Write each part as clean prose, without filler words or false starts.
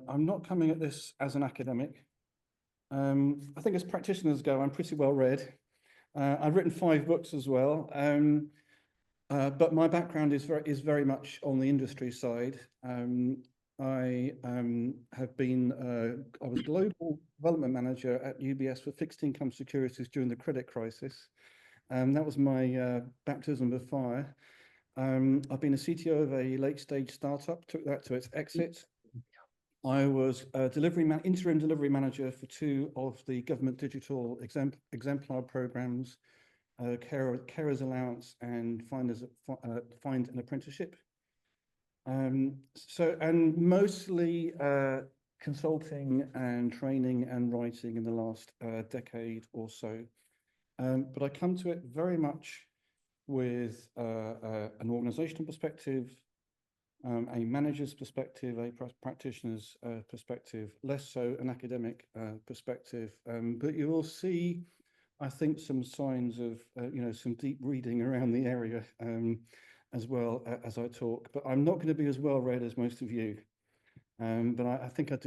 I'm not coming at this as an academic. I think as practitioners go, I'm pretty well read. I've written 5 books as well, but my background is very much on the industry side. I was global development manager at UBS for fixed income securities during the credit crisis. That was my baptism of fire. I've been a CTO of a late stage startup, took that to its exit. I was interim delivery manager for 2 of the government digital exemplar programs, Carers Allowance and Find an Apprenticeship. And mostly consulting and training and writing in the last decade or so. But I come to it very much with an organizational perspective, a manager's perspective, a practitioner's perspective, less so an academic perspective. But you will see, I think, some signs of, some deep reading around the area as well as I talk. But I'm not going to be as well read as most of you. But I think I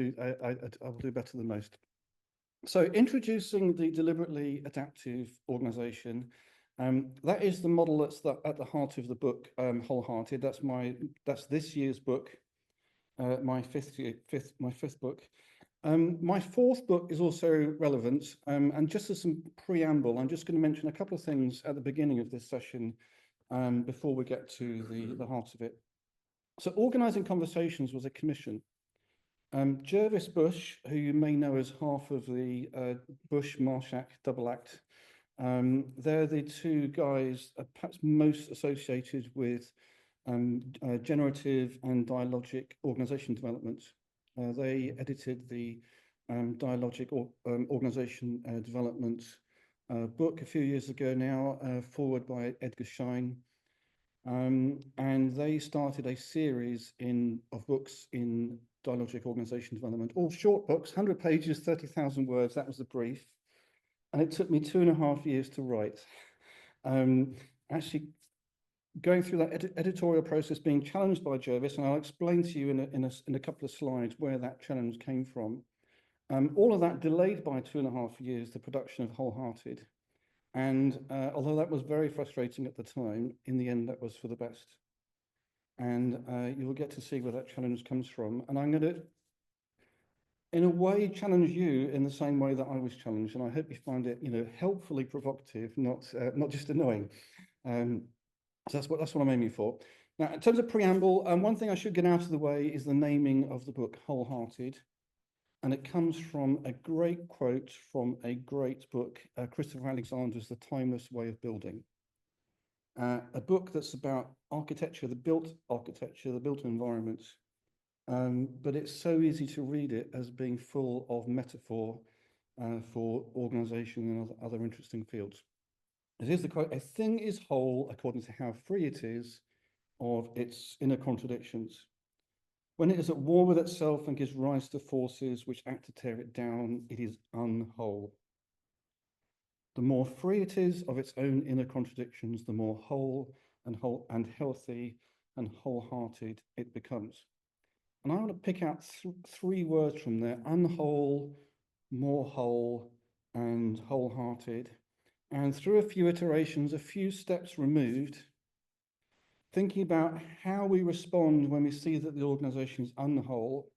will do better than most. So introducing the deliberately adaptive organization. That is the model that's at the heart of the book, Wholehearted. That's this year's book, my fifth book. My 4th book is also relevant, and just as some preamble, I'm just going to mention a couple of things at the beginning of this session before we get to the heart of it. So organising conversations was a commission. Jervis Bush, who you may know as half of the Bush-Marshak double act, they're the 2 guys perhaps most associated with generative and dialogic organization development. They edited the dialogic organization development book a few years ago now, forward by Edgar Schein. And they started a series of books in dialogic organization development, all short books, 100 pages, 30,000 words. That was the brief. And it took me 2.5 years to write. Actually, going through that editorial process, being challenged by Jervis, and I'll explain to you in a couple of slides where that challenge came from. All of that delayed by 2.5 years the production of Wholehearted. And although that was very frustrating at the time, in the end, that was for the best. And you will get to see where that challenge comes from. And I'm going to, in a way, challenge you in the same way that I was challenged. And I hope you find it, helpfully provocative, not just annoying. So that's what I'm aiming for. Now, in terms of preamble, one thing I should get out of the way is the naming of the book, Wholehearted. And it comes from a great quote from a great book, Christopher Alexander's The Timeless Way of Building. A book that's about architecture, the built environment. But it's so easy to read it as being full of metaphor for organization and other interesting fields. Here's the quote: "A thing is whole according to how free it is of its inner contradictions. When it is at war with itself and gives rise to forces which act to tear it down, it is unwhole. The more free it is of its own inner contradictions, the more whole and healthy and wholehearted it becomes." And I want to pick out 3 words from there: unwhole, more whole, and wholehearted. And through a few iterations, a few steps removed, thinking about how we respond when we see that the organization is unwhole,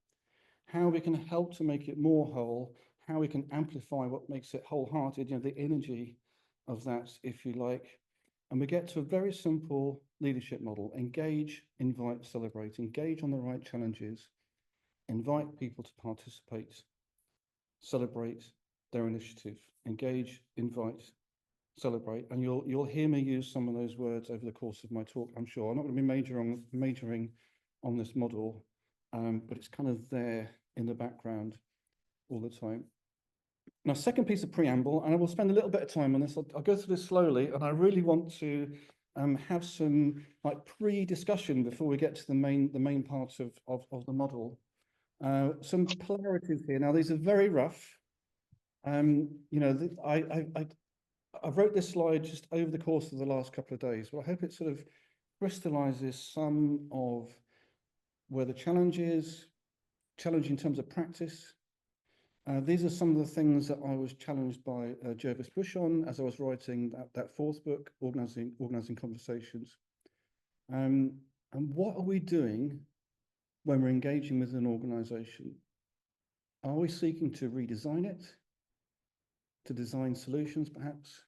how we can help to make it more whole, how we can amplify what makes it wholehearted, the energy of that, if you like. And we get to a very simple leadership model: engage, invite, celebrate. Engage on the right challenges, invite people to participate, celebrate their initiative. Engage, invite, celebrate. And you'll hear me use some of those words over the course of my talk, I'm sure. I'm not going to be majoring on this model, but it's kind of there in the background all the time. Now, second piece of preamble, and I will spend a little bit of time on this. I'll go through this slowly, and I really want to have some pre-discussion before we get to the main parts of the model. Some polarities here. Now, these are very rough. I wrote this slide just over the course of the last couple of days, but I hope it sort of crystallizes some of where the challenge is, challenge in terms of practice. These are some of the things that I was challenged by Jervis Bush on as I was writing that fourth book, Organising Conversations. And what are we doing when we're engaging with an organisation? Are we seeking to redesign it, to design solutions perhaps?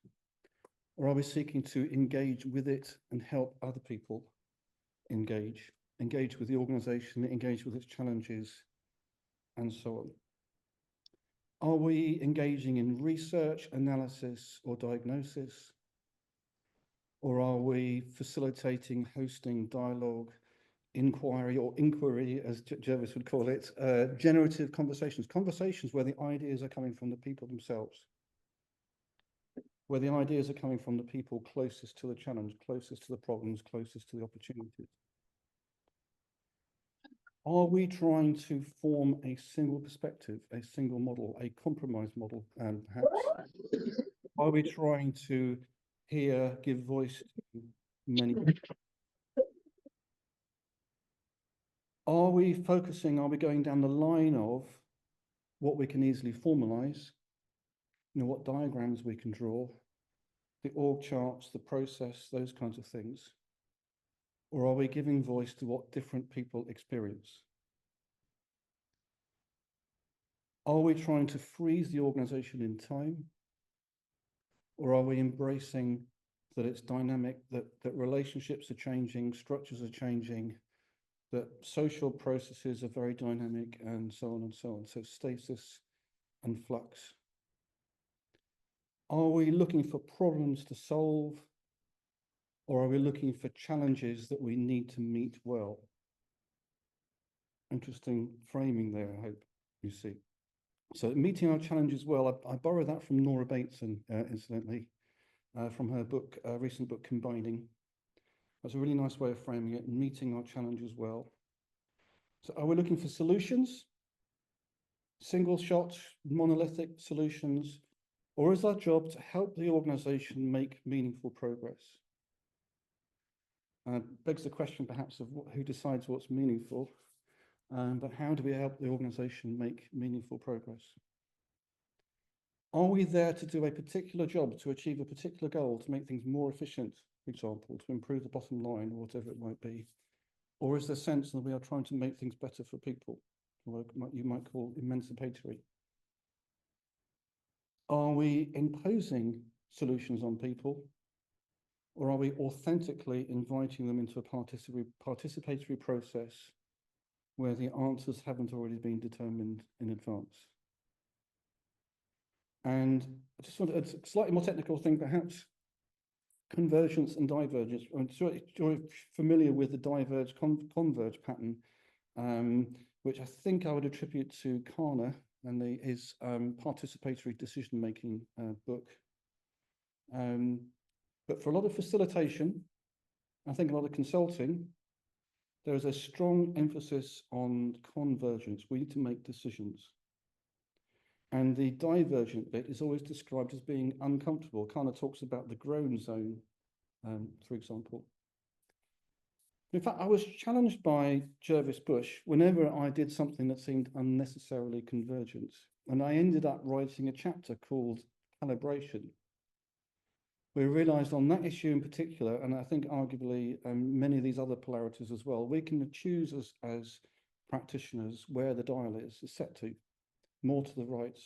Or are we seeking to engage with it and help other people engage with the organisation, engage with its challenges, and so on? Are we engaging in research, analysis, or diagnosis? Or are we facilitating, hosting dialogue, inquiry, as Jervis would call it, generative conversations where the ideas are coming from the people themselves, where the ideas are coming from the people closest to the challenge, closest to the problems, closest to the opportunities? Are we trying to form a single perspective, a single model, a compromise model, and perhaps? Are we trying to give voice to many? Are we going down the line of what we can easily formalize, what diagrams we can draw, the org charts, the process, those kinds of things? Or are we giving voice to what different people experience? Are we trying to freeze the organization in time? Or are we embracing that it's dynamic, that relationships are changing, structures are changing, that social processes are very dynamic, and so on and so on? So stasis and flux. Are we looking for problems to solve, or are we looking for challenges that we need to meet well? Interesting framing there, I hope you see. So meeting our challenges well, I borrowed that from Nora Bateson, incidentally, from her book, recent book, Combining. That's a really nice way of framing it, meeting our challenges well. So are we looking for solutions? Single shot, monolithic solutions? Or is our job to help the organization make meaningful progress? Begs the question perhaps of who decides what's meaningful, but how do we help the organization make meaningful progress? Are we there to do a particular job, to achieve a particular goal, to make things more efficient, for example, to improve the bottom line or whatever it might be? Or is there sense that we are trying to make things better for people, or what you might call emancipatory? Are we imposing solutions on people, or are we authentically inviting them into a participatory process where the answers haven't already been determined in advance? And I just want a slightly more technical thing, perhaps. Convergence and divergence. I'm sure you're familiar with the diverge-converge pattern, which I think I would attribute to Kahner and his participatory decision-making book. But for a lot of facilitation, I think a lot of consulting, there is a strong emphasis on convergence. We need to make decisions. And the divergent bit is always described as being uncomfortable. Kahner talks about the groan zone, for example. In fact, I was challenged by Jervis Bush whenever I did something that seemed unnecessarily convergent. And I ended up writing a chapter called Calibration. We realized on that issue in particular, and I think arguably many of these other polarities as well, we can choose as practitioners where the dial is set to, more to the right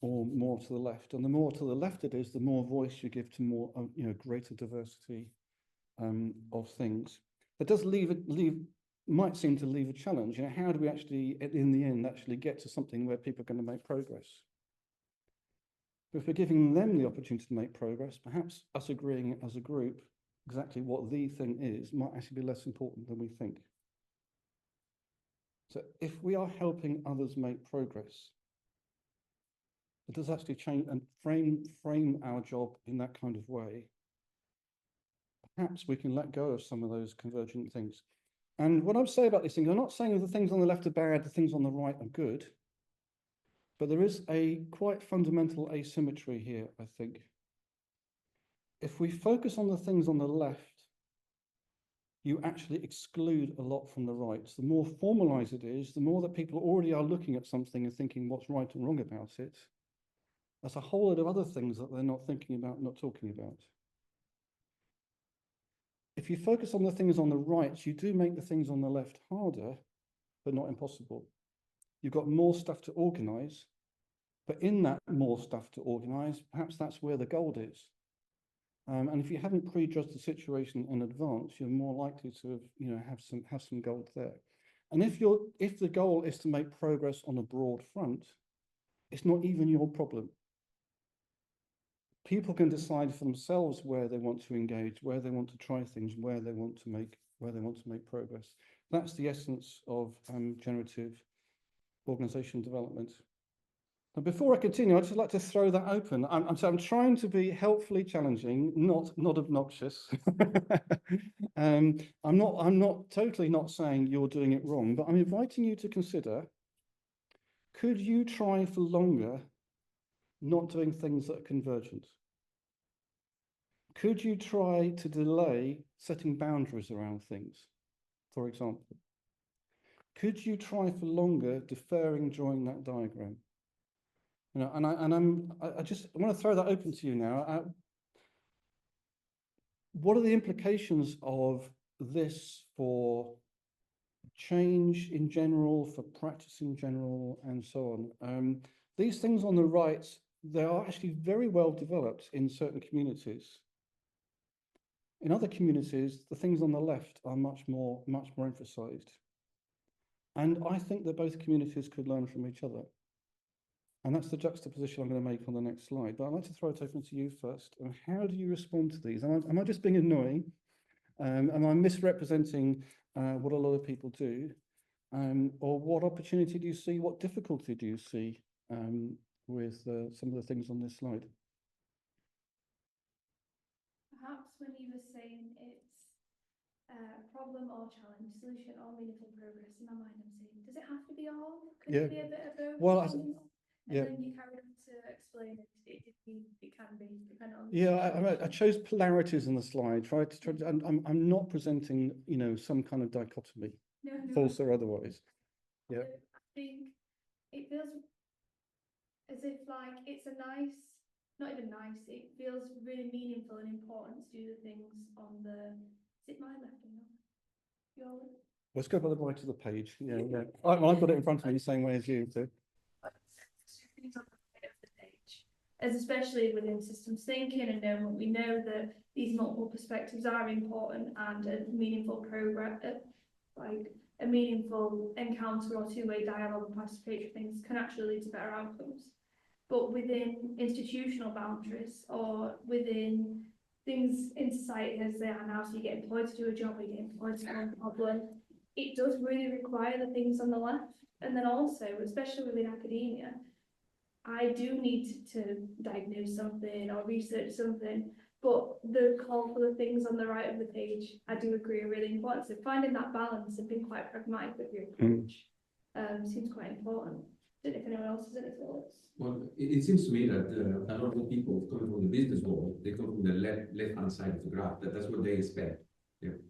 or more to the left. And the more to the left it is, the more voice you give to more, greater diversity of things. That does might seem to leave a challenge. How do we actually, in the end, actually get to something where people are going to make progress? But if we're giving them the opportunity to make progress, perhaps us agreeing as a group exactly what the thing is might actually be less important than we think. So if we are helping others make progress, it does actually change and frame our job in that kind of way. Perhaps we can let go of some of those convergent things. And what I would say about these things, I'm not saying the things on the left are bad, the things on the right are good. But there is a quite fundamental asymmetry here, I think. If we focus on the things on the left, you actually exclude a lot from the rights. The more formalized it is, the more that people already are looking at something and thinking what's right and wrong about it. That's a whole lot of other things that they're not thinking about, not talking about. If you focus on the things on the right, you do make the things on the left harder, but not impossible. You've got more stuff to organize, but in that more stuff to organize, perhaps that's where the gold is. And if you haven't prejudged the situation in advance, you're more likely to have some gold there. And if the goal is to make progress on a broad front, it's not even your problem. People can decide for themselves where they want to engage, where they want to try things, where they want to make progress. That's the essence of generative organization development. And before I continue, I'd just like to throw that open. I'm trying to be helpfully challenging, not obnoxious. I'm not totally not saying you're doing it wrong, but I'm inviting you to consider, could you try for longer not doing things that are convergent? Could you try to delay setting boundaries around things, for example? Could you try for longer deferring drawing that diagram? You know, I just want to throw that open to you now. What are the implications of this for change in general, for practice in general, and so on? These things on the right, they are actually very well developed in certain communities. In other communities, the things on the left are much more emphasized. And I think that both communities could learn from each other. And that's the juxtaposition I'm going to make on the next slide. But I'd like to throw it open to you first. And how do you respond to these? Am I just being annoying? Am I misrepresenting what a lot of people do? Or what opportunity do you see? What difficulty do you see with some of the things on this slide? Perhaps when you were saying it's problem or challenge, solution or meaningful progress, in my mind I'm saying, does it have to be all? Could it be a bit of both? Well, and then you carried on to explain it can be depending on. Yeah, I chose polarities in the slide. I'm not presenting, some kind of dichotomy, false or otherwise. Yeah. I think it feels as if like it's a nice, not even nice. It feels really meaningful and important to do the things on the. Is it my left or your? Let's go by the right of the page. Yeah. I've got it in front of me the same way as you. So. As especially within systems thinking and knowing what we know that these multiple perspectives are important and a meaningful progress, like a meaningful encounter or two-way dialogue and participatory things can actually lead to better outcomes. But within institutional boundaries or within things in society as they are now, so you get employed to do a job or you get employed to solve a problem, it does really require the things on the left. And then also, especially within academia, I do need to diagnose something or research something, but the call for the things on the right of the page, I do agree, are really important. So finding that balance and being quite pragmatic with your approach seems quite important. I don't know if anyone else has any thoughts. Well, it seems to me that a lot of people coming from the business world, they come from the left-hand side of the graph. That's what they expect.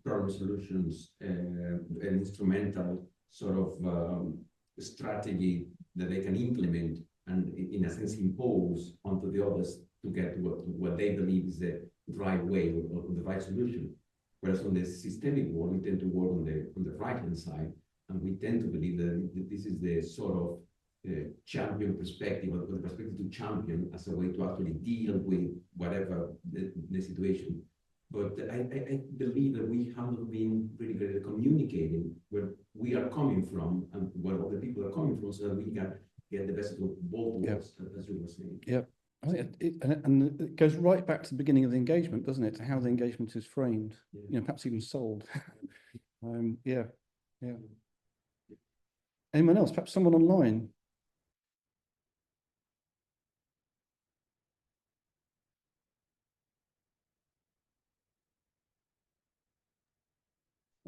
Problem solutions, an instrumental sort of strategy that they can implement and in a sense impose onto the others to get what they believe is the right way or the right solution. Whereas on the systemic world, we tend to work on the right-hand side, and we tend to believe that this is the sort of champion perspective, or the perspective to champion as a way to actually deal with whatever the situation. But I believe that we haven't been really good at communicating where we are coming from and where other people are coming from, so that we can get the best of both worlds, as you were saying. Yeah, I think it goes right back to the beginning of the engagement, doesn't it? To how the engagement is framed, perhaps even sold. Yeah. Anyone else? Perhaps someone online.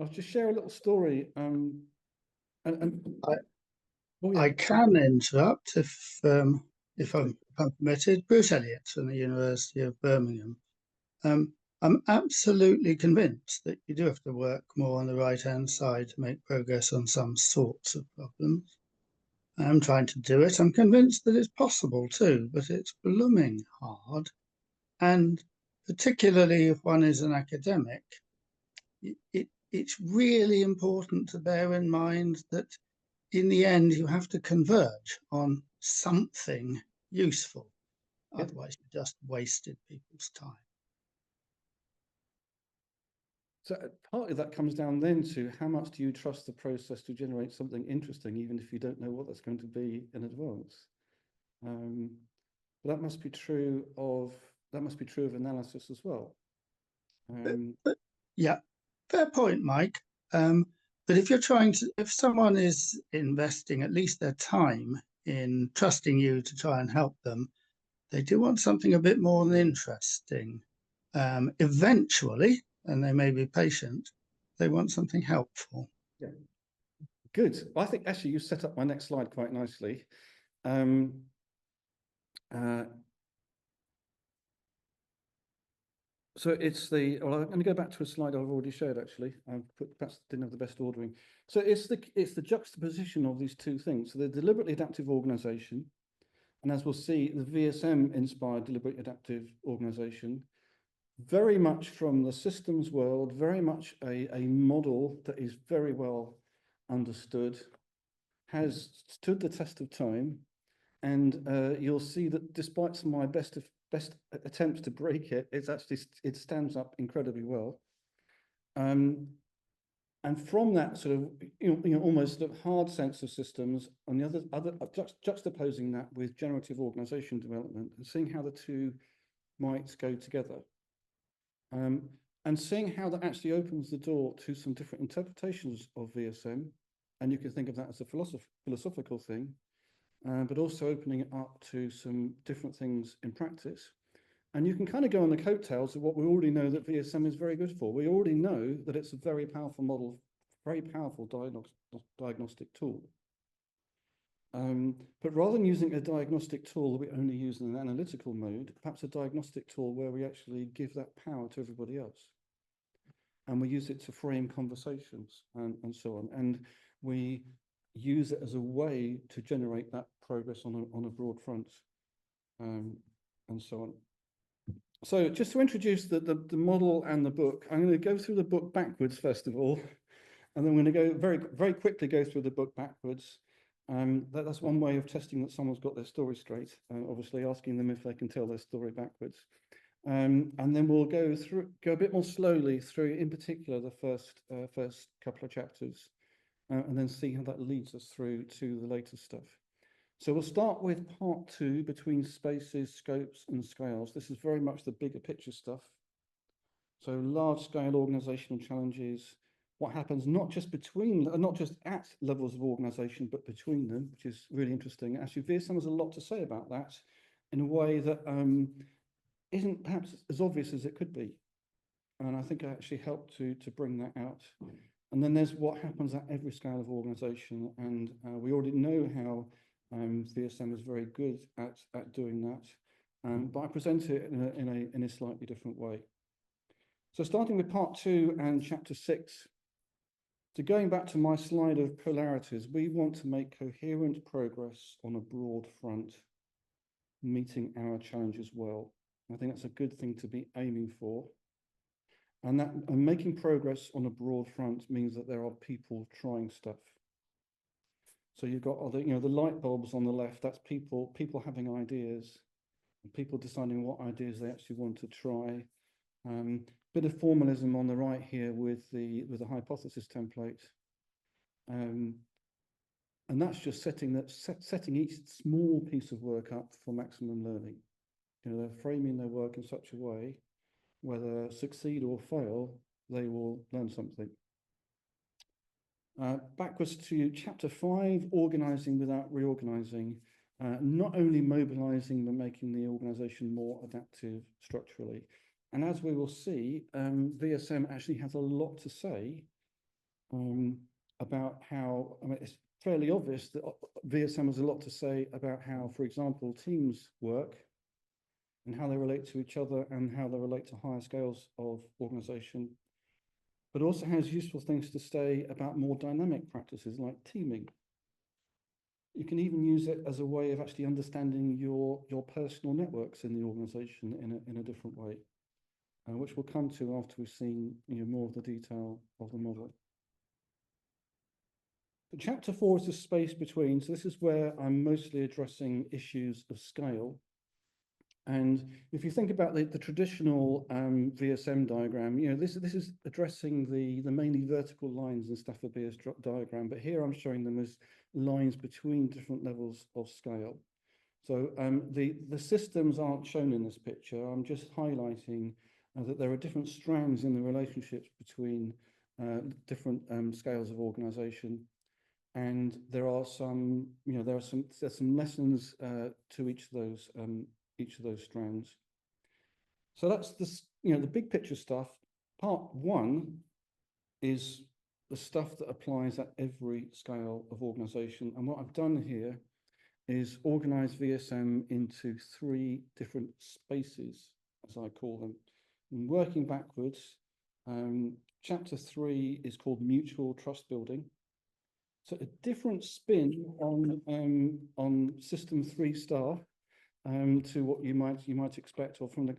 I'll just share a little story. I can interrupt if I'm permitted. Bruce Elliott from the University of Birmingham. I'm absolutely convinced that you do have to work more on the right-hand side to make progress on some sorts of problems. I'm trying to do it. I'm convinced that it's possible too, but it's blooming hard. And particularly if one is an academic, it's really important to bear in mind that in the end, you have to converge on something useful. Yep. Otherwise, you just wasted people's time. So partly that comes down then to how much do you trust the process to generate something interesting, even if you don't know what that's going to be in advance. But that must be true of analysis as well. But yeah, fair point, Mike. But if you're if someone is investing at least their time in trusting you to try and help them, they do want something a bit more than interesting. Eventually, and they may be patient, they want something helpful. Yeah. Good. I think actually you set up my next slide quite nicely. So it's well, I'm going to go back to a slide I've already showed actually. Perhaps didn't have the best ordering. So it's the juxtaposition of these two things. So the deliberately adaptive organization, and as we'll see, the VSM inspired deliberately adaptive organization, very much from the systems world, very much a model that is very well understood, has stood the test of time, and you'll see that despite some of my best attempts to break it, it stands up incredibly well. And from that sort of almost sort of hard sense of systems, on the other juxtaposing that with generative organization development and seeing how the two might go together. And seeing how that actually opens the door to some different interpretations of VSM, and you can think of that as a philosophical thing, but also opening it up to some different things in practice. And you can kind of go on the coattails of what we already know that VSM is very good for. We already know that it's a very powerful model, very powerful diagnostic tool. But rather than using a diagnostic tool that we only use in an analytical mode, perhaps a diagnostic tool where we actually give that power to everybody else. And we use it to frame conversations and so on. And we use it as a way to generate that progress on a broad front, and so on. So just to introduce the model and the book, I'm going to go through the book backwards first of all, and then I'm going to go very quickly go through the book backwards. That's one way of testing that someone's got their story straight, obviously asking them if they can tell their story backwards. And then we'll go a bit more slowly through, in particular, the first couple of chapters, and then see how that leads us through to the later stuff. So we'll start with part 2, between spaces, scopes, and scales. This is very much the bigger picture stuff. So large-scale organizational challenges, what happens not just at levels of organization, but between them, which is really interesting. Actually, VSM has a lot to say about that in a way that isn't perhaps as obvious as it could be. And I think I actually helped to bring that out. And then there's what happens at every scale of organization. And we already know how VSM is very good at doing that. But I present it in a slightly different way. So starting with part 2 and chapter 6. So going back to my slide of polarities, we want to make coherent progress on a broad front, meeting our challenges well. I think that's a good thing to be aiming for. And making progress on a broad front means that there are people trying stuff. So you've got the light bulbs on the left, that's people having ideas, and people deciding what ideas they actually want to try. Bit of formalism on the right here with the hypothesis template. And that's just setting each small piece of work up for maximum learning. They're framing their work in such a way, whether succeed or fail, they will learn something. Backwards to chapter 5, organizing without reorganizing, not only mobilizing, but making the organization more adaptive structurally. And as we will see, VSM actually has a lot to say about how, it's fairly obvious that VSM has a lot to say about how, for example, teams work, and how they relate to each other and how they relate to higher scales of organization, but also has useful things to say about more dynamic practices like teaming. You can even use it as a way of actually understanding your personal networks in the organization in a different way, which we'll come to after we've seen more of the detail of the model. But chapter 4 is the space between, so this is where I'm mostly addressing issues of scale. And if you think about the traditional VSM diagram, this is addressing the mainly vertical lines in Stafford Beer's diagram, but here I'm showing them as lines between different levels of scale. So the systems aren't shown in this picture. I'm just highlighting that there are different strands in the relationships between different scales of organization. And there are some, there's some lessons to each of those strands. So that's the big picture stuff. Part 1 is the stuff that applies at every scale of organization. And what I've done here is organize VSM into 3 different spaces, as I call them. And working backwards, chapter 3 is called mutual trust building. So a different spin on system 3 star to what you might expect, or from the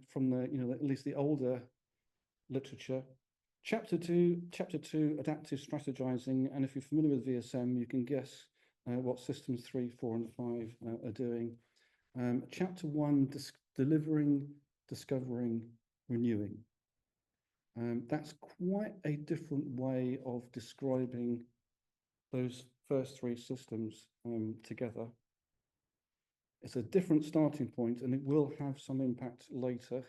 at least the older literature. Chapter 2, adaptive strategizing, and if you're familiar with VSM, you can guess what systems 3, 4, and 5 are doing. Chapter 1, delivering, discovering, renewing. That's quite a different way of describing those first 3 systems together. It's a different starting point, and it will have some impact later.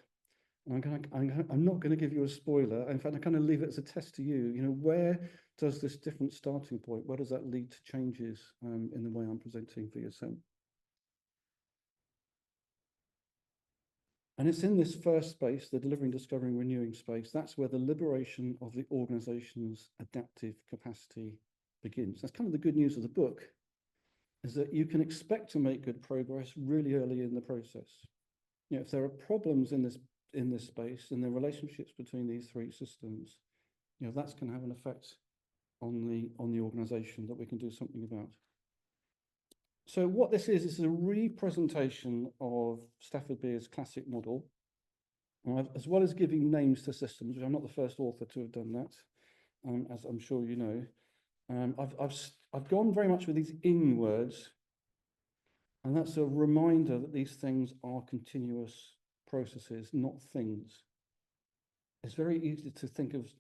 And I'm not going to give you a spoiler. In fact, I kind of leave it as a test to you. Where does this different starting point, where does that lead to changes in the way I'm presenting VSM? And it's in this first space, the delivering, discovering, renewing space. That's where the liberation of the organization's adaptive capacity begins. That's kind of the good news of the book, is that you can expect to make good progress really early in the process. If there are problems in this space, in the relationships between these 3 systems, that's going to have an effect on the organization that we can do something about. So what this is a representation of Stafford Beer's classic model, as well as giving names to systems, which I'm not the first author to have done that, as I'm sure you know. I've gone very much with these in words, and that's a reminder that these things are continuous processes, not things. It's very easy to think of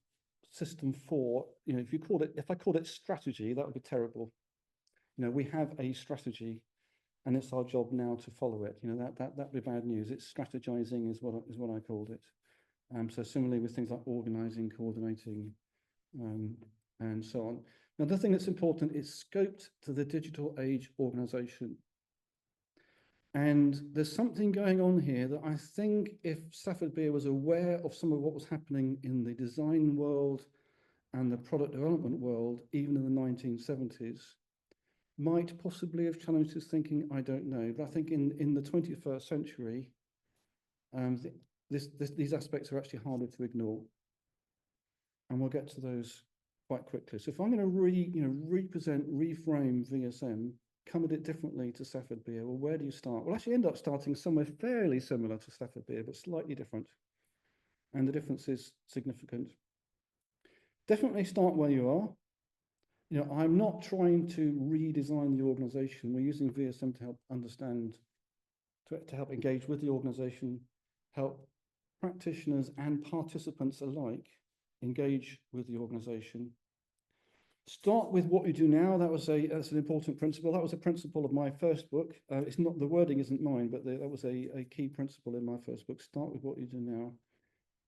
system 4, if I called it strategy, that would be terrible. We have a strategy, and it's our job now to follow it. That'd be bad news. It's strategizing is what I called it. So similarly with things like organizing, coordinating, and so on. Now, the thing that's important is scoped to the digital age organization. And there's something going on here that I think if Stafford Beer was aware of some of what was happening in the design world and the product development world, even in the 1970s, might possibly have challenged his thinking, I don't know. But I think in the 21st century, these aspects are actually harder to ignore. And we'll get to those quite quickly. So if I'm going to represent, reframe VSM, come at it differently to Stafford Beer, well, where do you start? We'll actually end up starting somewhere fairly similar to Stafford Beer, but slightly different. And the difference is significant. Definitely start where you are. I'm not trying to redesign the organization. We're using VSM to help understand, to help engage with the organization, help practitioners and participants alike engage with the organization. Start with what you do now. That's an important principle. That was a principle of my first book. It's not, the wording isn't mine, but that was a key principle in my first book. Start with what you do now.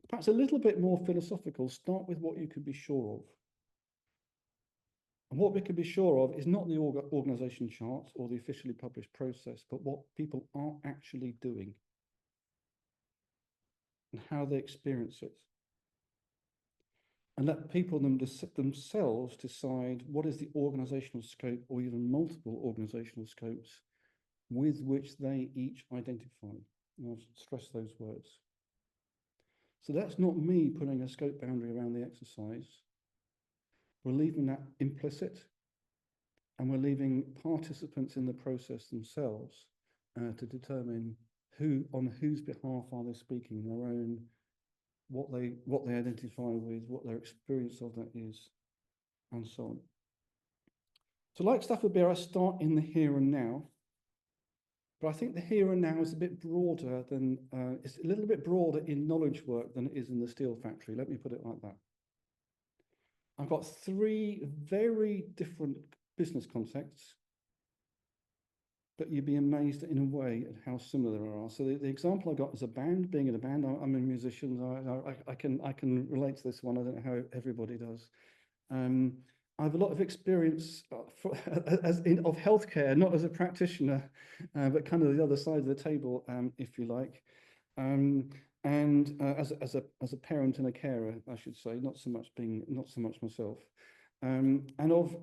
Perhaps a little bit more philosophical, start with what you could be sure of. And what we can be sure of is not the organization charts or the officially published process, but what people are actually doing and how they experience it. And let people themselves decide what is the organizational scope, or even multiple organizational scopes, with which they each identify. And I'll stress those words. So that's not me putting a scope boundary around the exercise. We're leaving that implicit, and we're leaving participants in the process themselves to determine on whose behalf are they speaking, their own, what they identify with, what their experience of that is, and so on. So like Stafford Beer, I start in the here and now, but I think the here and now is a bit broader than, it's a little bit broader in knowledge work than it is in the steel factory. Let me put it like that. I've got three very different business contexts, but you'd be amazed in a way at how similar they are. So the example I got is a band, being in a band. I'm a musician. I can relate to this one. I don't know how everybody does. I have a lot of experience of healthcare, not as a practitioner, but kind of the other side of the table, if you like. As a parent and a carer, I should say, not so much myself. And of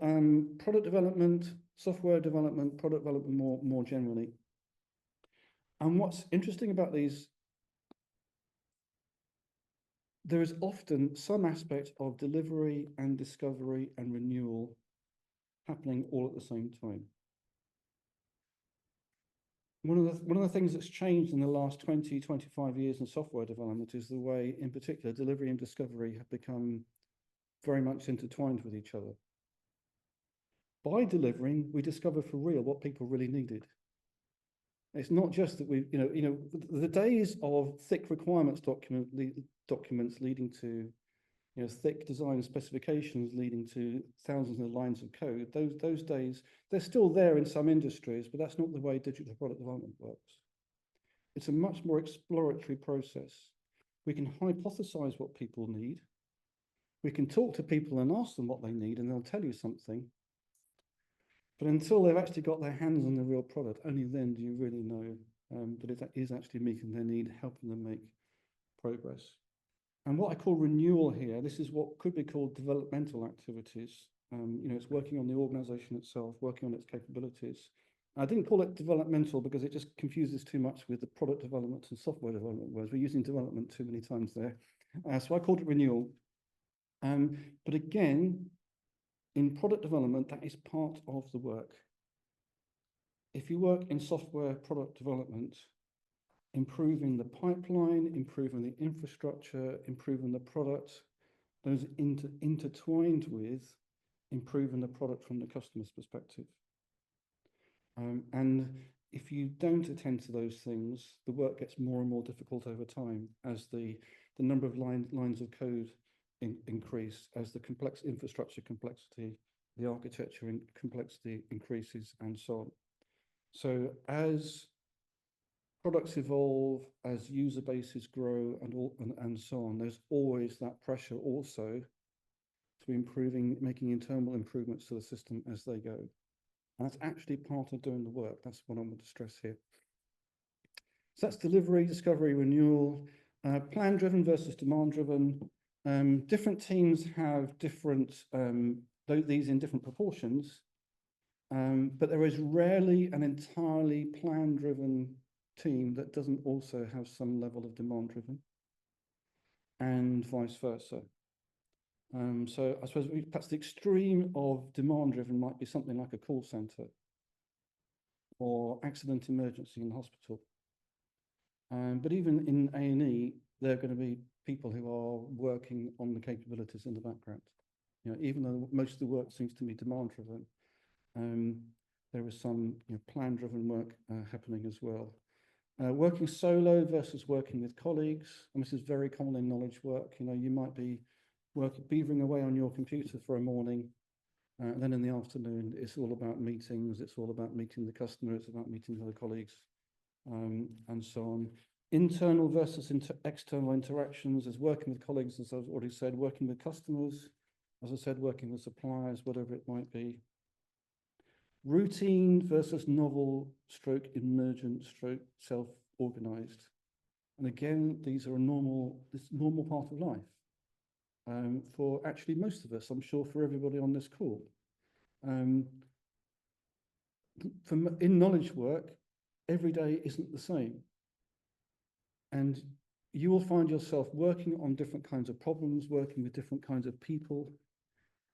product development, software development, product development more generally. And what's interesting about these, there is often some aspect of delivery and discovery and renewal happening all at the same time. One of the things that's changed in the last 20, 25 years in software development is the way, in particular, delivery and discovery have become very much intertwined with each other. By delivering, we discover for real what people really needed. It's not just that we, the days of thick requirements documents leading to, thick design specifications leading to thousands of lines of code. Those days, they're still there in some industries, but that's not the way digital product development works. It's a much more exploratory process. We can hypothesize what people need. We can talk to people and ask them what they need, and they'll tell you something. But until they've actually got their hands on the real product, only then do you really know that it is actually meeting their need, helping them make progress. And what I call renewal here, this is what could be called developmental activities. It's working on the organization itself, working on its capabilities. I didn't call it developmental because it just confuses too much with the product development and software development words. We're using development too many times there. So I called it renewal. But again, in product development, that is part of the work. If you work in software product development, improving the pipeline, improving the infrastructure, improving the product, those intertwined with improving the product from the customer's perspective. And if you don't attend to those things, the work gets more and more difficult over time as the number of lines of code increase, as the complex infrastructure complexity, the architecture complexity increases, and so on. So as products evolve, as user bases grow, and so on, there's always that pressure also to be making internal improvements to the system as they go. And that's actually part of doing the work. That's what I want to stress here. So that's delivery, discovery, renewal, plan-driven versus demand-driven. Different teams have different, these in different proportions, but there is rarely an entirely plan-driven team that doesn't also have some level of demand-driven, and vice versa. So I suppose perhaps the extreme of demand-driven might be something like a call center or accident emergency in the hospital. But even in A&E, there are going to be people who are working on the capabilities in the background. Even though most of the work seems to be demand-driven, there is some plan-driven work happening as well. Working solo versus working with colleagues, and this is very common in knowledge work. You might be beavering away on your computer for a morning, then in the afternoon, it's all about meetings, it's all about meeting the customer, it's about meeting other colleagues, and so on. Internal versus external interactions is working with colleagues, as I've already said, working with customers, as I said, working with suppliers, whatever it might be. Routine versus novel, stroke emergent, stroke self-organized. And again, these are this normal part of life. For actually most of us, I'm sure for everybody on this call. In knowledge work, every day isn't the same. And you will find yourself working on different kinds of problems, working with different kinds of people,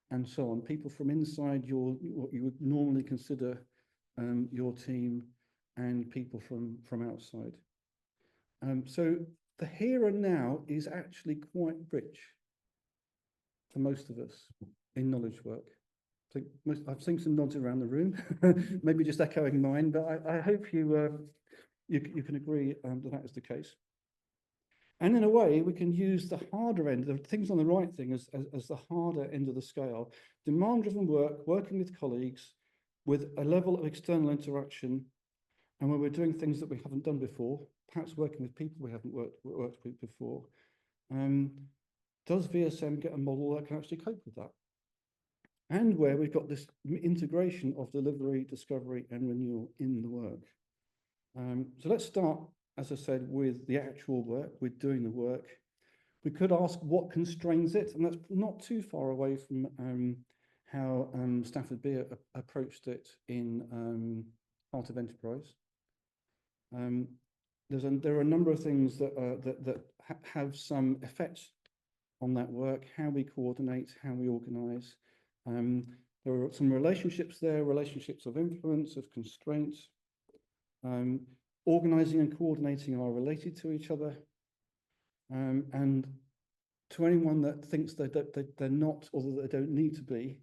and so on. People from inside what you would normally consider your team, and people from outside. So the here and now is actually quite rich for most of us in knowledge work. I think I've seen some nods around the room, maybe just echoing mine, but I hope you can agree that that is the case. And in a way, we can use the harder end, the things on the right thing as the harder end of the scale. Demand-driven work, working with colleagues, with a level of external interaction, and when we're doing things that we haven't done before, perhaps working with people we haven't worked with before, does VSM get a model that can actually cope with that? And where we've got this integration of delivery, discovery, and renewal in the work. So let's start, as I said, with the actual work, with doing the work. We could ask what constrains it, and that's not too far away from how Stafford Beer approached it in Art of Enterprise. There are a number of things that have some effects on that work, how we coordinate, how we organize. There are some relationships there, relationships of influence, of constraints. Organizing and coordinating are related to each other. And to anyone that thinks that they're not, or that they don't need to be,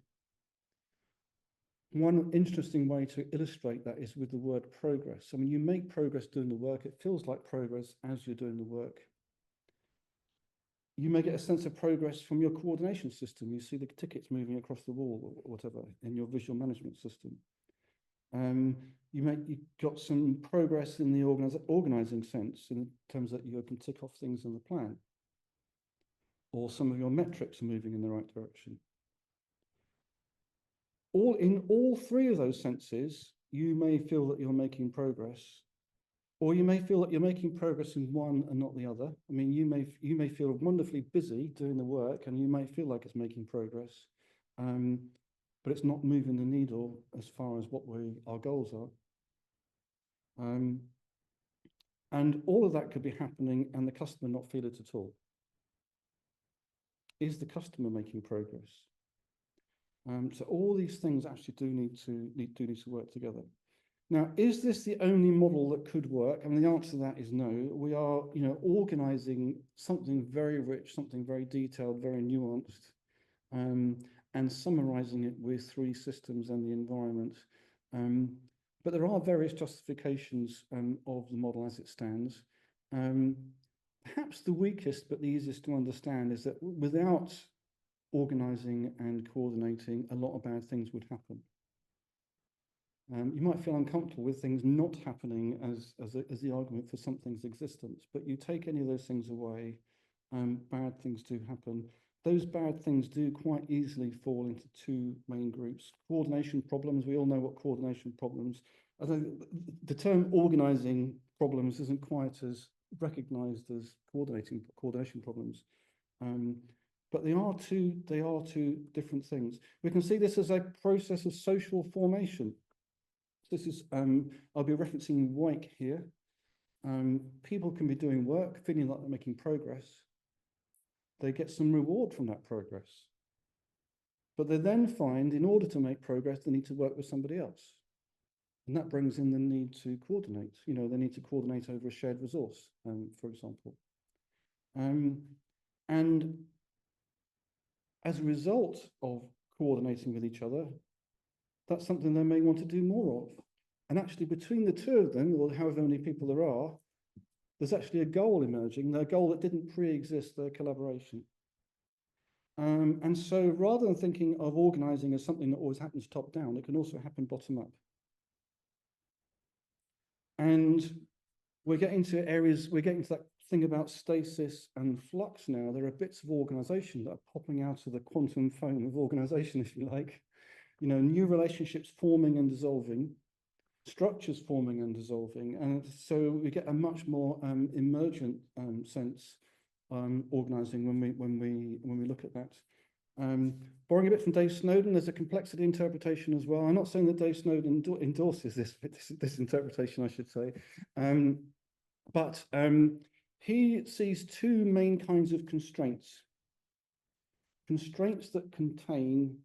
one interesting way to illustrate that is with the word progress. I mean, you make progress doing the work. It feels like progress as you're doing the work. You may get a sense of progress from your coordination system. You see the tickets moving across the wall or whatever in your visual management system. You got some progress in the organizing sense in terms that you can tick off things in the plan, or some of your metrics are moving in the right direction. In all three of those senses, you may feel that you're making progress, or you may feel that you're making progress in one and not the other. I mean, you may feel wonderfully busy doing the work, and you may feel like it's making progress, but it's not moving the needle as far as what our goals are. And all of that could be happening, and the customer not feel it at all. Is the customer making progress? So all these things actually do need to work together. Now, is this the only model that could work? I mean, the answer to that is no. We are, organizing something very rich, something very detailed, very nuanced, and summarizing it with 3 systems and the environment. But there are various justifications of the model as it stands. Perhaps the weakest, but the easiest to understand, is that without organizing and coordinating, a lot of bad things would happen. You might feel uncomfortable with things not happening as the argument for something's existence, but you take any of those things away, bad things do happen. Those bad things do quite easily fall into 2 main groups. Coordination problems, we all know what coordination problems. I think the term organizing problems isn't quite as recognized as coordination problems. But they are two different things. We can see this as a process of social formation. This is, I'll be referencing Wake here. People can be doing work, feeling like they're making progress. They get some reward from that progress. But they then find, in order to make progress, they need to work with somebody else. And that brings in the need to coordinate. They need to coordinate over a shared resource, for example. And as a result of coordinating with each other, that's something they may want to do more of. And actually, between the 2 of them, or however many people there are, there's actually a goal emerging, a goal that didn't pre-exist their collaboration. And so rather than thinking of organizing as something that always happens top down, it can also happen bottom up. And we're getting to that thing about stasis and flux now. There are bits of organization that are popping out of the quantum foam of organization, if you like. New relationships forming and dissolving, structures forming and dissolving. And so we get a much more emergent sense organizing when we look at that. Borrowing a bit from Dave Snowden, there's a complexity interpretation as well. I'm not saying that Dave Snowden endorses this interpretation, I should say. But He sees two main kinds of constraints. Constraints that contain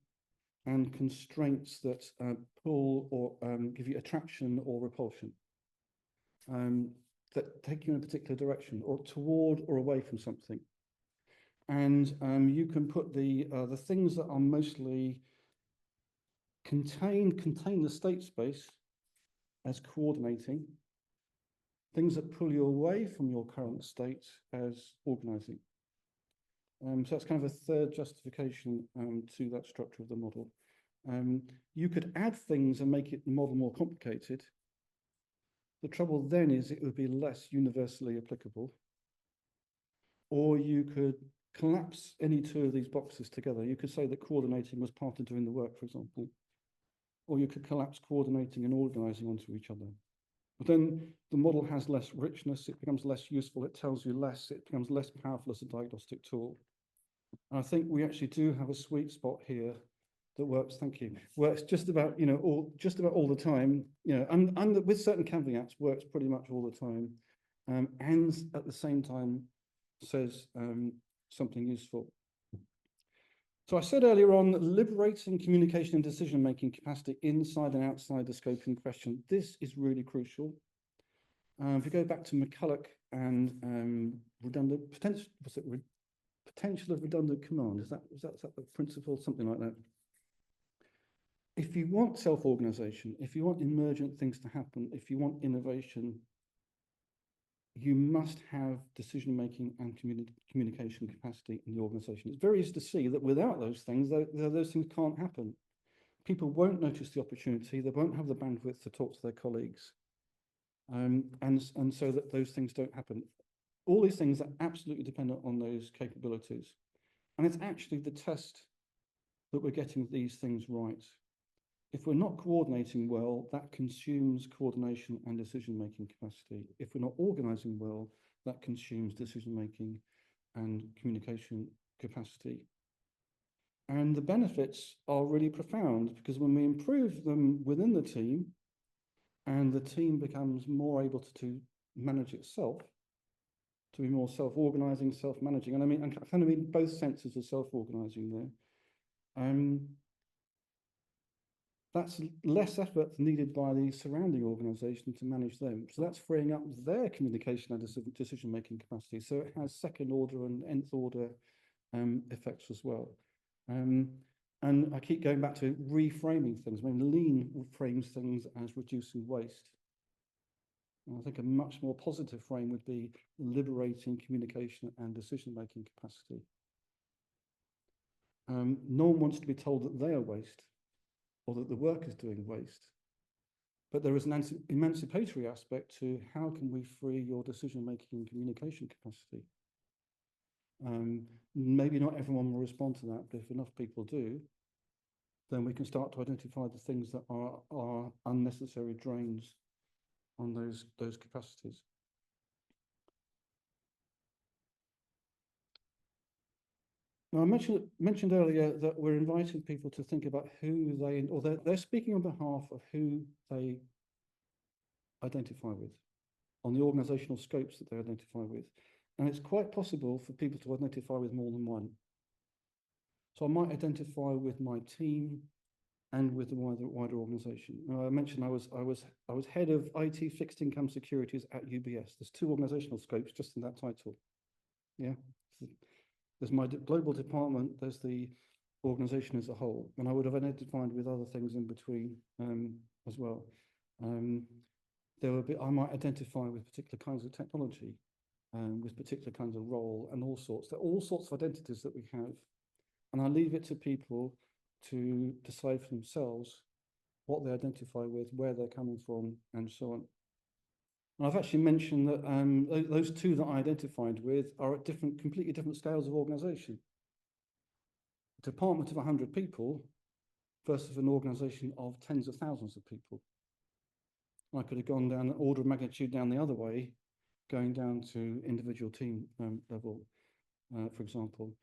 and constraints that pull or give you attraction or repulsion. That take you in a particular direction or toward or away from something. And you can put the things that are mostly contain the state space as coordinating, things that pull you away from your current state as organizing. So that's kind of a third justification to that structure of the model. You could add things and make the model more complicated. The trouble then is it would be less universally applicable. Or you could collapse any two of these boxes together. You could say that coordinating was part of doing the work, for example. Or you could collapse coordinating and organizing onto each other. But then the model has less richness, it becomes less useful, it tells you less, it becomes less powerful as a diagnostic tool. And I think we actually do have a sweet spot here that works, thank you, works just about, all the time, and with certain caveats, works pretty much all the time, and at the same time says something useful. So I said earlier on, liberating communication and decision-making capacity inside and outside the scope in question. This is really crucial. If you go back to McCulloch and potential of redundant command, is that the principle, something like that? If you want self-organization, if you want emergent things to happen, if you want innovation, you must have decision-making and communication capacity in the organization. It's very easy to see that without those things, those things can't happen. People won't notice the opportunity, they won't have the bandwidth to talk to their colleagues, and so that those things don't happen. All these things are absolutely dependent on those capabilities. And it's actually the test that we're getting these things right. If we're not coordinating well, that consumes coordination and decision-making capacity. If we're not organizing well, that consumes decision-making and communication capacity. And the benefits are really profound, because when we improve them within the team, and the team becomes more able to manage itself, to be more self-organizing, self-managing, and I kind of mean both senses of self-organizing there, that's less effort needed by the surrounding organization to manage them. So that's freeing up their communication and decision-making capacity. So it has second order and nth order effects as well. And I keep going back to reframing things. I mean, lean frames things as reducing waste. And I think a much more positive frame would be liberating communication and decision-making capacity. No one wants to be told that they are waste, or that the work is doing waste. But there is an emancipatory aspect to how can we free your decision-making and communication capacity. Maybe not everyone will respond to that, but if enough people do, then we can start to identify the things that are unnecessary drains on those capacities. Now, I mentioned earlier that we're inviting people to think about who they're speaking on behalf of who they identify with, on the organizational scopes that they identify with. And it's quite possible for people to identify with more than one. So I might identify with my team and with the wider organization. I mentioned I was head of IT fixed income securities at UBS. There's two organizational scopes just in that title. Yeah. There's my global department, there's the organization as a whole, and I would have identified with other things in between as well. I might identify with particular kinds of technology, with particular kinds of role and all sorts. There are all sorts of identities that we have, and I leave it to people to decide for themselves what they identify with, where they're coming from, and so on. And I've actually mentioned that those two that I identified with are at completely different scales of organization. A department of 100 people versus an organization of tens of thousands of people. I could have gone down an order of magnitude down the other way, going down to individual team level, for example.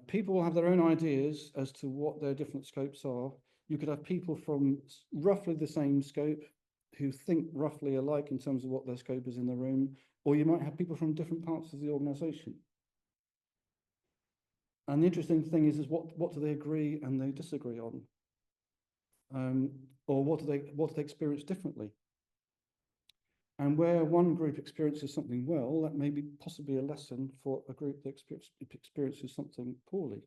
People will have their own ideas as to what their different scopes are. You could have people from roughly the same scope who think roughly alike in terms of what their scope is in the room, or you might have people from different parts of the organization. And the interesting thing is what do they agree and they disagree on? Or what do they experience differently? And where one group experiences something well, that may be possibly a lesson for a group that experiences something poorly.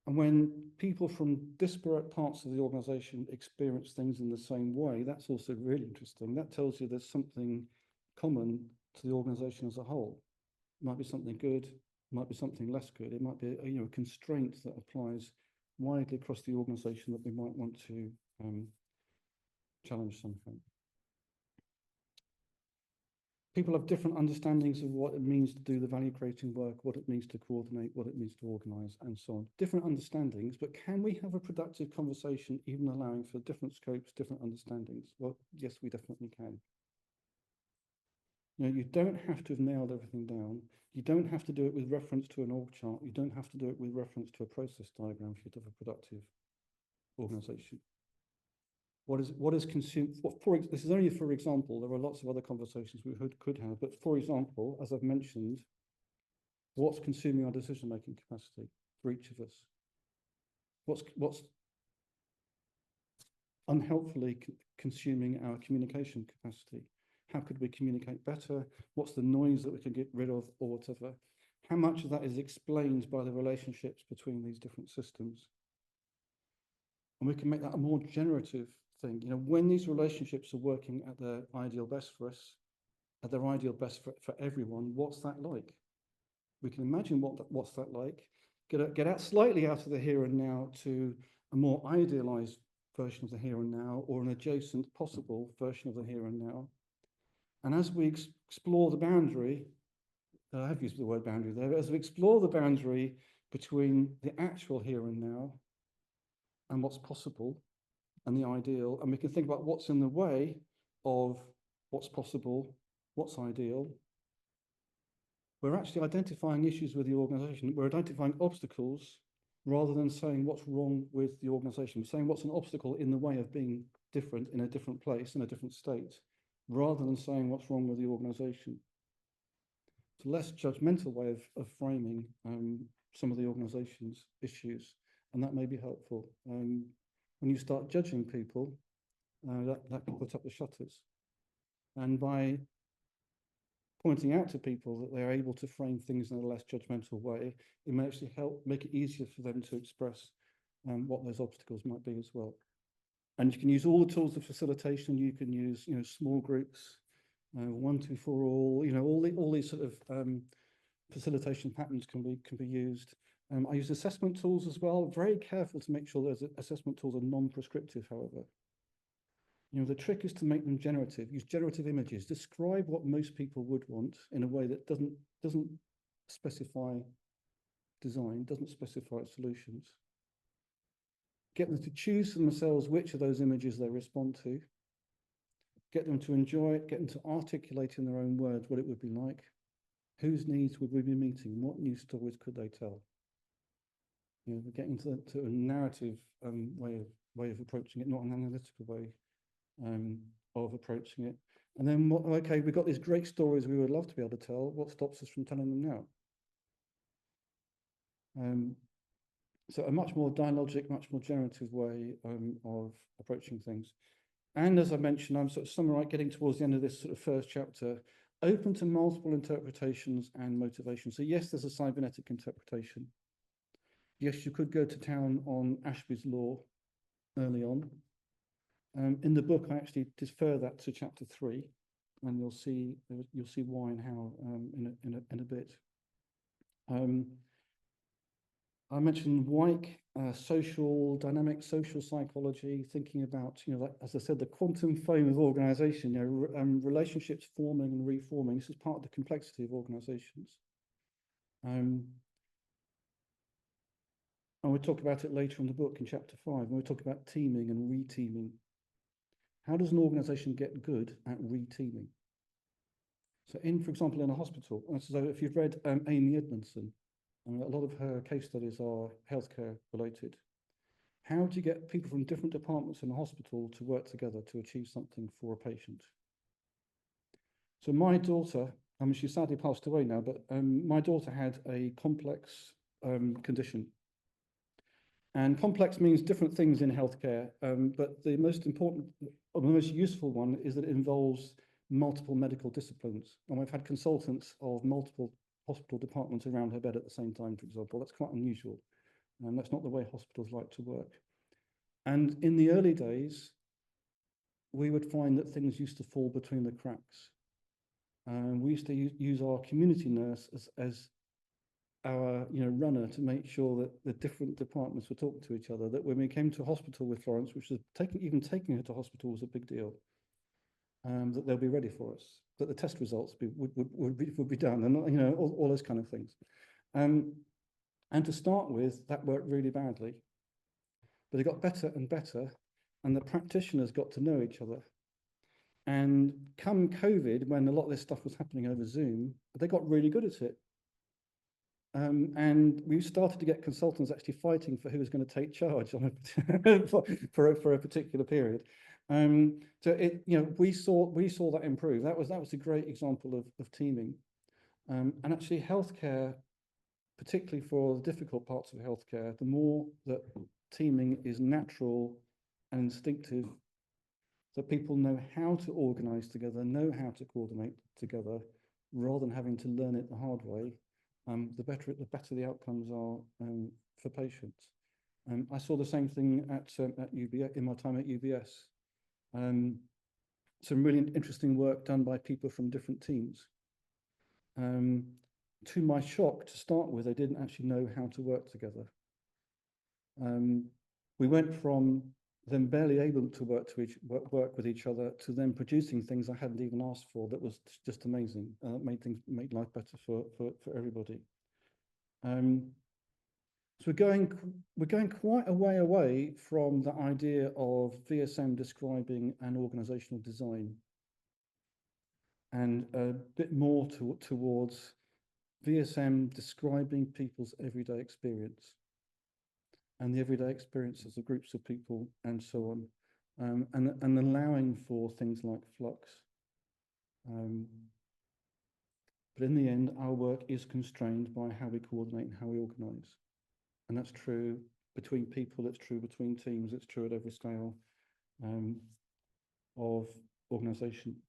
And when people from disparate parts of the organization experience things in the same way, that's also really interesting. That tells you there's something common to the organization as a whole. It might be something good, it might be something less good. It might be a constraint that applies widely across the organization that we might want to challenge somehow. People have different understandings of what it means to do the value creating work, what it means to coordinate, what it means to organize, and so on. Different understandings, but can we have a productive conversation even allowing for different scopes, different understandings? Well, yes, we definitely can. You don't have to have nailed everything down. You don't have to do it with reference to an org chart. You don't have to do it with reference to a process diagram for you to have a productive organization. What is consumed? This is only for example. There are lots of other conversations we could have, but for example, as I've mentioned, what's consuming our decision-making capacity for each of us? What's unhelpfully consuming our communication capacity? How could we communicate better? What's the noise that we can get rid of, or whatever? How much of that is explained by the relationships between these different systems? And we can make that a more generative thing. When these relationships are working at their ideal best for us, at their ideal best for everyone, what's that like? We can imagine what's that like. Get out slightly out of the here and now to a more idealized version of the here and now, or an adjacent possible version of the here and now. And as we explore the boundary, I have used the word boundary there, as we explore the boundary between the actual here and now and what's possible and the ideal, and we can think about what's in the way of what's possible, what's ideal, we're actually identifying issues with the organization. We're identifying obstacles rather than saying what's wrong with the organization. We're saying what's an obstacle in the way of being different in a different place, in a different state, rather than saying what's wrong with the organization. It's a less judgmental way of framing some of the organization's issues, and that may be helpful. When you start judging people, that can put up the shutters. And by pointing out to people that they're able to frame things in a less judgmental way, it may actually help make it easier for them to express what those obstacles might be as well. And you can use all the tools of facilitation. You can use, small groups, 1, 2, 4, all. All these sort of facilitation patterns can be used. I use assessment tools as well. Very careful to make sure those assessment tools are non-prescriptive, however. The trick is to make them generative. Use generative images. Describe what most people would want in a way that doesn't specify design, doesn't specify solutions. Get them to choose for themselves which of those images they respond to. Get them to enjoy it. Get them to articulate in their own words what it would be like. Whose needs would we be meeting? What new stories could they tell? We're getting to a narrative way of approaching it, not an analytical way of approaching it. And then, okay, we've got these great stories we would love to be able to tell. What stops us from telling them now? So a much more dialogic, much more generative way of approaching things. And as I mentioned, I'm sort of getting towards the end of this sort of first chapter, open to multiple interpretations and motivations. So yes, there's a cybernetic interpretation. Yes, you could go to town on Ashby's law early on. In the book, I actually defer that to chapter 3, and you'll see why and how in a bit. I mentioned Wyke, social dynamics, social psychology, thinking about, like, as I said, the quantum foam of organization, relationships forming and reforming. This is part of the complexity of organizations. And we'll talk about it later in the book in chapter 5, and we'll talk about teaming and re-teaming. How does an organization get good at re-teaming? So for example, in a hospital, so if you've read Amy Edmondson, a lot of her case studies are healthcare related. How do you get people from different departments in a hospital to work together to achieve something for a patient? So my daughter, I mean, she sadly passed away now, but my daughter had a complex condition. And complex means different things in healthcare, but the most important or the most useful one is that it involves multiple medical disciplines. And we've had consultants of multiple hospital departments around her bed at the same time, for example. That's quite unusual. And that's not the way hospitals like to work. And in the early days, we would find that things used to fall between the cracks. We used to use our community nurse as our runner to make sure that the different departments were talking to each other, that when we came to hospital with Florence, which was even taking her to hospital was a big deal, that they'll be ready for us, that the test results would be done, and all those kind of things. And to start with, that worked really badly, but it got better and better, and the practitioners got to know each other. And come COVID, when a lot of this stuff was happening over Zoom, they got really good at it. And we started to get consultants actually fighting for who was going to take charge on for a particular period. So we saw that improve. That was a great example of teaming. And actually, healthcare, particularly for the difficult parts of healthcare, the more that teaming is natural and instinctive, that people know how to organize together, know how to coordinate together, rather than having to learn it the hard way, the better the outcomes are for patients. I saw the same thing at UBS, in my time at UBS. Some really interesting work done by people from different teams. To my shock, to start with, they didn't actually know how to work together. We went from them barely able to work with each other to them producing things I hadn't even asked for. That was just amazing. Made life better for everybody. So we're going quite a way away from the idea of VSM describing an organizational design, and a bit more towards VSM describing people's everyday experience, and the everyday experiences of groups of people, and so on, and allowing for things like flux. But in the end, our work is constrained by how we coordinate and how we organize. And that's true between people, it's true between teams, it's true at every scale of organization.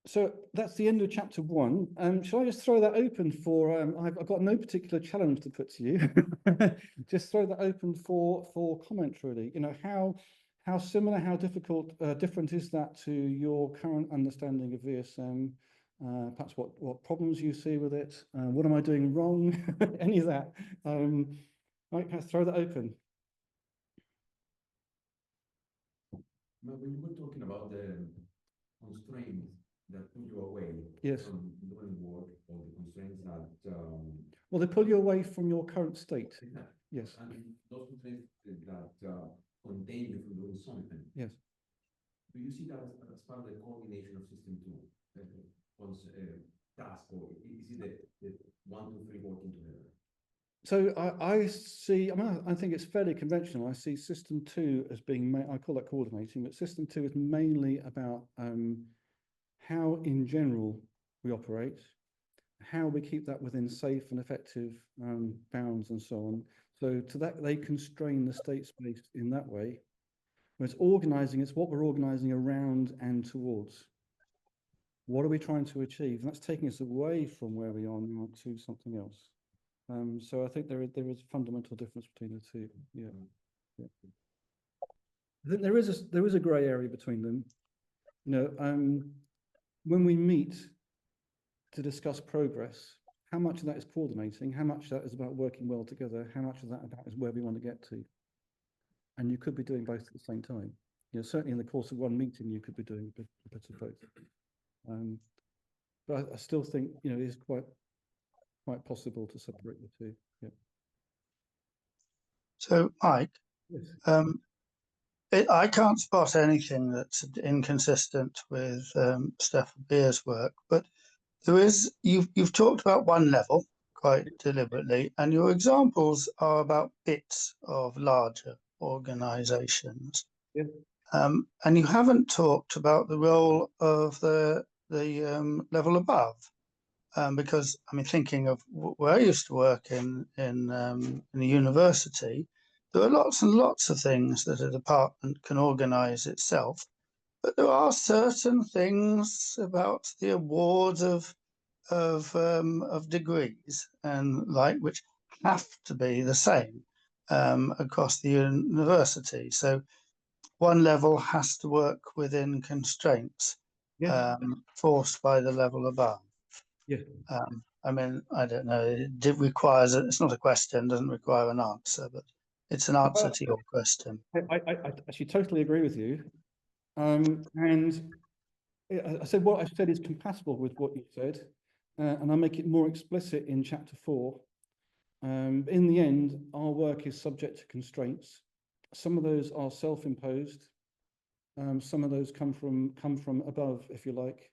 So that's the end of chapter 1. Shall I just throw that open for, I've got no particular challenge to put to you. Just throw that open for comment, really. How similar, how different is that to your current understanding of VSM? Perhaps what problems you see with it? What am I doing wrong? Any of that? Right, can I throw that open? When you were talking about the constraints that pull you away Yes. from doing work, or the constraints that Well, they pull you away from your current state. Yes. And those constraints that contain you from doing something. Yes. Do you see that as part of the coordination of system 2? Task, or is it the 1, 2, 3 working together? So I see, I think it's fairly conventional. I see system 2 as being, I call that coordinating, but system 2 is mainly about how in general we operate, how we keep that within safe and effective bounds, and so on. So to that, they constrain the state space in that way. When it's organizing, it's what we're organizing around and towards. What are we trying to achieve? And that's taking us away from where we are now to something else. So I think there is a fundamental difference between the two. Yeah. I think there is a grey area between them. When we meet to discuss progress, how much of that is coordinating? How much of that is about working well together? How much of that is where we want to get to? And you could be doing both at the same time. Certainly in the course of one meeting, you could be doing a bit of both. But I still think it is quite possible to separate the two. Yeah. So, Mike, Yes. I can't spot anything that's inconsistent with Stefan Beer's work, but there is, you've talked about one level quite deliberately, and your examples are about bits of larger organizations. Yeah. And you haven't talked about the role of the level above, because I mean, thinking of where I used to work in a university, there are lots and lots of things that a department can organise itself, but there are certain things about the award of degrees and like which have to be the same across the university. So one level has to work within constraints Yeah, forced by the level above. yeah. I mean, I don't know. It requires. It's not a question. Doesn't require an answer, but it's an answer to your question. I actually totally agree with you. And I said what I've said is compatible with what you said, and I make it more explicit in chapter 4. In the end, our work is subject to constraints. Some of those are self-imposed. Some of those come from above, if you like.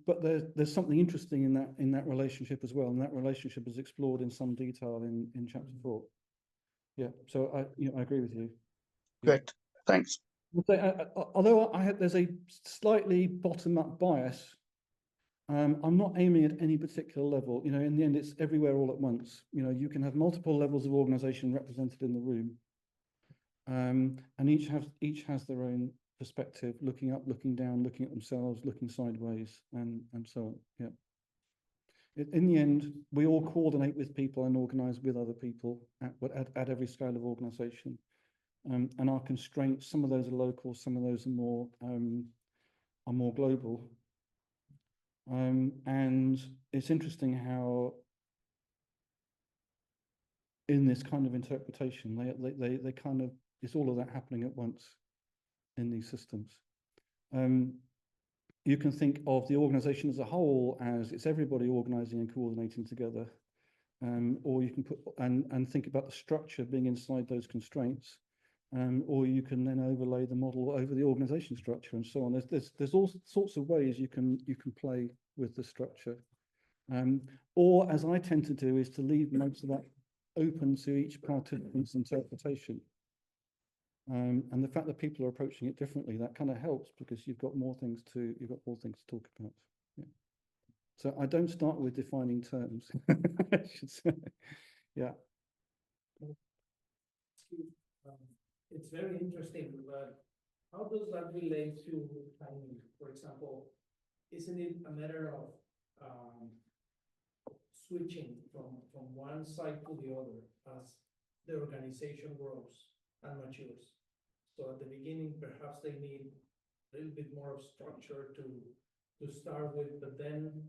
But there's something interesting in that relationship as well, and that relationship is explored in some detail in chapter 4. Yeah, so I agree with you. Great, thanks. Although there's a slightly bottom-up bias, I'm not aiming at any particular level. In the end, it's everywhere all at once. You can have multiple levels of organization represented in the room, and each has their own perspective, looking up, looking down, looking at themselves, looking sideways, and so on. Yeah. In the end, we all coordinate with people and organize with other people at every scale of organization. And our constraints, some of those are local, some of those are more global. And it's interesting how in this kind of interpretation, they kind of, it's all of that happening at once in these systems. You can think of the organization as a whole as it's everybody organizing and coordinating together. Or you can put and think about the structure being inside those constraints. Or you can then overlay the model over the organization structure and so on. There's all sorts of ways you can play with the structure. Or as I tend to do is to leave most of that open to each participant's interpretation. And the fact that people are approaching it differently, that kind of helps because you've got more things to talk about. Yeah. So I don't start with defining terms, I should say. Yeah. It's very interesting, but how does that relate to timing? For example, isn't it a matter of switching from one side to the other as the organization grows and matures? So at the beginning, perhaps they need a little bit more of structure to start with, but then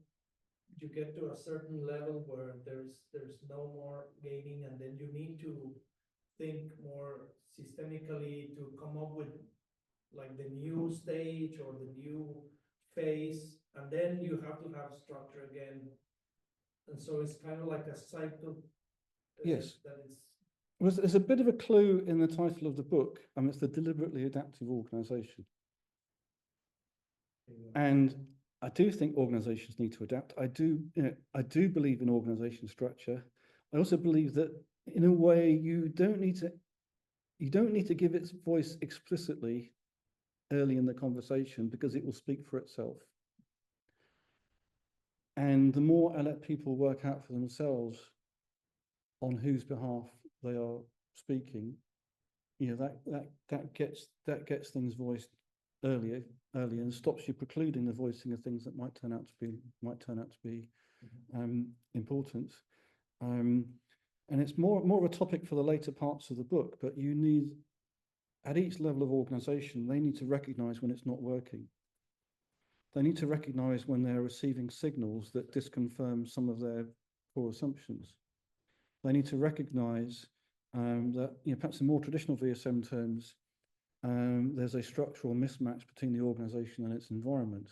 you get to a certain level where there's no more gaining, and then you need to think more systemically to come up with like the new stage or the new phase, and then you have to have structure again. And so it's kind of like a cycle. Yes. That is. There's a bit of a clue in the title of the book, and it's the deliberately adaptive organization. And I do think organizations need to adapt. I do believe in organization structure. I also believe that in a way you don't need to give its voice explicitly early in the conversation because it will speak for itself. And the more I let people work out for themselves on whose behalf they are speaking, that gets things voiced early and stops you precluding the voicing of things that might turn out to be important. And it's more of a topic for the later parts of the book, but you need, at each level of organization, they need to recognize when it's not working. They need to recognize when they're receiving signals that disconfirm some of their core assumptions. They need to recognize that, perhaps in more traditional VSM terms, there's a structural mismatch between the organization and its environment.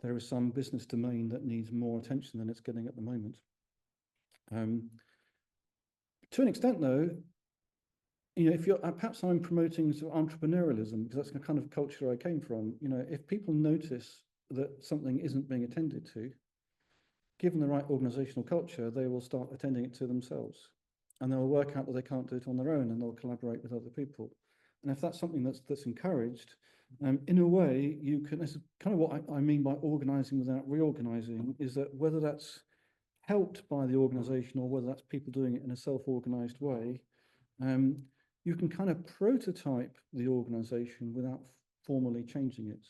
There is some business domain that needs more attention than it's getting at the moment. To an extent, though, if you're perhaps I'm promoting sort of entrepreneurialism because that's the kind of culture I came from. If people notice that something isn't being attended to, given the right organizational culture, they will start attending it to themselves, and they'll work out that they can't do it on their own, and they'll collaborate with other people. And if that's something that's encouraged, in a way, you can, this is kind of what I mean by organizing without reorganizing, is that whether that's helped by the organization or whether that's people doing it in a self-organized way, you can kind of prototype the organization without formally changing it.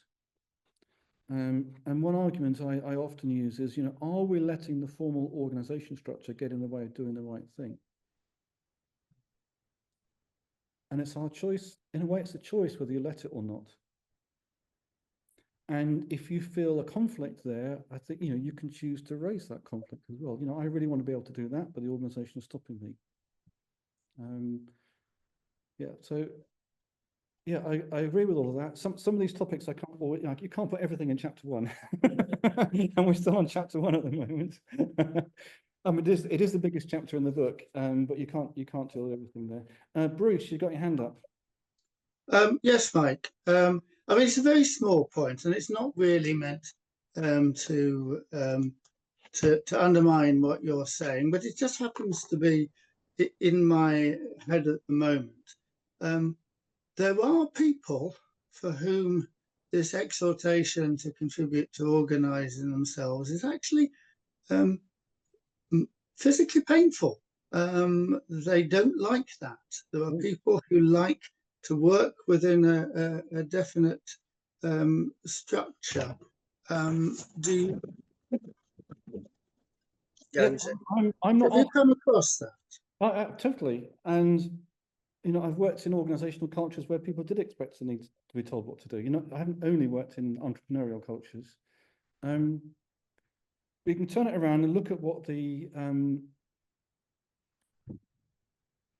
And one argument I often use is, are we letting the formal organization structure get in the way of doing the right thing? And it's our choice. In a way, it's a choice whether you let it or not. And if you feel a conflict there, I think, you can choose to raise that conflict as well. I really want to be able to do that, but the organization is stopping me. Yeah, so yeah, I agree with all of that. Some of these topics I can't, you can't put everything in chapter 1, and we're still on chapter 1 at the moment. It is the biggest chapter in the book, but you can't deal with everything there. Bruce, you got your hand up. Yes, Mike. I mean, it's a very small point, and it's not really meant to undermine what you're saying, but it just happens to be in my head at the moment. There are people for whom this exhortation to contribute to organising themselves is actually physically painful. They don't like that. There are people who like to work within a definite structure. Do you, I'm not. have you come across that? Totally. And I've worked in organizational cultures where people did expect to need to be told what to do. I haven't only worked in entrepreneurial cultures. We can turn it around and look at what the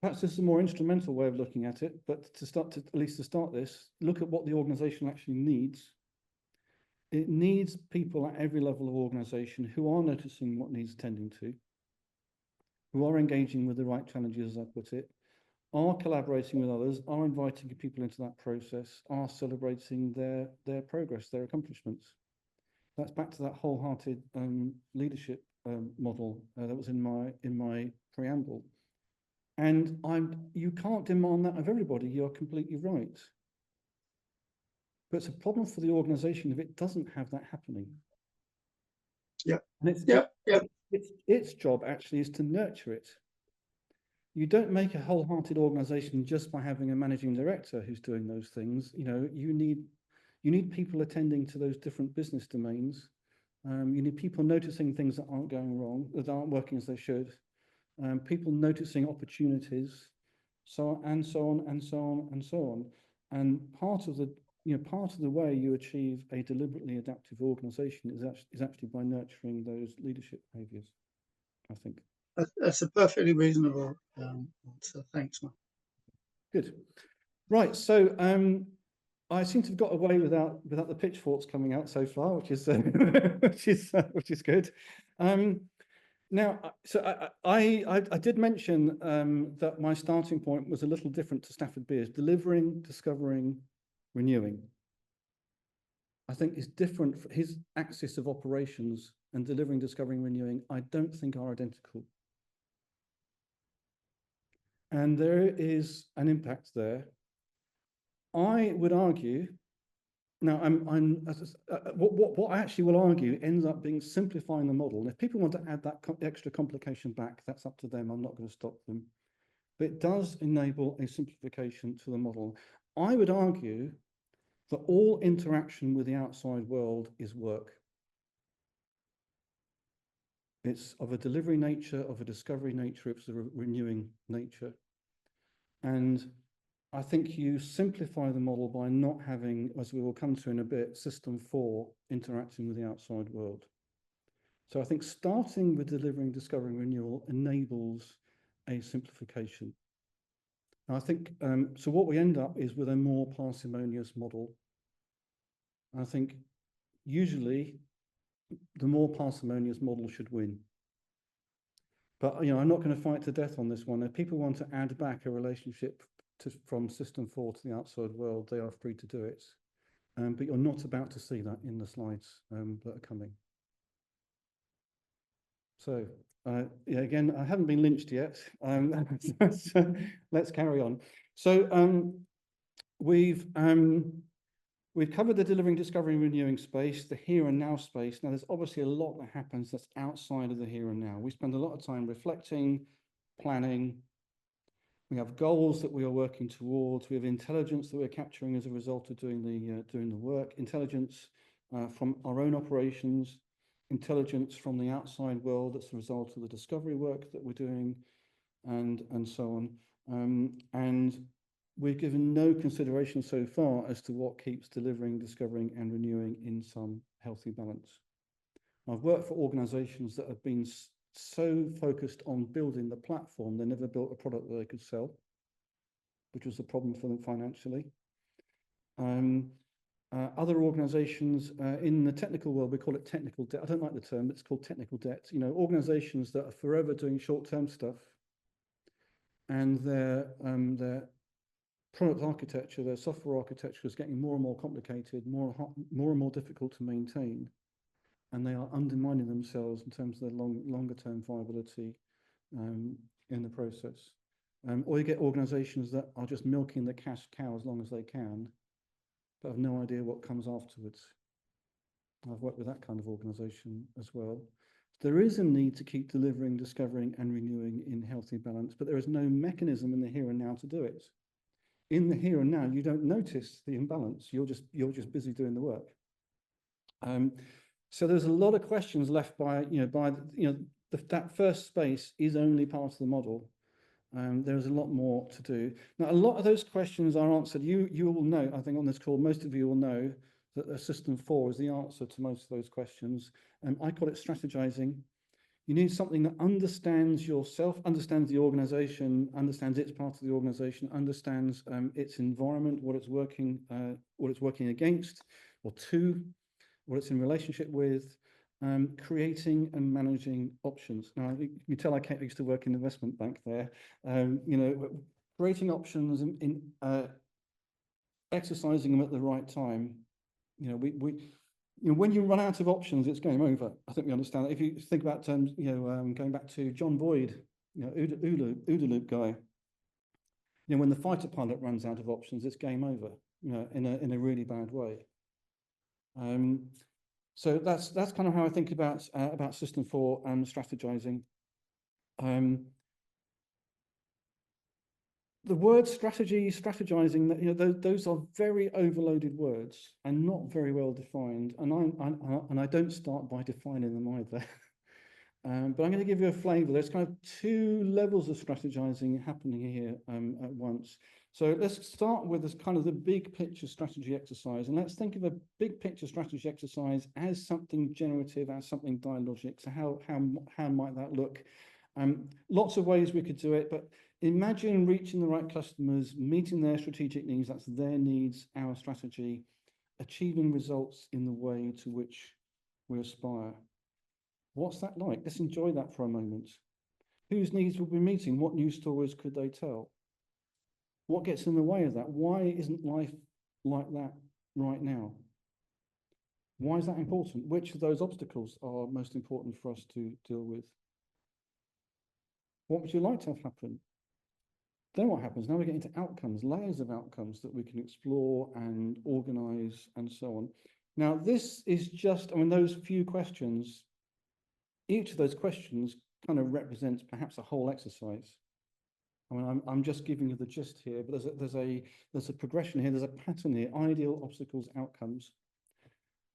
perhaps this is a more instrumental way of looking at it, but at least to start this, look at what the organization actually needs. It needs people at every level of organization who are noticing what needs tending to, who are engaging with the right challenges, as I put it, are collaborating with others, are inviting people into that process, are celebrating their progress, their accomplishments. That's back to that wholehearted leadership model that was in my preamble. And you can't demand that of everybody. You're completely right. But it's a problem for the organization if it doesn't have that happening. Yeah. And its job actually is to nurture it. You don't make a wholehearted organization just by having a managing director who's doing those things. You need people attending to those different business domains. You need people noticing things that aren't going wrong, that aren't working as they should. People noticing opportunities, so on and so on and so on and so on. And part of the way you achieve a deliberately adaptive organization is actually by nurturing those leadership behaviors, I think. That's a perfectly reasonable answer. Thanks, Mike. Good. Right. So I seem to have got away without the pitchforks coming out so far, which is which is good. Now, so I did mention that my starting point was a little different to Stafford Beer's. Delivering, discovering, renewing, I think is different. For his axis of operations and delivering, discovering, renewing, I don't think are identical. And there is an impact there. I would argue, now what I actually will argue ends up being simplifying the model. And if people want to add that extra complication back, that's up to them. I'm not going to stop them. But it does enable a simplification to the model. I would argue that all interaction with the outside world is work. It's of a delivery nature, of a discovery nature, it's a renewing nature. And I think you simplify the model by not having, as we will come to in a bit, system 4 interacting with the outside world. So I think starting with delivering, discovering, renewal enables a simplification. And I think, so what we end up is with a more parsimonious model. I think usually the more parsimonious model should win. But, I'm not going to fight to death on this one. If people want to add back a relationship from system 4 to the outside world, they are free to do it. But you're not about to see that in the slides that are coming. So, yeah, again, I haven't been lynched yet. Let's carry on. So, we've covered the delivering, discovering, renewing space, the here and now space. Now, there's obviously a lot that happens that's outside of the here and now. We spend a lot of time reflecting, planning. We have goals that we are working towards. We have intelligence that we're capturing as a result of doing the work. Intelligence from our own operations, intelligence from the outside world that's the result of the discovery work that we're doing, and so on. And we've given no consideration so far as to what keeps delivering, discovering, and renewing in some healthy balance. I've worked for organizations that have been so focused on building the platform, they never built a product that they could sell, which was the problem for them financially. Other organizations in the technical world, we call it technical debt. I don't like the term, but it's called technical debt. You know, organizations that are forever doing short-term stuff, and their product architecture, their software architecture is getting more and more complicated, more and more difficult to maintain, and they are undermining themselves in terms of their longer-term viability in the process. Or you get organizations that are just milking the cash cow as long as they can, but have no idea what comes afterwards. I've worked with that kind of organization as well. There is a need to keep delivering, discovering, and renewing in healthy balance, but there is no mechanism in the here and now to do it. In the here and now, you don't notice the imbalance. You're just busy doing the work. So there's a lot of questions left by that first space is only part of the model. There's a lot more to do. Now, a lot of those questions are answered. You all know, I think on this call, most of you will know that System 4 is the answer to most of those questions. I call it strategizing. You need something that understands yourself, understands the organization, understands its part of the organization, understands its environment, what it's working against or to, what it's in relationship with, creating and managing options. Now, you tell I used to work in the investment bank there. Creating options in exercising them at the right time. When you run out of options, it's game over. I think we understand that. If you think about terms, going back to John Boyd, OODA loop guy. When the fighter pilot runs out of options, it's game over. In a really bad way. So that's kind of how I think about System 4 and strategizing. The word strategy, strategizing, those are very overloaded words and not very well defined. And I don't start by defining them either. But I'm going to give you a flavor. There's kind of two levels of strategizing happening here at once. So let's start with this kind of the big picture strategy exercise. And let's think of a big picture strategy exercise as something generative, as something dialogic. So how might that look? Lots of ways we could do it, but imagine reaching the right customers, meeting their strategic needs, that's their needs, our strategy, achieving results in the way to which we aspire. What's that like? Let's enjoy that for a moment. Whose needs will we be meeting? What new stories could they tell? What gets in the way of that? Why isn't life like that right now? Why is that important? Which of those obstacles are most important for us to deal with? What would you like to have happen? Then what happens? Now we get into outcomes, layers of outcomes that we can explore and organize and so on. Now, this is just, those few questions, each of those questions kind of represents perhaps a whole exercise. I'm just giving you the gist here, but there's a progression here, there's a pattern here, ideal, obstacles, outcomes.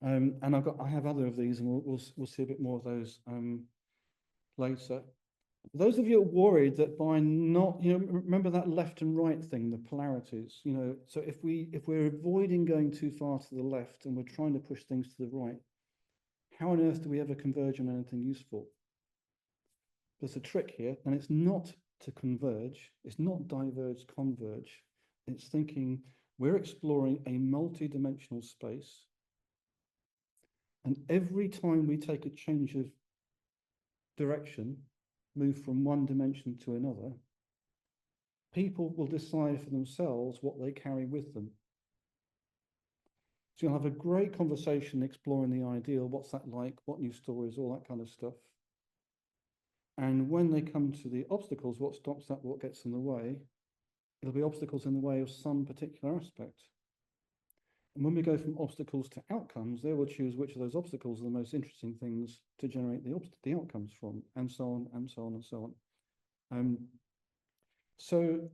And I have other of these, and we'll see a bit more of those later. Those of you who are worried that by not, remember that left and right thing, the polarities, so if we're avoiding going too far to the left and we're trying to push things to the right, how on earth do we ever converge on anything useful? There's a trick here, and it's not to converge, it's not diverge, converge. It's thinking we're exploring a multi-dimensional space, and every time we take a change of direction, move from one dimension to another, people will decide for themselves what they carry with them. So you'll have a great conversation exploring the ideal, what's that like, what new stories, all that kind of stuff. And when they come to the obstacles, what stops that, what gets in the way, it'll be obstacles in the way of some particular aspect. And when we go from obstacles to outcomes, they will choose which of those obstacles are the most interesting things to generate the outcomes from, and so on, and so on, and so on. So,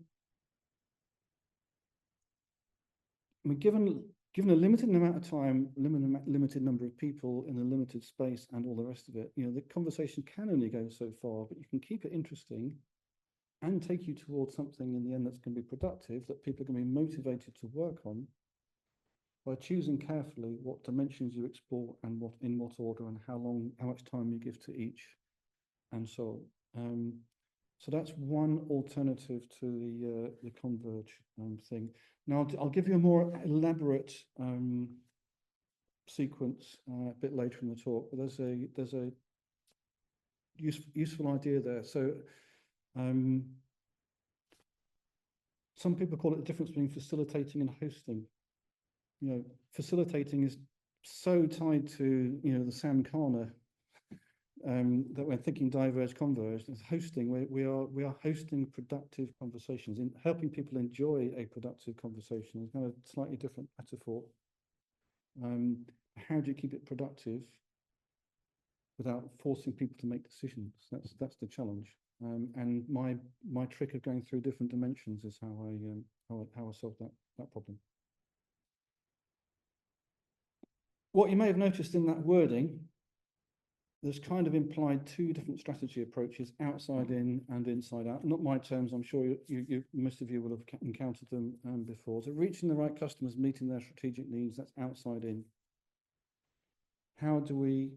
I mean, given a limited amount of time, limited number of people in a limited space and all the rest of it, you know, the conversation can only go so far, but you can keep it interesting and take you towards something in the end that's going to be productive, that people are going to be motivated to work on, by choosing carefully what dimensions you explore and in what order, and how much time you give to each, and so on. So that's one alternative to the Converge thing. Now I'll give you a more elaborate sequence a bit later in the talk, but there's a useful idea there. So some people call it the difference between facilitating and hosting. You know, facilitating is so tied to, you know, the Sam Kana that we're thinking diverge, converge. As hosting, we are hosting productive conversations, in helping people enjoy a productive conversation. Is kind of a slightly different metaphor. How do you keep it productive without forcing people to make decisions? That's the challenge. And my trick of going through different dimensions is how I solve that problem. What you may have noticed in that wording, there's kind of implied two different strategy approaches, outside in and inside out. Not my terms, I'm sure most of you will have encountered them before. So reaching the right customers, meeting their strategic needs, that's outside in. How do we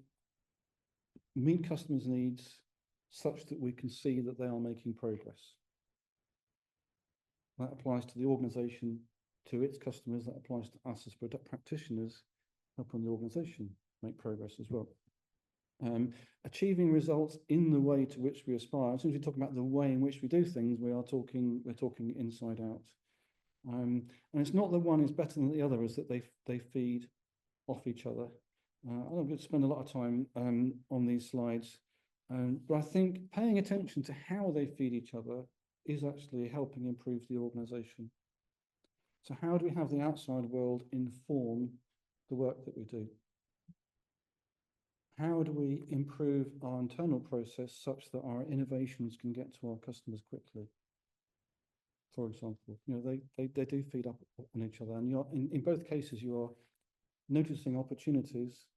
meet customers' needs such that we can see that they are making progress? That applies to the organization, to its customers, that applies to us as product practitioners, helping the organization make progress as well. Achieving results in the way to which we aspire. As soon as we talk about the way in which we do things, we're talking inside out. And it's not that one is better than the other, is that they feed off each other. I don't going to spend a lot of time on these slides, but I think paying attention to how they feed each other is actually helping improve the organization. So how do we have the outside world inform the work that we do? How do we improve our internal process such that our innovations can get to our customers quickly? For example, you know, they do feed up on each other, and you're in both cases you are noticing opportunities,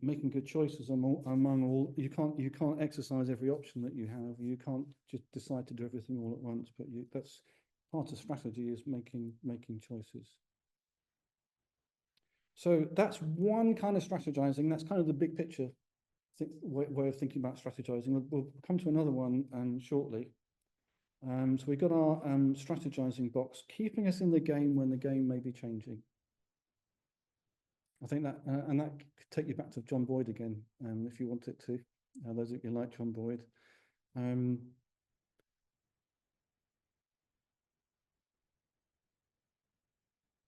making good choices among all. You can't exercise every option that you have. You can't just decide to do everything all at once. But that's part of strategy, is making choices. So that's one kind of strategizing. That's kind of the big picture way of thinking about strategizing. We'll come to another one shortly. So we've got our strategizing box, keeping us in the game when the game may be changing. I think that, and that could take you back to John Boyd again, if you want it to, those of you like John Boyd.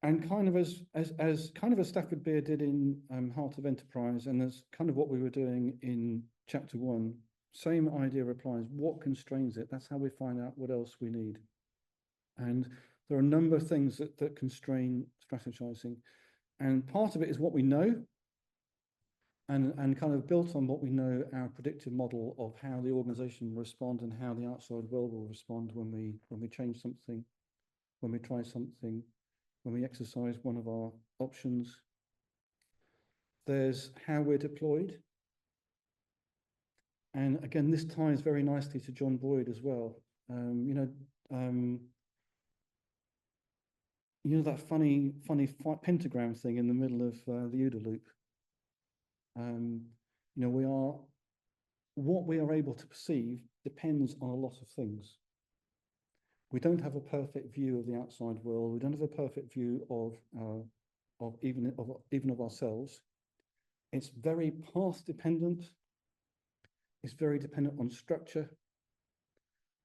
And kind of as Stafford Beer did in Heart of Enterprise, and as kind of what we were doing in chapter 1, same idea applies. What constrains it? That's how we find out what else we need. And there are a number of things that constrain strategizing. And part of it is what we know, and kind of built on what we know, our predictive model of how the organization will respond and how the outside world will respond when we change something, when we try something, when we exercise one of our options. There's how we're deployed. And again, this ties very nicely to John Boyd as well. You know that funny pentagram thing in the middle of the OODA loop. You know, what we are able to perceive depends on a lot of things. We don't have a perfect view of the outside world. We don't have a perfect view of even of ourselves. It's very path dependent. It's very dependent on structure.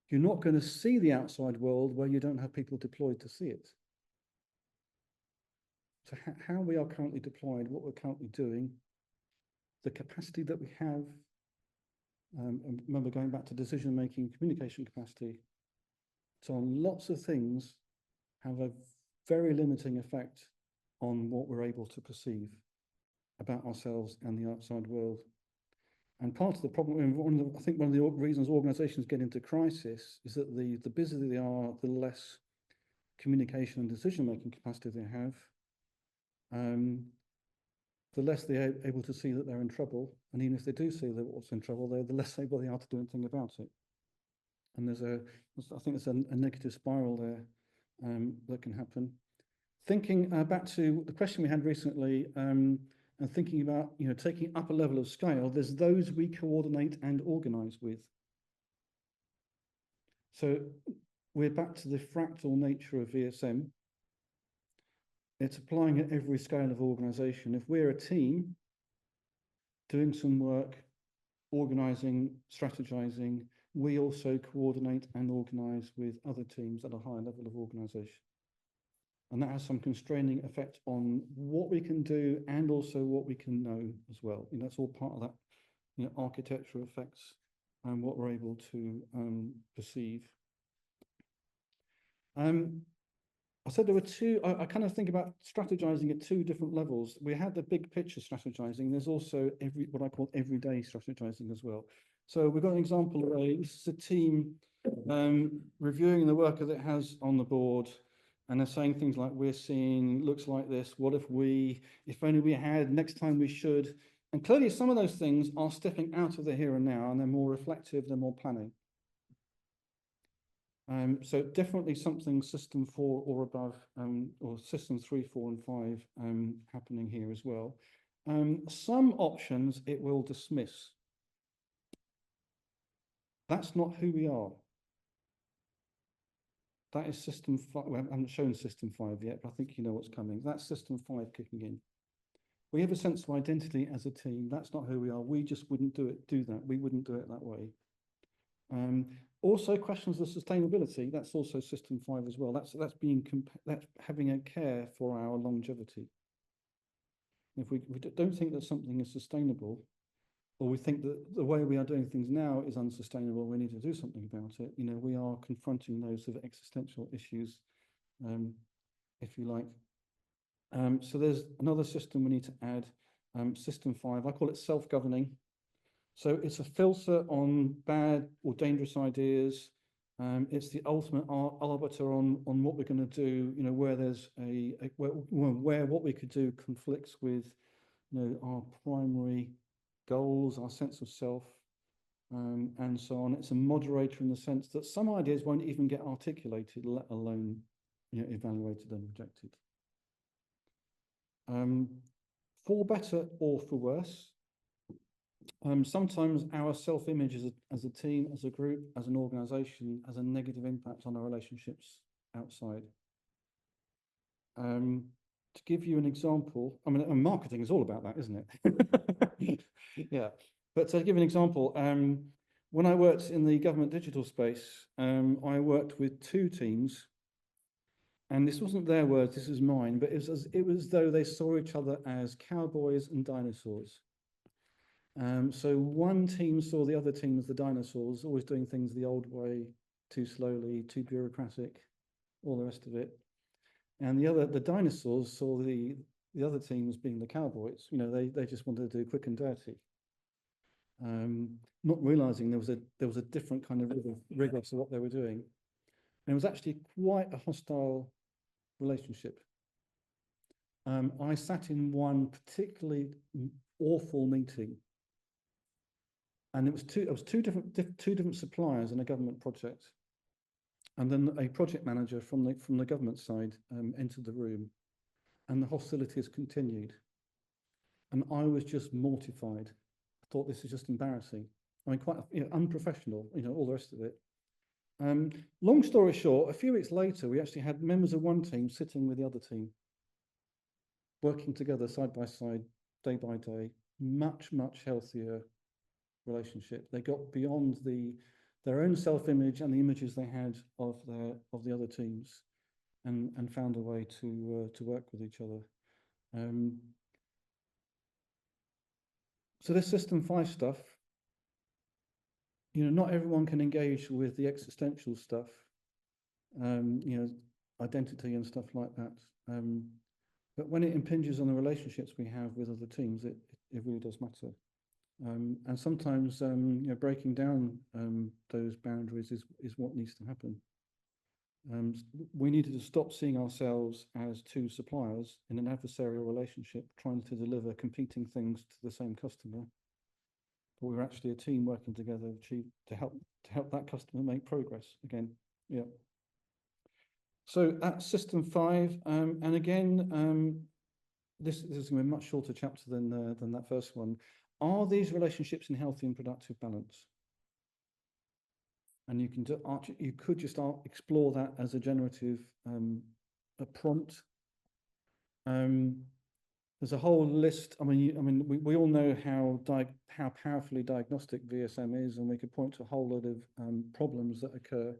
You're not going to see the outside world where you don't have people deployed to see it. So how we are currently deployed, what we're currently doing, the capacity that we have, and remember, going back to decision-making, communication capacity, So lots of things have a very limiting effect on what we're able to perceive about ourselves and the outside world. And part of the problem, I think one of the reasons organizations get into crisis is that the busier they are, the less communication and decision-making capacity they have, the less they're able to see that they're in trouble. And even if they do see that what's in trouble, the less able they are to do anything about it. And I think there's a negative spiral there that can happen. Thinking back to the question we had recently, and thinking about, taking up a level of scale, there's those we coordinate and organize with. So we're back to the fractal nature of VSM. It's applying at every scale of organization. If we're a team doing some work, organizing, strategizing, we also coordinate and organize with other teams at a higher level of organization. And that has some constraining effect on what we can do and also what we can know as well. That's all part of that, architectural effects and what we're able to perceive. I said there were two, I kind of think about strategizing at two different levels. We had the big picture strategizing. There's also what I call everyday strategizing as well. So we've got an example of this is a team reviewing the work that it has on the board, and they're saying things like, we're seeing, looks like this, what if only we had, next time we should. And clearly some of those things are stepping out of the here and now, and they're more reflective, they're more planning. So definitely something system 4 or above, or system 3, 4, and 5 happening here as well. Some options it will dismiss. That's not who we are. That is system 5. Well, I haven't shown system 5 yet, but I think you know what's coming. That's system 5 kicking in. We have a sense of identity as a team. That's not who we are. We just wouldn't do that. We wouldn't do it that way. Also, questions of sustainability. That's also system 5 as well. That's having a care for our longevity. If we don't think that something is sustainable, or we think that the way we are doing things now is unsustainable, we need to do something about it. We are confronting those sort of existential issues, if you like. So there's another system we need to add, system 5. I call it self-governing. So it's a filter on bad or dangerous ideas. It's the ultimate arbiter on what we're going to do. Where there's where what we could do conflicts with, our primary goals, our sense of self, and so on. It's a moderator in the sense that some ideas won't even get articulated, let alone, evaluated and rejected. For better or for worse. Sometimes our self-image as a team, as a group, as an organization, has a negative impact on our relationships outside. To give you an example, marketing is all about that, isn't it? Yeah, but to give an example, when I worked in the government digital space, I worked with two teams, and this wasn't their words, this is mine, but it was though they saw each other as cowboys and dinosaurs. So one team saw the other team as the dinosaurs, always doing things the old way, too slowly, too bureaucratic, all the rest of it. And the dinosaurs saw the other team as being the cowboys. They just wanted to do quick and dirty. Not realizing there was a different kind of rigor to what they were doing. And it was actually quite a hostile relationship. I sat in one particularly awful meeting. And it was two different suppliers in a government project, and then a project manager from the government side entered the room, and the hostilities continued. And I was just mortified. I thought, this is just embarrassing. Quite unprofessional. All the rest of it. Long story short, a few weeks later, we actually had members of one team sitting with the other team, working together side by side, day by day. Much healthier relationship. They got beyond their own self-image and the images they had of the other teams, and found a way to work with each other. So this system 5 stuff, not everyone can engage with the existential stuff. you know, identity and stuff like that. But when it impinges on the relationships we have with other teams, it really does matter. And sometimes, you know, breaking down those boundaries is what needs to happen. We needed to stop seeing ourselves as two suppliers in an adversarial relationship, trying to deliver competing things to the same customer. But we were actually a team working together to help that customer make progress again. Yeah. So that's system 5, and again, this is going to be a much shorter chapter than that first one. Are these relationships in healthy and productive balance? And you could just explore that as a generative a prompt. There's a whole list. I mean, we all know how powerfully diagnostic VSM is, and we could point to a whole lot of problems that occur.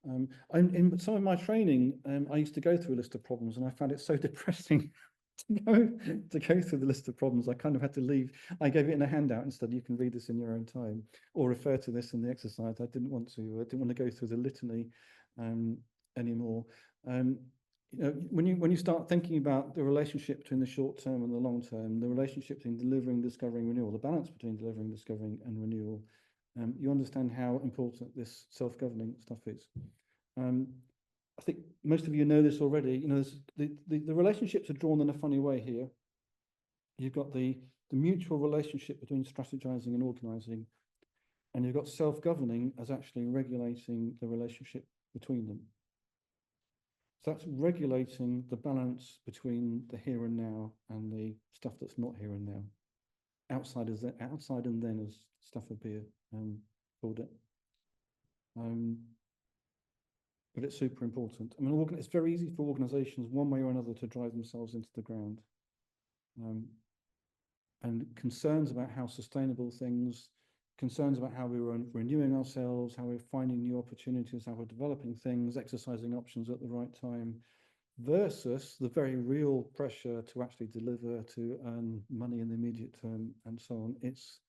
In some of my training, I used to go through a list of problems, and I found it so depressing to go through the list of problems. I kind of had to leave. I gave it in a handout instead. You can read this in your own time, or refer to this in the exercise. I didn't want to go through the litany anymore. You know, when you start thinking about the relationship between the short term and the long term, the relationship between delivering, discovering, renewal, the balance between delivering, discovering, and renewal, you understand how important this self-governing stuff is. I think most of you know this already. You know, the relationships are drawn in a funny way here. You've got the mutual relationship between strategizing and organizing, and you've got self-governing as actually regulating the relationship between them. So that's regulating the balance between the here and now and the stuff that's not here and now. Outside and then, as Stafford Beer called it. But it's super important. I mean, it's very easy for organizations, one way or another, to drive themselves into the ground. And concerns about how sustainable things, concerns about how we're renewing ourselves, how we're finding new opportunities, how we're developing things, exercising options at the right time, versus the very real pressure to actually deliver, to earn money in the immediate term, and so on. It's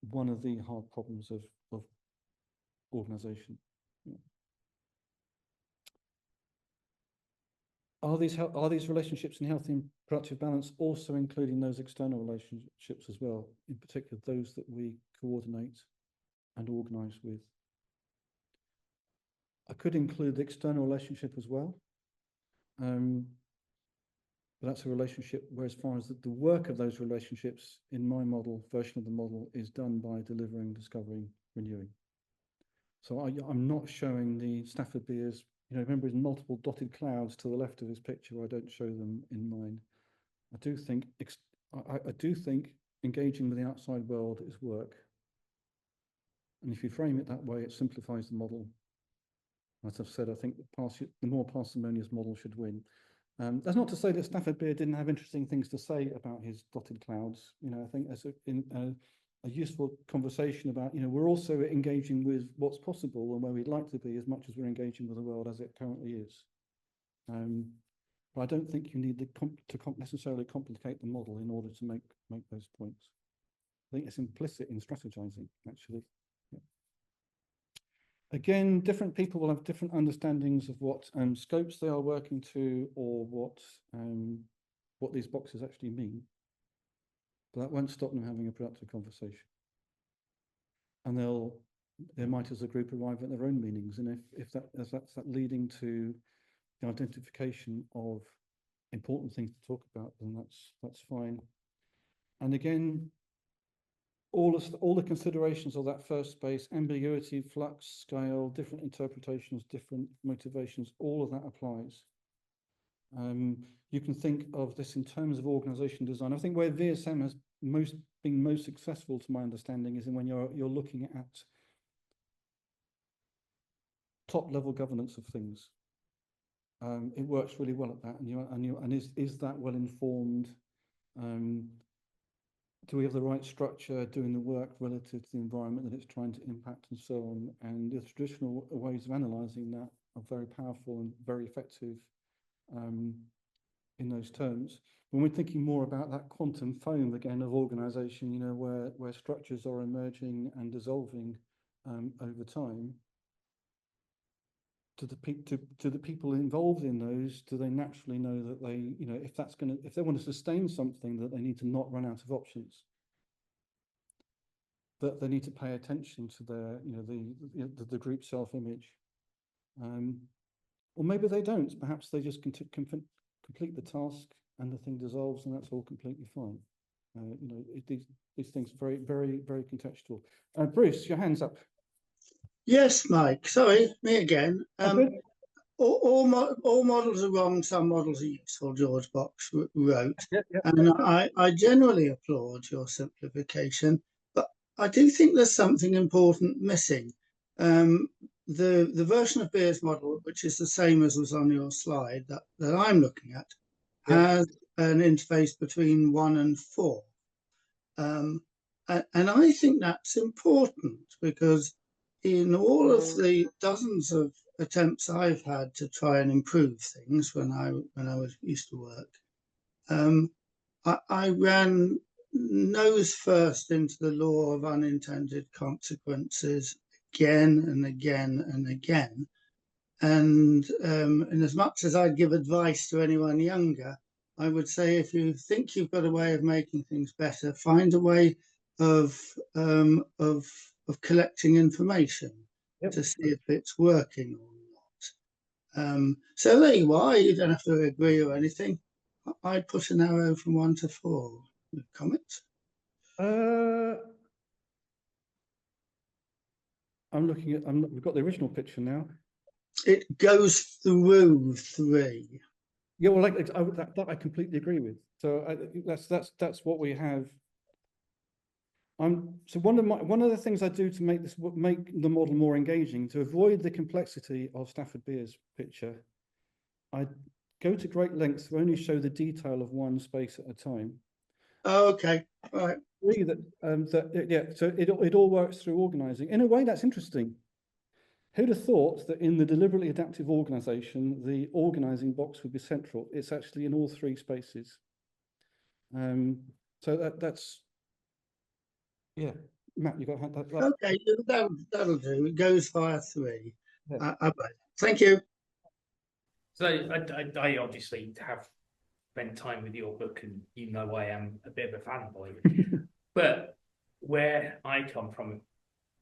one of the hard problems of organization. Yeah. Are these relationships in healthy and productive balance also including those external relationships as well, in particular those that we coordinate and organize with? I could include the external relationship as well. But that's a relationship where, as far as the work of those relationships in my version of the model, is done by delivering, discovering, renewing. So I'm not showing the Stafford Beers, you know, remember his multiple dotted clouds to the left of his picture. I don't show them in mine. I do think engaging with the outside world is work. And if you frame it that way, it simplifies the model. As I've said, I think the more parsimonious model should win. That's not to say that Stafford Beer didn't have interesting things to say about his dotted clouds. You know, I think as a useful conversation about, you know, we're also engaging with what's possible and where we'd like to be as much as we're engaging with the world as it currently is. But I don't think you need to necessarily complicate the model in order to make those points. I think it's implicit in strategizing, actually. Yeah. Again, different people will have different understandings of what scopes they are working to, or what these boxes actually mean. But that won't stop them having a productive conversation. And they might, as a group, arrive at their own meanings. And if that's leading to the identification of important things to talk about, then that's fine. And again, all the considerations of that first space, ambiguity, flux, scale, different interpretations, different motivations, all of that applies. You can think of this in terms of organization design. I think where VSM has been most successful, to my understanding, is when you're looking at top level governance of things. It works really well at that, and is that well informed? Do we have the right structure doing the work relative to the environment that it's trying to impact, and so on? And the traditional ways of analysing that are very powerful and very effective in those terms. When we're thinking more about that quantum foam again of organisation, you know, where structures are emerging and dissolving over time, to the people involved in those, do they naturally know that they, you know, if they want to sustain something, that they need to not run out of options, that they need to pay attention to their, you know, the group self-image, or maybe they don't. Perhaps they just complete the task and the thing dissolves, and that's all completely fine. You know, these things are very, very, very contextual. Bruce, your hand's up. Yes, Mike. Sorry, me again. Good. All models are wrong. Some models are useful. George Box wrote, Yeah. and I generally applaud your simplification. But I do think there's something important missing. The version of Beer's model, which is the same as was on your slide that I'm looking at, has an interface between 1 and 4. And I think that's important because in all of the dozens of attempts I've had to try and improve things when I used to work, I ran nose first into the law of unintended consequences again and again and again. And as much as I'd give advice to anyone younger, I would say if you think you've got a way of making things better, find a way of collecting information to see if it's working or not. So there you are. You don't have to agree or anything. I'd put an arrow from 1 to 4. Comments? I'm looking at. We've got the original picture now. It goes through 3. Yeah, well, that I completely agree with. So that's what we have. So one of the things I do to make the model more engaging, to avoid the complexity of Stafford Beer's picture, I go to great lengths to only show the detail of one space at a time. Oh, okay, all right. So it all works through organizing. In a way, that's interesting. Who'd have thought that in the deliberately adaptive organization, the organizing box would be central? It's actually in all 3 spaces. So that's, yeah. Matt, you got that? Okay, that'll do. It goes via 3. Yeah. Thank you. So I obviously have spent time with your book, and you know I am a bit of a fanboy. But where I come from,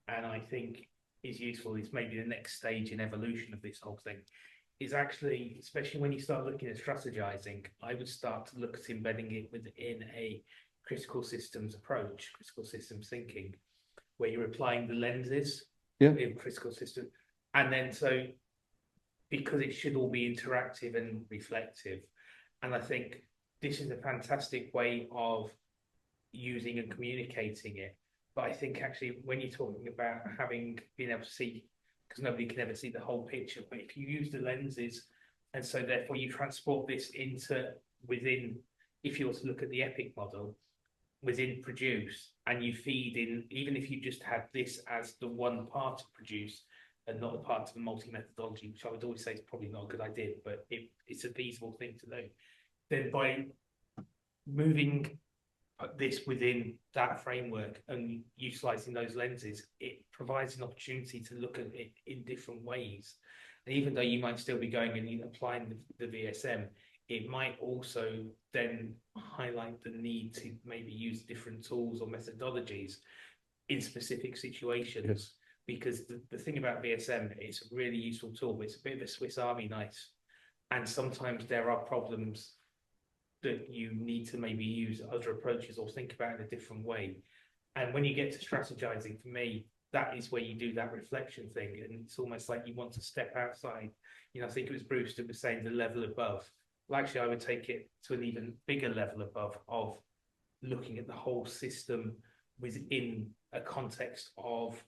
and I think is useful, is maybe the next stage in evolution of this whole thing, is actually, especially when you start looking at strategizing, I would start to look at embedding it within a critical systems approach, critical systems thinking, where you're applying the lenses in critical system. And then so, because it should all be interactive and reflective, and I think this is a fantastic way of using and communicating it. But I think actually when you're talking about being able to see, because nobody can ever see the whole picture, but if you use the lenses, and so therefore you transport this within, if you were to look at the EPIC model, within produce, and you feed in, even if you just had this as the one part of produce and not a part of the multi-methodology, which I would always say is probably not a good idea, but it's a feasible thing to do, then by moving this within that framework and utilizing those lenses, it provides an opportunity to look at it in different ways. And even though you might still be going and applying the VSM, it might also then highlight the need to maybe use different tools or methodologies in specific situations. Yes. Because the thing about VSM, it's a really useful tool, but it's a bit of a Swiss Army knife. And sometimes there are problems that you need to maybe use other approaches or think about in a different way. And when you get to strategizing, for me, that is where you do that reflection thing. And it's almost like you want to step outside. You know, I think it was Bruce that was saying the level above. Well, actually, I would take it to an even bigger level above of looking at the whole system within a context of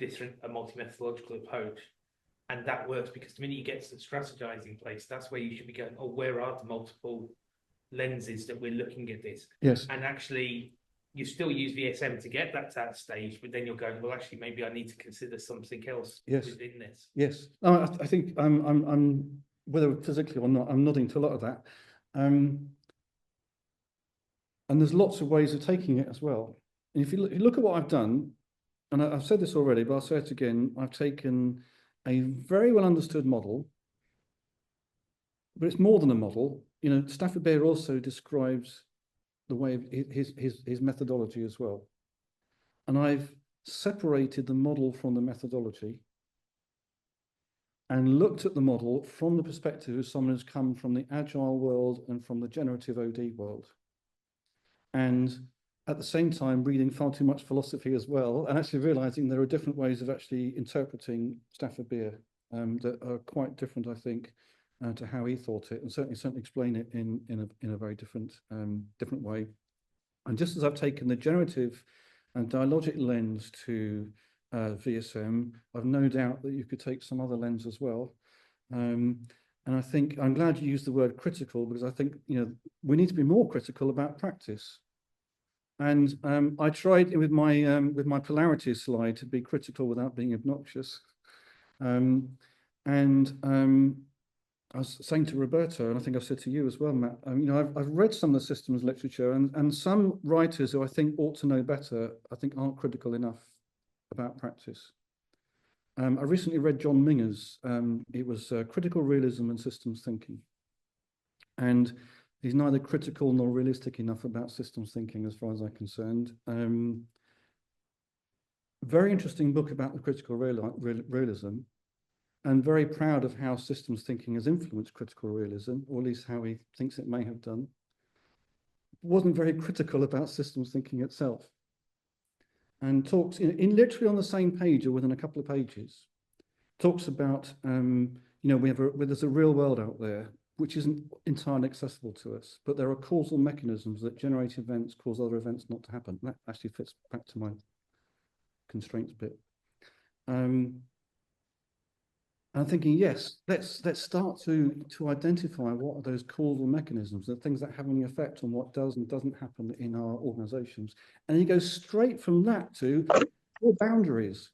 a multi-methodological approach. And that works because the minute you get to the strategizing place, that's where you should be going, oh, where are the multiple lenses that we're looking at this? Yes. And actually, you still use VSM to get that to that stage, but then you're going, well, actually, maybe I need to consider something else within this. Yes. I think I'm whether physically or not, I'm nodding to a lot of that. And there's lots of ways of taking it as well. And if you look at what I've done, and I've said this already, but I'll say it again, I've taken a very well understood model, but it's more than a model. You know, Stafford Beer also describes the way of his methodology as well. And I've separated the model from the methodology and looked at the model from the perspective of someone who's come from the agile world and from the generative OD world. And at the same time, reading far too much philosophy as well, and actually realizing there are different ways of actually interpreting Stafford Beer that are quite different, I think, to how he thought it, and certainly explain it in a very different way. And just as I've taken the generative and dialogic lens to VSM, I've no doubt that you could take some other lens as well. And I think I'm glad you used the word critical, because I think, you know, we need to be more critical about practice. And I tried with my polarity slide to be critical without being obnoxious. I was saying to Roberto, and I think I've said to you as well, Matt, you know, I've read some of the systems literature, and some writers who I think ought to know better, I think aren't critical enough about practice. I recently read John Minger's, it was Critical Realism and Systems Thinking. And he's neither critical nor realistic enough about systems thinking as far as I'm concerned. Very interesting book about the critical realism, and very proud of how systems thinking has influenced critical realism, or at least how he thinks it may have done. Wasn't very critical about systems thinking itself. And talks in literally on the same page or within a couple of pages, talks about, you know, there's a real world out there which isn't entirely accessible to us, but there are causal mechanisms that generate events, cause other events not to happen. That actually fits back to my constraints bit. I'm thinking, yes, let's start to identify what are those causal mechanisms, the things that have any effect on what does and doesn't happen in our organizations. And he goes straight from that to boundaries.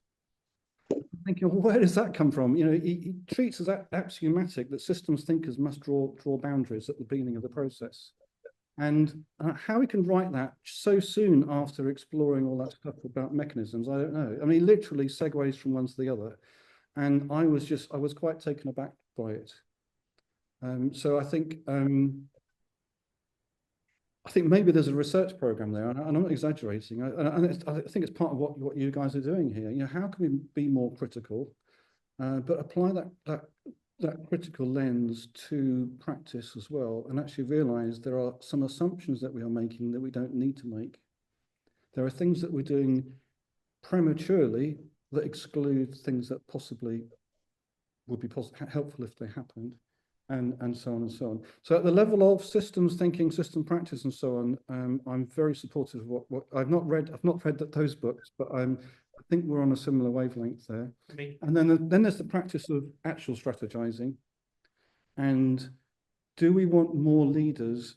I'm thinking, well, where does that come from? You know, he treats as axiomatic that systems thinkers must draw boundaries at the beginning of the process. And how we can write that so soon after exploring all that stuff about mechanisms, I don't know. I mean, literally segues from one to the other. And I was quite taken aback by it. So I think maybe there's a research program there, and I'm not exaggerating. I think it's part of what you guys are doing here. You know, how can we be more critical, but apply that critical lens to practice as well, and actually realize there are some assumptions that we are making that we don't need to make. There are things that we're doing prematurely that exclude things that possibly would be helpful if they happened, and so on and so on. So at the level of systems thinking, system practice, and so on, I'm very supportive of what I've not read those books, but I think we're on a similar wavelength there. And then there's the practice of actual strategizing. And do we want more leaders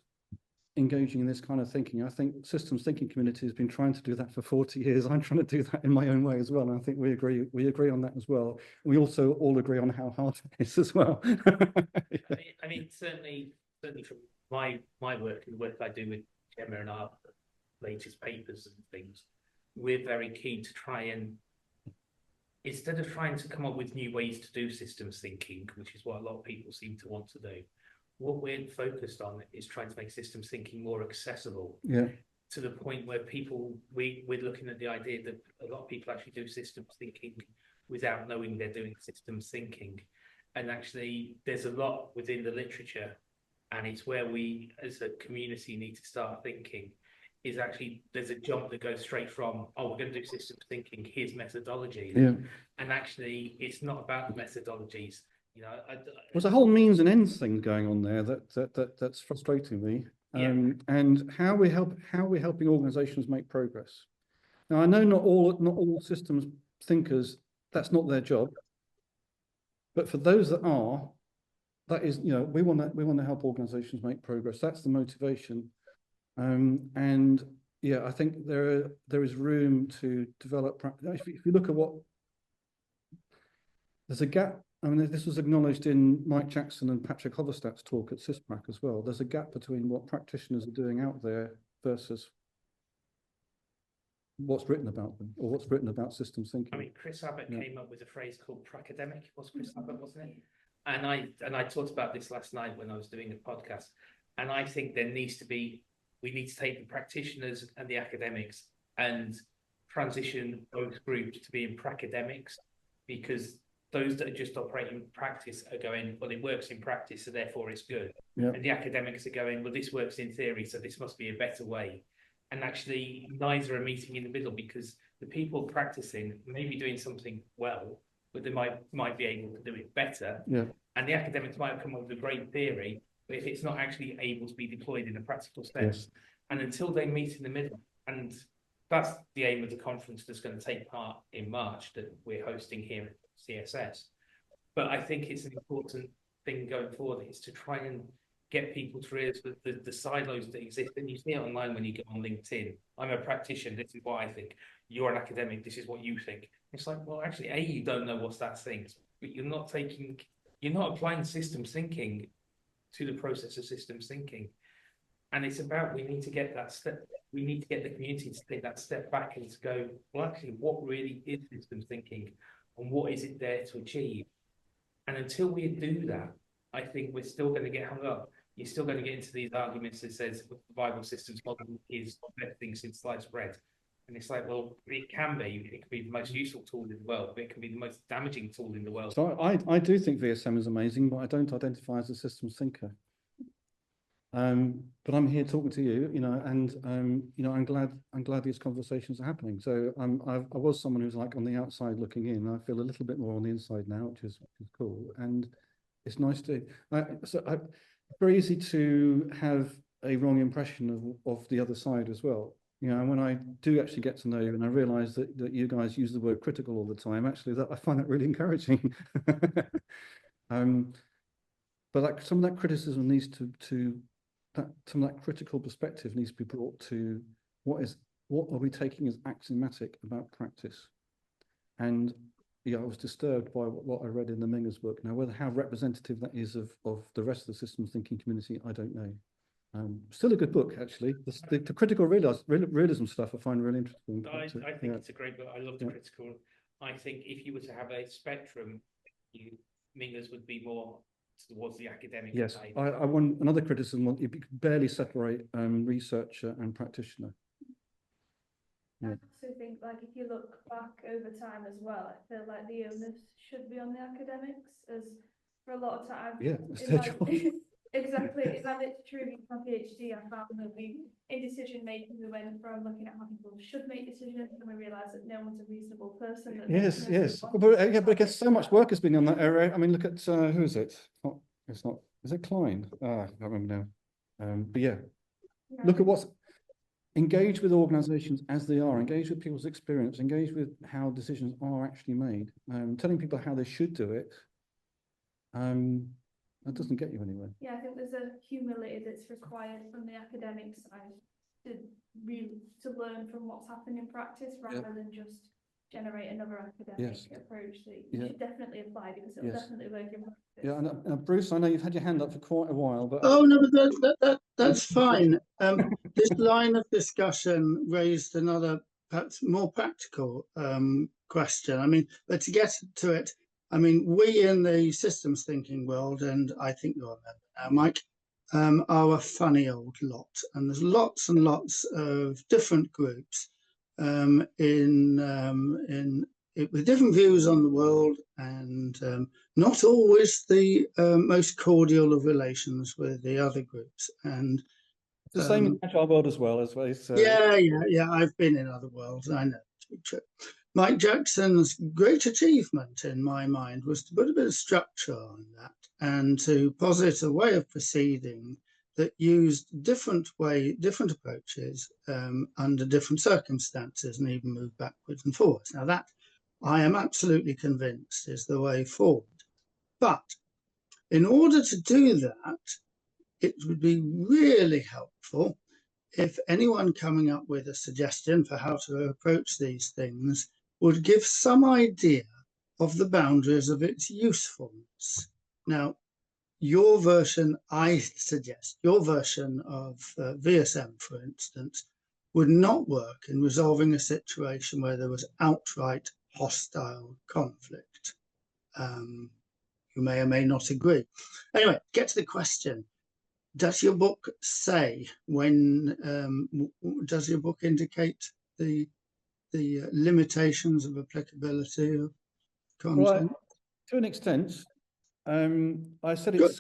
engaging in this kind of thinking? I think systems thinking community has been trying to do that for 40 years. I'm trying to do that in my own way as well. And I think we agree on that as well. We also all agree on how hard it is as well. I mean, certainly from my work and the work I do with Gemma and our latest papers and things, we're very keen to try and, instead of trying to come up with new ways to do systems thinking, which is what a lot of people seem to want to do, what we're focused on is trying to make systems thinking more accessible. Yeah. To the point where we're looking at the idea that a lot of people actually do systems thinking without knowing they're doing systems thinking. And actually, there's a lot within the literature, and it's where we as a community need to start thinking, is actually there's a jump that goes straight from, oh, we're going to do systems thinking, here's methodology. Yeah. And actually, it's not about the methodologies. You know, there's a whole means and ends thing going on there that's frustrating me. And how we're helping organizations make progress. Now, I know not all systems thinkers, that's not their job. But for those that are, that is, you know, we want to help organizations make progress. That's the motivation. And yeah, I think there is room to develop. If you look at there's a gap. I mean, this was acknowledged in Mike Jackson and Patrick Hoverstadt's talk at CISPRAC as well. There's a gap between what practitioners are doing out there versus what's written about them or what's written about systems thinking. I mean, Chris Abbott Yeah. came up with a phrase called pracademic. Was Chris Abbott, wasn't it? And I talked about this last night when I was doing a podcast. And I think there needs to be, we need to take the practitioners and the academics and transition both groups to being pracademics, because those that are just operating practice are going, well, it works in practice, so therefore it's good. Yeah. And the academics are going, well, this works in theory, so this must be a better way. And actually, neither are meeting in the middle, because the people practicing may be doing something well, but they might be able to do it better. Yeah. And the academics might have come up with a great theory, but if it's not actually able to be deployed in a practical sense, Yes. and until they meet in the middle, and that's the aim of the conference that's going to take part in March that we're hosting here at CSS. But I think it's an important thing going forward is to try and get people to realize the silos that exist. And you see it online when you get on LinkedIn. I'm a practitioner, this is what I think. You're an academic, this is what you think. It's like, well, actually, A, you don't know what's that thing, but you're not applying systems thinking to the process of systems thinking. And it's about, we need to get that step, we need to get the community to take that step back and to go, well, actually, what really is systems thinking and what is it there to achieve? And until we do that, I think we're still going to get hung up. You're still going to get into these arguments that says the survival systems model is the best thing since sliced bread. And it's like, well, it can be. It can be the most useful tool in the world, but it can be the most damaging tool in the world. So I do think VSM is amazing, but I don't identify as a systems thinker. But I'm here talking to you, and I'm glad these conversations are happening. So I was someone who's like on the outside looking in. I feel a little bit more on the inside now, which is cool, and it's nice to. Very easy to have a wrong impression of the other side as well. When I do actually get to know you and I realise that you guys use the word critical all the time, actually, that I find that really encouraging. But like some of that criticism needs some of that critical perspective needs to be brought to what are we taking as axiomatic about practice. And I was disturbed by what I read in the Minger's book. Now, how representative that is of the rest of the systems thinking community, I don't know. Still a good book, actually. The critical realism stuff I find really interesting. I think it's a great book. I love the critical. I think if you were to have a spectrum, Minger's would be more towards the academic. Yes, side. I want another criticism. You could barely separate researcher and practitioner. I also think, like, if you look back over time as well, I feel like the onus should be on the academics, as for a lot of time. Yeah, it's their job. Exactly. In my literature review for my PhD, I found that in decision making, we went from looking at how people should make decisions, and we realised that no one's a reasonable person. Yes. But I guess so much work has been on that area. I mean, look at who is it? It's not. Is it Klein? I can't remember now. But yeah, look at engage with organisations as they are. Engage with people's experience. Engage with how decisions are actually made. Telling people how they should do it. That doesn't get you anywhere. Yeah, I think there's a humility that's required from the academic side to learn from what's happened in practice rather than just generate another academic approach that you should definitely apply, because it'll definitely work in practice. Yeah, and Bruce, I know you've had your hand up for quite a while, but no, but that's fine. This line of discussion raised another, perhaps more practical question. I mean, but to get to it, I mean, we in the systems thinking world, and I think you're a member now, Mike, are a funny old lot, and there's lots and lots of different groups with different views on the world, and not always the most cordial of relations with the other groups. And it's the same in the agile world as well. Yeah. I've been in other worlds. I know to be true. Mike Jackson's great achievement, in my mind, was to put a bit of structure on that and to posit a way of proceeding that used different approaches under different circumstances, and even moved backwards and forwards. Now that, I am absolutely convinced, is the way forward. But in order to do that, it would be really helpful if anyone coming up with a suggestion for how to approach these things would give some idea of the boundaries of its usefulness. Now, your version, I suggest, your version of VSM, for instance, would not work in resolving a situation where there was outright hostile conflict. You may or may not agree. Anyway, get to the question. Does your book say when, does your book indicate the limitations of applicability of content? Well, to an extent, I said Good.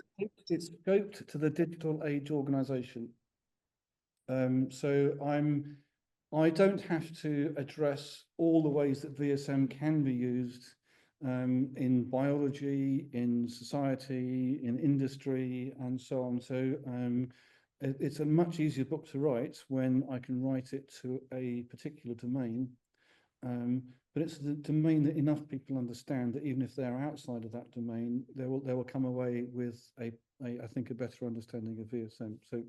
it's scoped to the digital age organization. So I don't have to address all the ways that VSM can be used in biology, in society, in industry, and so on. So it's a much easier book to write when I can write it to a particular domain. But it's the domain that enough people understand that even if they're outside of that domain, they will come away with I think a better understanding of VSM. So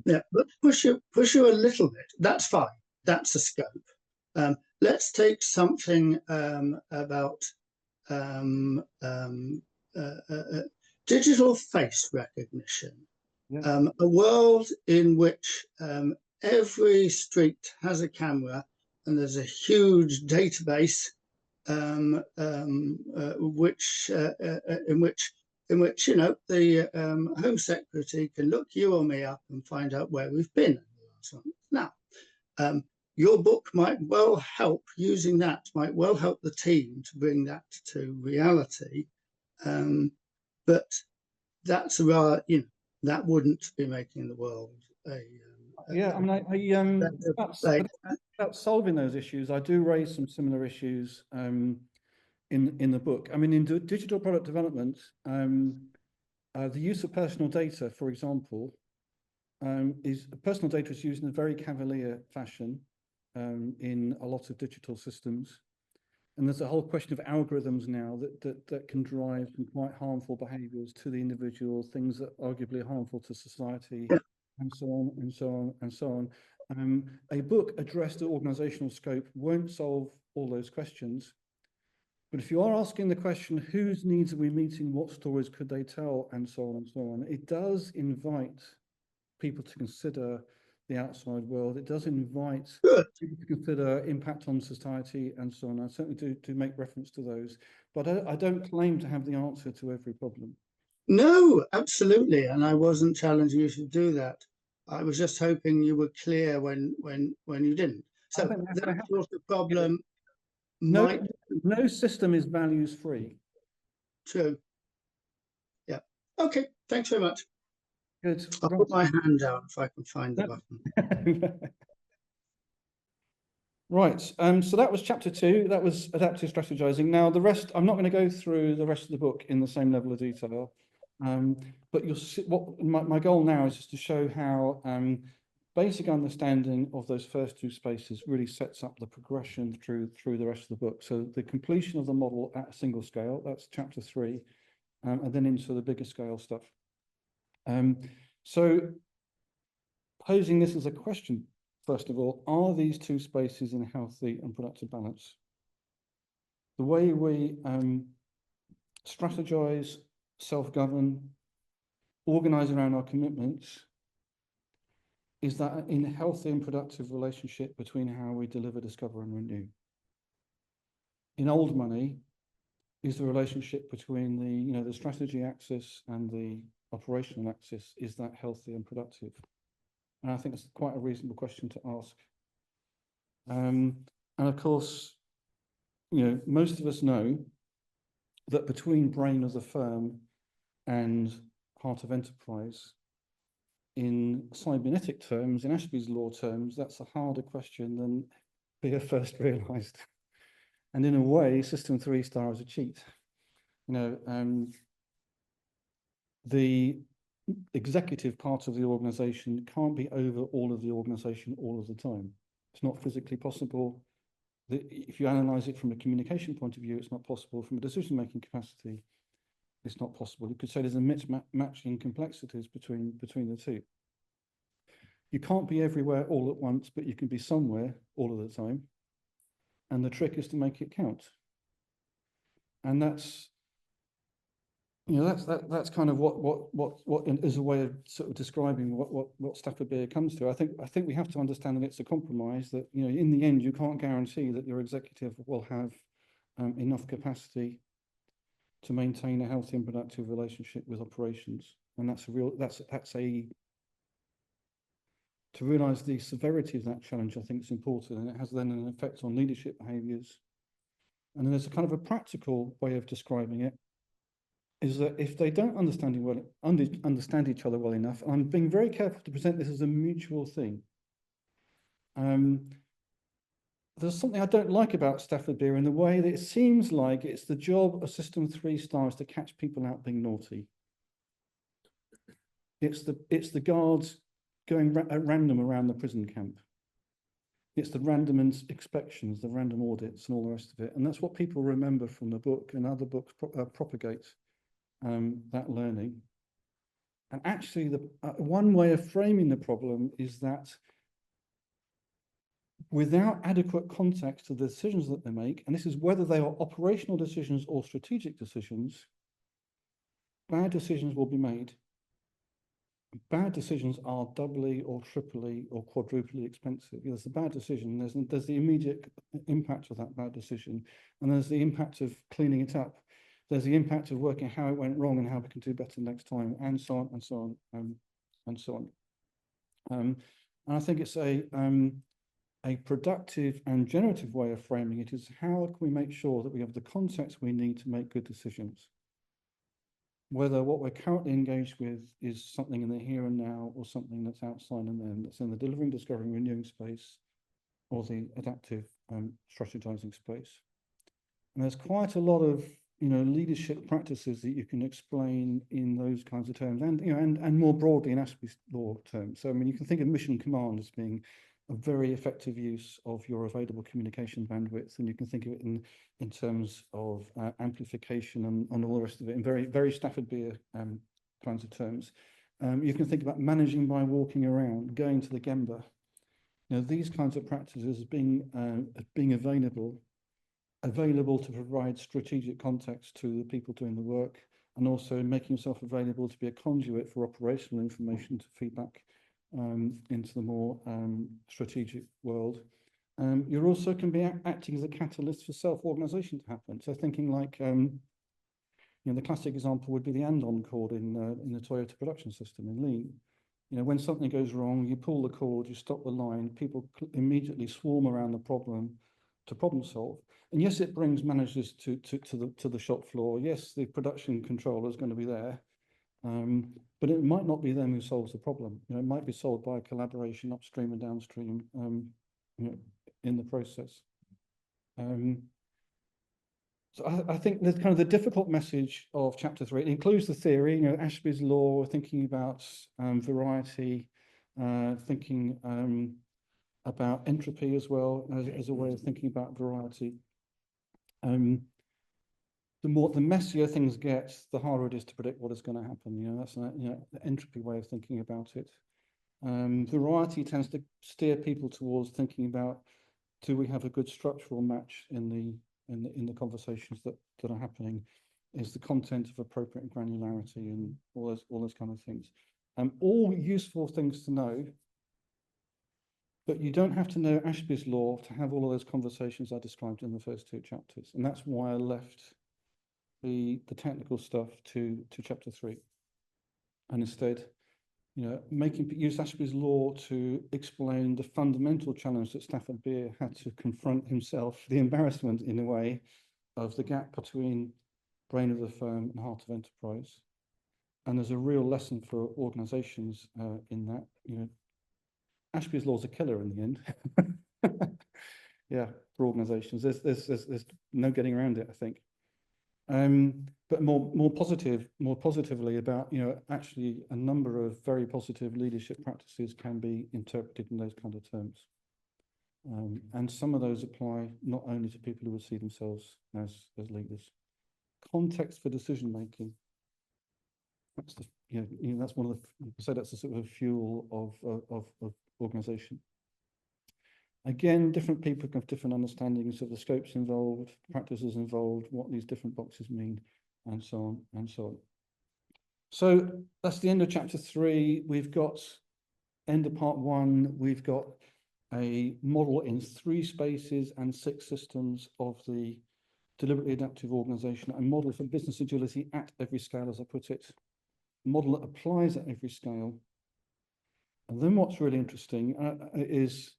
yeah, but push you a little bit. That's fine. That's a scope. Let's take something about digital face recognition. yeah. A world in which every street has a camera and there's a huge database in which you know the Home Secretary can look you or me up and find out where we've been. Now, your book might well help, using that might well help the team to bring that to reality, but that's a rather, you know, that wouldn't be making the world a Yeah, I mean, about solving those issues, I do raise some similar issues in the book. I mean, in digital product development, the use of personal data, for example, personal data is used in a very cavalier fashion in a lot of digital systems. And there's a whole question of algorithms now that can drive some quite harmful behaviors to the individual, things that arguably are harmful to society, and so on, and so on, and so on. A book addressed at organizational scope won't solve all those questions. But if you are asking the question, whose needs are we meeting, what stories could they tell, and so on and so on, it does invite people to consider the outside world. It does invite people to consider impact on society and so on. I certainly do make reference to those, but I don't claim to have the answer to every problem. No, absolutely, and I wasn't challenging you to do that. I was just hoping you were clear when you didn't. So that sort of problem might. No system is values free. True. Yeah. Okay. Thanks very much. Good. I'll put my hand down if I can find the button. Right. So that was chapter 2. That was adaptive strategizing. Now the rest, I'm not going to go through the rest of the book in the same level of detail. But you'll see what my goal now is just to show how basic understanding of those first 2 spaces really sets up the progression through the rest of the book. So the completion of the model at a single scale, that's chapter 3, and then into the bigger scale stuff. So posing this as a question, first of all, are these 2 spaces in a healthy and productive balance? The way we strategize, self-govern, organize around our commitments is that in a healthy and productive relationship between how we deliver, discover, and renew. In old money is the relationship between the strategy axis and the operational axis, is that healthy and productive? And I think it's quite a reasonable question to ask. And of course, most of us know that between brain of the firm and heart of enterprise, in cybernetic terms, in Ashby's law terms, that's a harder question than Beer first realized. And in a way, System 3 star is a cheat. The executive part of the organization can't be over all of the organization all of the time. It's not physically possible. If you analyze it from a communication point of view, it's not possible. From a decision-making capacity, it's not possible. You could say there's a mismatch in complexities between the 2. You can't be everywhere all at once, but you can be somewhere all of the time. And the trick is to make it count. And that's you know, that's kind of what is a way of sort of describing what Stafford Beer comes to. I think we have to understand that it's a compromise, that, you know, in the end you can't guarantee that your executive will have enough capacity to maintain a healthy and productive relationship with operations, and that's a to realise the severity of that challenge. I think it's important, and it has then an effect on leadership behaviours. And then there's a kind of a practical way of describing it, is that if they don't understand each other well enough, I'm being very careful to present this as a mutual thing. There's something I don't like about Stafford Beer in the way that it seems like it's the job of System 3 stars to catch people out being naughty. It's the guards going at random around the prison camp. It's the random inspections, the random audits, and all the rest of it. And that's what people remember from the book, and other books propagate that learning. And actually, the one way of framing the problem is that without adequate context to the decisions that they make, and this is whether they are operational decisions or strategic decisions, bad decisions will be made. Bad decisions are doubly or triply or quadruply expensive. There's a bad decision, there's the immediate impact of that bad decision, and there's the impact of cleaning it up. There's the impact of working how it went wrong and how we can do better next time, and so on and so on and so on. And I think it's a productive and generative way of framing it is, how can we make sure that we have the context we need to make good decisions? Whether what we're currently engaged with is something in the here and now, or something that's outside and then, that's in the delivering, discovering, renewing space, or the adaptive strategizing space. And there's quite a lot of, you know, leadership practices that you can explain in those kinds of terms, and, you know, and more broadly in Ashby's law terms. So I mean, you can think of mission command as being a very effective use of your available communication bandwidth, and you can think of it in terms of amplification and all the rest of it in very Stafford Beer kinds of terms. You can think about managing by walking around, going to the Gemba. You know, these kinds of practices being available to provide strategic context to the people doing the work, and also making yourself available to be a conduit for operational information to feedback into the more strategic world. You also can be acting as a catalyst for self-organization to happen. So thinking like, you know, the classic example would be the and-on cord in the Toyota production system in Lean. You know, when something goes wrong, you pull the cord, you stop the line, people immediately swarm around the problem to problem solve. And yes, it brings managers to the shop floor. Yes, the production controller is going to be there. But it might not be them who solves the problem. You know, it might be solved by collaboration upstream and downstream, you know, in the process. So I think there's kind of the difficult message of chapter 3. It includes the theory, you know, Ashby's law, thinking about variety, thinking about entropy as well as a way of thinking about variety. The messier things get, the harder it is to predict what is going to happen. You know, that's the entropy way of thinking about it. Variety tends to steer people towards thinking about, do we have a good structural match in the conversations that are happening? Is the content of appropriate granularity and all those kind of things? All useful things to know, but you don't have to know Ashby's law to have all of those conversations I described in the first 2 chapters, and that's why I left the technical stuff to chapter 3, and instead, you know, use Ashby's law to explain the fundamental challenge that Stafford Beer had to confront himself, the embarrassment in a way of the gap between brain of the firm and heart of enterprise. And there's a real lesson for organizations in that. You know, Ashby's law is a killer in the end. Yeah, for organizations, there's no getting around it, I think. But more positively about, you know, actually a number of very positive leadership practices can be interpreted in those kind of terms. And some of those apply not only to people who would see themselves as leaders. Context for decision making. That's the, you know, that's one of the, so that's the sort of fuel of organization. Again, different people have different understandings of the scopes involved, practices involved, what these different boxes mean, and so on and so So that's the end of chapter 3. We've got end of part 1. We've got a model in 3 spaces and 6 systems of the deliberately adaptive organization, a model for business agility at every scale, as I put it, a model that applies at every scale. And then what's really interesting is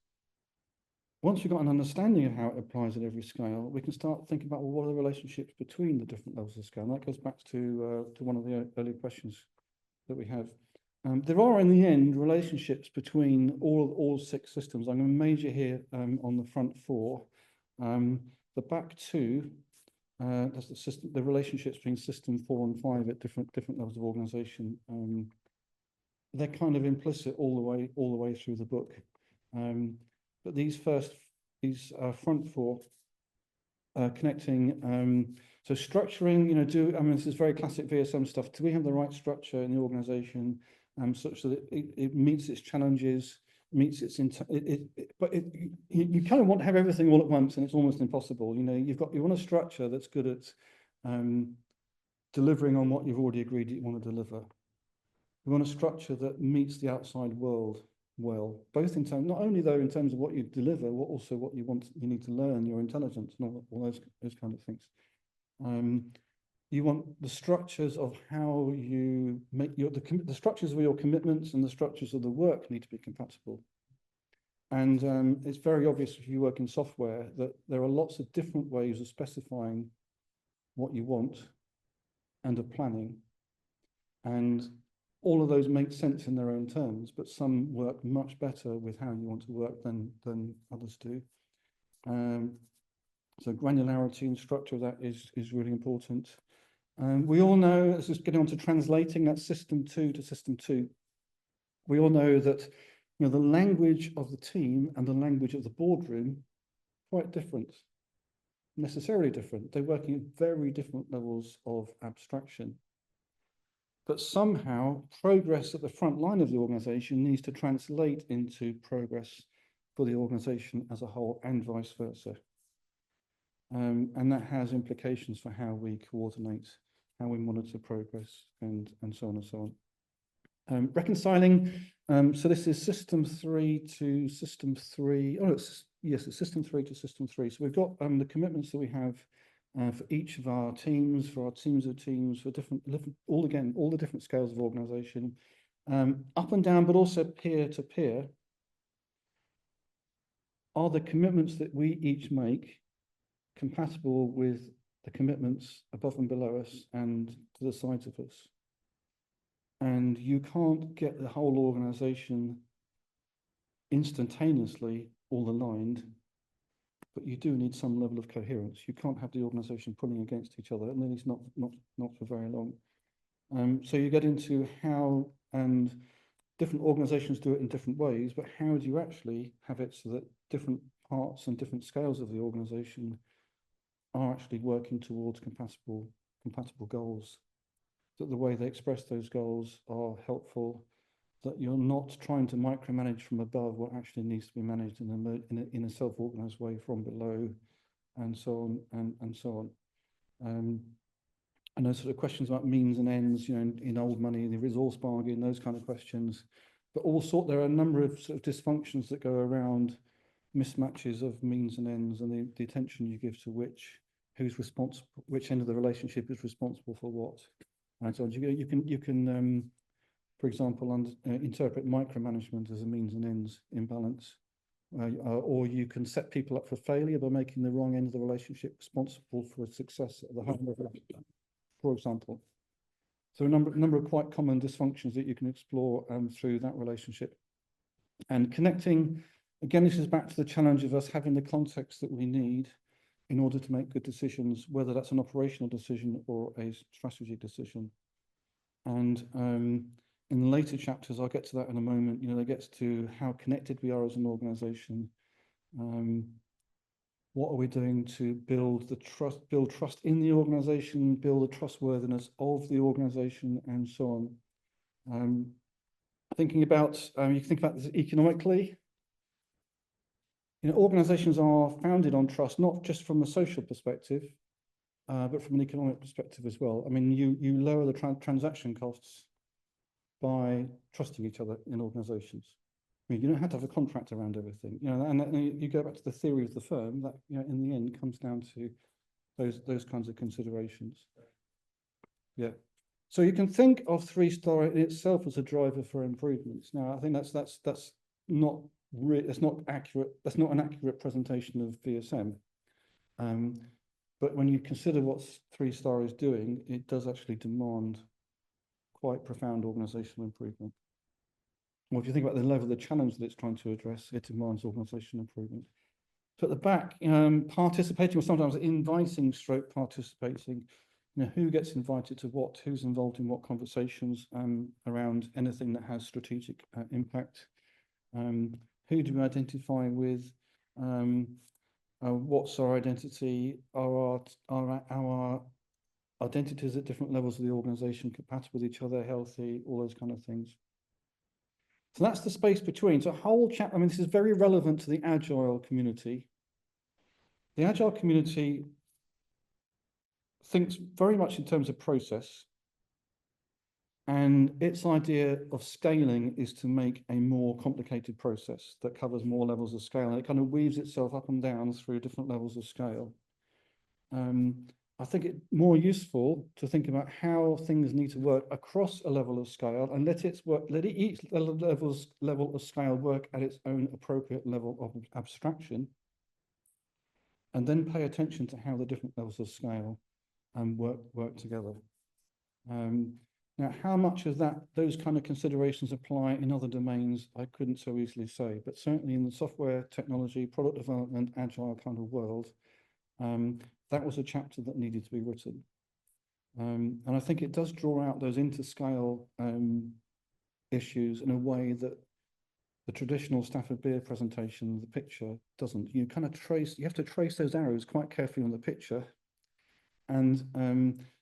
once we've got an understanding of how it applies at every scale, we can start thinking about, well, what are the relationships between the different levels of scale? And that goes back to one of the earlier questions that we have. There are, in the end, relationships between all 6 systems. I'm going to major here on the front 4. The back 2, that's the system, the relationships between system 4 and 5 at different levels of organization. They're kind of implicit all the way through the book. But these front 4 connecting, so structuring, I mean, this is very classic VSM stuff. Do we have the right structure in the organization such that it meets its challenges, meets its, you kind of want to have everything all at once, and it's almost impossible. You want a structure that's good at delivering on what you've already agreed that you want to deliver. You want a structure that meets the outside world well, both in terms, not only though in terms of what you deliver, but also what you need to learn, your intelligence, and all those kind of things. You want the structures of how you make the structures of your commitments and the structures of the work need to be compatible. And it's very obvious if you work in software that there are lots of different ways of specifying what you want and of planning. And all of those make sense in their own terms, but some work much better with how you want to work than others do. So granularity and structure of that is really important. We all know, let's just get on to translating that system 2 to system 2. We all know that the language of the team and the language of the boardroom quite different, necessarily different. They're working at very different levels of abstraction. But somehow progress at the front line of the organization needs to translate into progress for the organization as a whole and vice versa. And that has implications for how we coordinate, how we monitor progress, and so on and so on. Reconciling, so this is system 3 to system 3. Oh, it's system 3 to system 3. So we've got the commitments that we have for each of our teams, for our teams of teams, for all the different scales of organization, up and down, but also peer to peer, are the commitments that we each make compatible with the commitments above and below us and to the sides of us. And you can't get the whole organization instantaneously all aligned, but you do need some level of coherence. You can't have the organization pulling against each other, and at least not for very long. So you get into how, and different organizations do it in different ways, but how do you actually have it so that different parts and different scales of the organization are actually working towards compatible goals, that the way they express those goals are helpful, that you're not trying to micromanage from above what actually needs to be managed in a self-organized way from below, and so on and so on. And those sort of questions about means and ends, in old money, the resource bargain, those kind of questions. But there are a number of sort of dysfunctions that go around mismatches of means and ends, and the attention you give to who's responsible, which end of the relationship is responsible for what, and so on. You can for example, interpret micromanagement as a means and ends imbalance, or you can set people up for failure by making the wrong end of the relationship responsible for success at the home level, for example. So a number of quite common dysfunctions that you can explore through that relationship. And connecting, again, this is back to the challenge of us having the context that we need in order to make good decisions, whether that's an operational decision or a strategic decision. And in the later chapters, I'll get to that in a moment, that gets to how connected we are as an organization. What are we doing to build trust in the organization, build the trustworthiness of the organization, and so on. Thinking about, you can think about this economically. Organizations are founded on trust, not just from a social perspective, but from an economic perspective as well. I mean, you lower the transaction costs by trusting each other in organizations. I mean, you don't have to have a contract around everything, you know, and you go back to the theory of the firm that, you know, in the end comes down to those kinds of considerations. Yeah. So you can think of 3-star in itself as a driver for improvements. Now, I think that's not it's not accurate. That's not an accurate presentation of VSM. But when you consider what 3-star is doing, it does actually demand quite profound organizational improvement. Well, if you think about the level of the challenge that it's trying to address, it demands organizational improvement. So at the back, participating or sometimes inviting stroke participating, you know, who gets invited to what, who's involved in what conversations around anything that has strategic impact. Who do we identify with? What's our identity? Are our identities at different levels of the organization compatible with each other, healthy, all those kind of things. So that's the space between. So a whole I mean, this is very relevant to the Agile community. The Agile community thinks very much in terms of process. And its idea of scaling is to make a more complicated process that covers more levels of scale. And it kind of weaves itself up and down through different levels of scale. I think it's more useful to think about how things need to work across a level of scale and let each level of scale work at its own appropriate level of abstraction, and then pay attention to how the different levels of scale work together. Now, how much of those kind of considerations apply in other domains, I couldn't so easily say, but certainly in the software, technology, product development, agile kind of world, that was a chapter that needed to be written. And I think it does draw out those interscale issues in a way that the traditional Stafford Beer presentation, the picture, doesn't. You kind of you have to trace those arrows quite carefully on the picture. And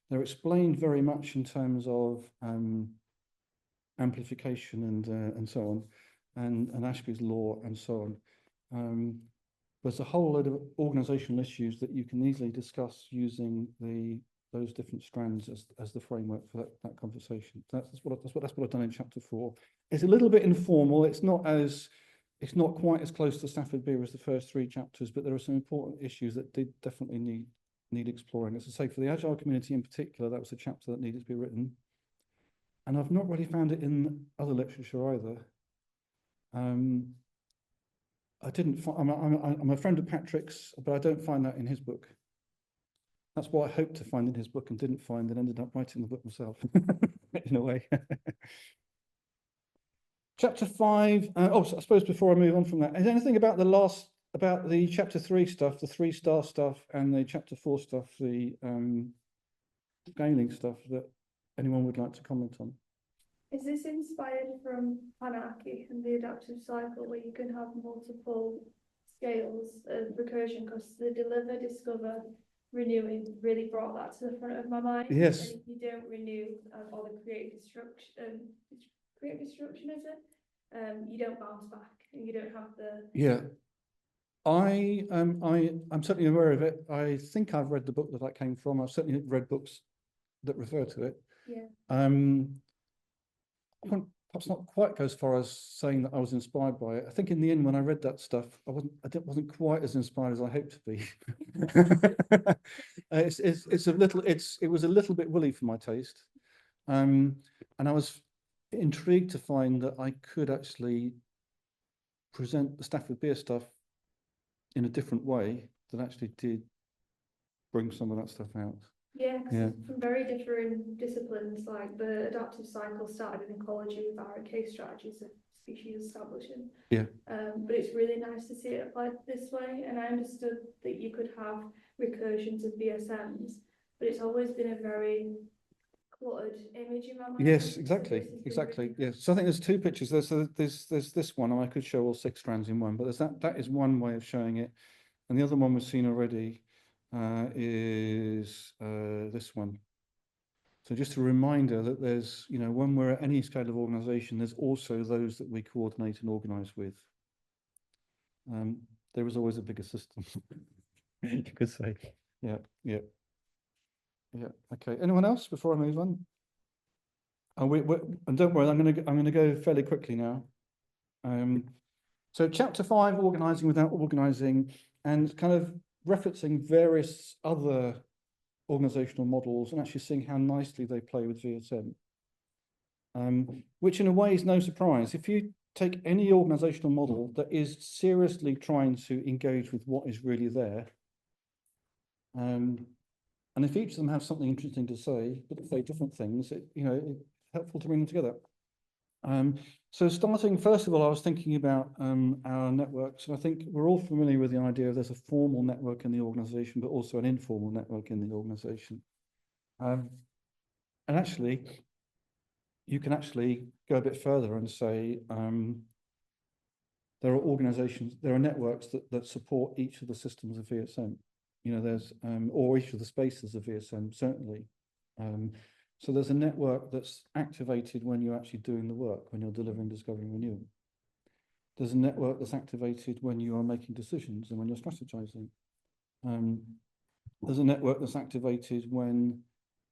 they're explained very much in terms of amplification and so on, and Ashby's law and so on. There's a whole load of organizational issues that you can easily discuss using those different strands as the framework for that conversation. That's what I've done in chapter 4. It's a little bit informal. It's not quite as close to Stafford Beer as the first 3 chapters, but there are some important issues that did definitely need exploring. As I say, for the Agile community in particular, that was a chapter that needed to be written. And I've not really found it in other literature either. I didn't find, I'm a friend of Patrick's, but I don't find that in his book. That's what I hoped to find in his book and didn't find, and ended up writing the book myself, in a way. Chapter 5, so I suppose before I move on from that, is there anything about the chapter 3 stuff, the 3-star stuff, and the chapter 4 stuff, the scaling stuff, that anyone would like to comment on? Is this inspired from Anarchy and the adaptive cycle, where you can have multiple scales of recursion? Because the deliver, discover, renewing really brought that to the front of my mind. Yes. And if you don't renew or the create destruction, is it? You don't bounce back, and you don't have the. Yeah. I'm certainly aware of it. I think I've read the book that came from. I've certainly read books that refer to it. Yeah. I wouldn't perhaps not quite go as far as saying that I was inspired by it. I think in the end, when I read that stuff, I wasn't quite as inspired as I hoped to be. It was a little bit woolly for my taste, and I was intrigued to find that I could actually present the Stafford Beer stuff in a different way that actually did bring some of that stuff out. Yeah, because from very different disciplines, like the adaptive cycle started in ecology with our case strategies of species establishing. Yeah. But it's really nice to see it applied this way. And I understood that you could have recursions of VSMs, but it's always been a very cluttered image in my mind. Yes, exactly. Yes. So I think there's 2 pictures. There's this one, and I could show all 6 strands in one, but there's that is one way of showing it. And the other one we've seen already is this one. So just a reminder that there's, when we're at any scale of organization, there's also those that we coordinate and organize with. There is always a bigger system, you could say. Yeah. Yeah, okay. Anyone else before I move on? And don't worry, I'm gonna go fairly quickly now. So chapter 5, organising without organising, and kind of referencing various other organisational models and actually seeing how nicely they play with VSM. Which in a way is no surprise. If you take any organisational model that is seriously trying to engage with what is really there, and if each of them have something interesting to say, but say different things, it's helpful to bring them together. So starting, first of all, I was thinking about our networks, and I think we're all familiar with the idea of there's a formal network in the organisation, but also an informal network in the organisation. And actually, you can actually go a bit further and say there are organisations, there are networks that support each of the systems of VSM. There's or each of the spaces of VSM, certainly. So there's a network that's activated when you're actually doing the work, when you're delivering discovery and renewal. There's a network that's activated when you are making decisions and when you're strategizing. There's a network that's activated when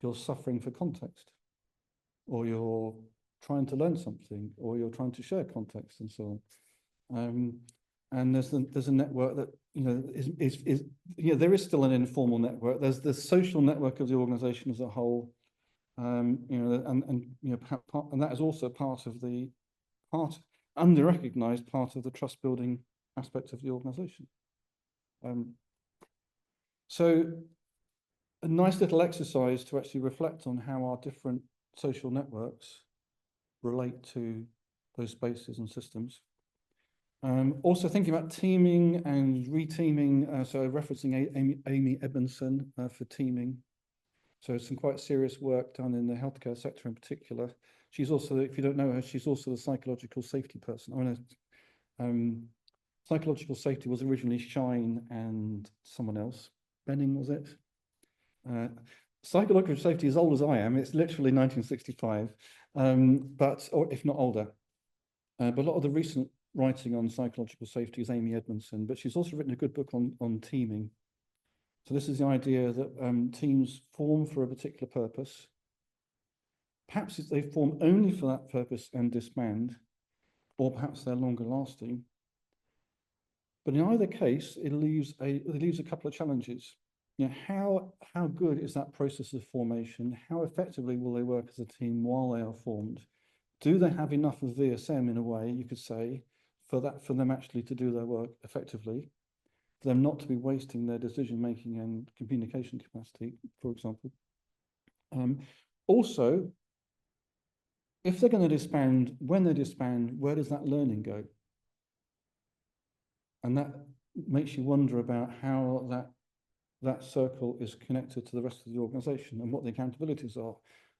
you're suffering for context, or you're trying to learn something, or you're trying to share context and so on. And there's a network that is there is still an informal network. There's the social network of the organization as a whole. And that is also part of the under-recognized part of the trust building aspect of the organization. So a nice little exercise to actually reflect on how our different social networks relate to those spaces and systems. Also thinking about teaming and reteaming, so referencing Amy Edmondson for teaming. So some quite serious work done in the healthcare sector in particular. She's also, if you don't know her, she's also the psychological safety person. Psychological safety was originally Shine and someone else. Benning, was it? Psychological safety is old as I am. It's literally 1965, or if not older. But a lot of the recent writing on psychological safety is Amy Edmondson, but she's also written a good book on teaming. So this is the idea that teams form for a particular purpose. Perhaps they form only for that purpose and disband, or perhaps they're longer lasting. But in either case, it leaves a couple of challenges. How good is that process of formation? How effectively will they work as a team while they are formed? Do they have enough of VSM in a way, you could say, for them actually to do their work effectively? For them not to be wasting their decision-making and communication capacity, for example. Also, if they're going to disband, when they disband, where does that learning go? And that makes you wonder about how that circle is connected to the rest of the organization and what the accountabilities are,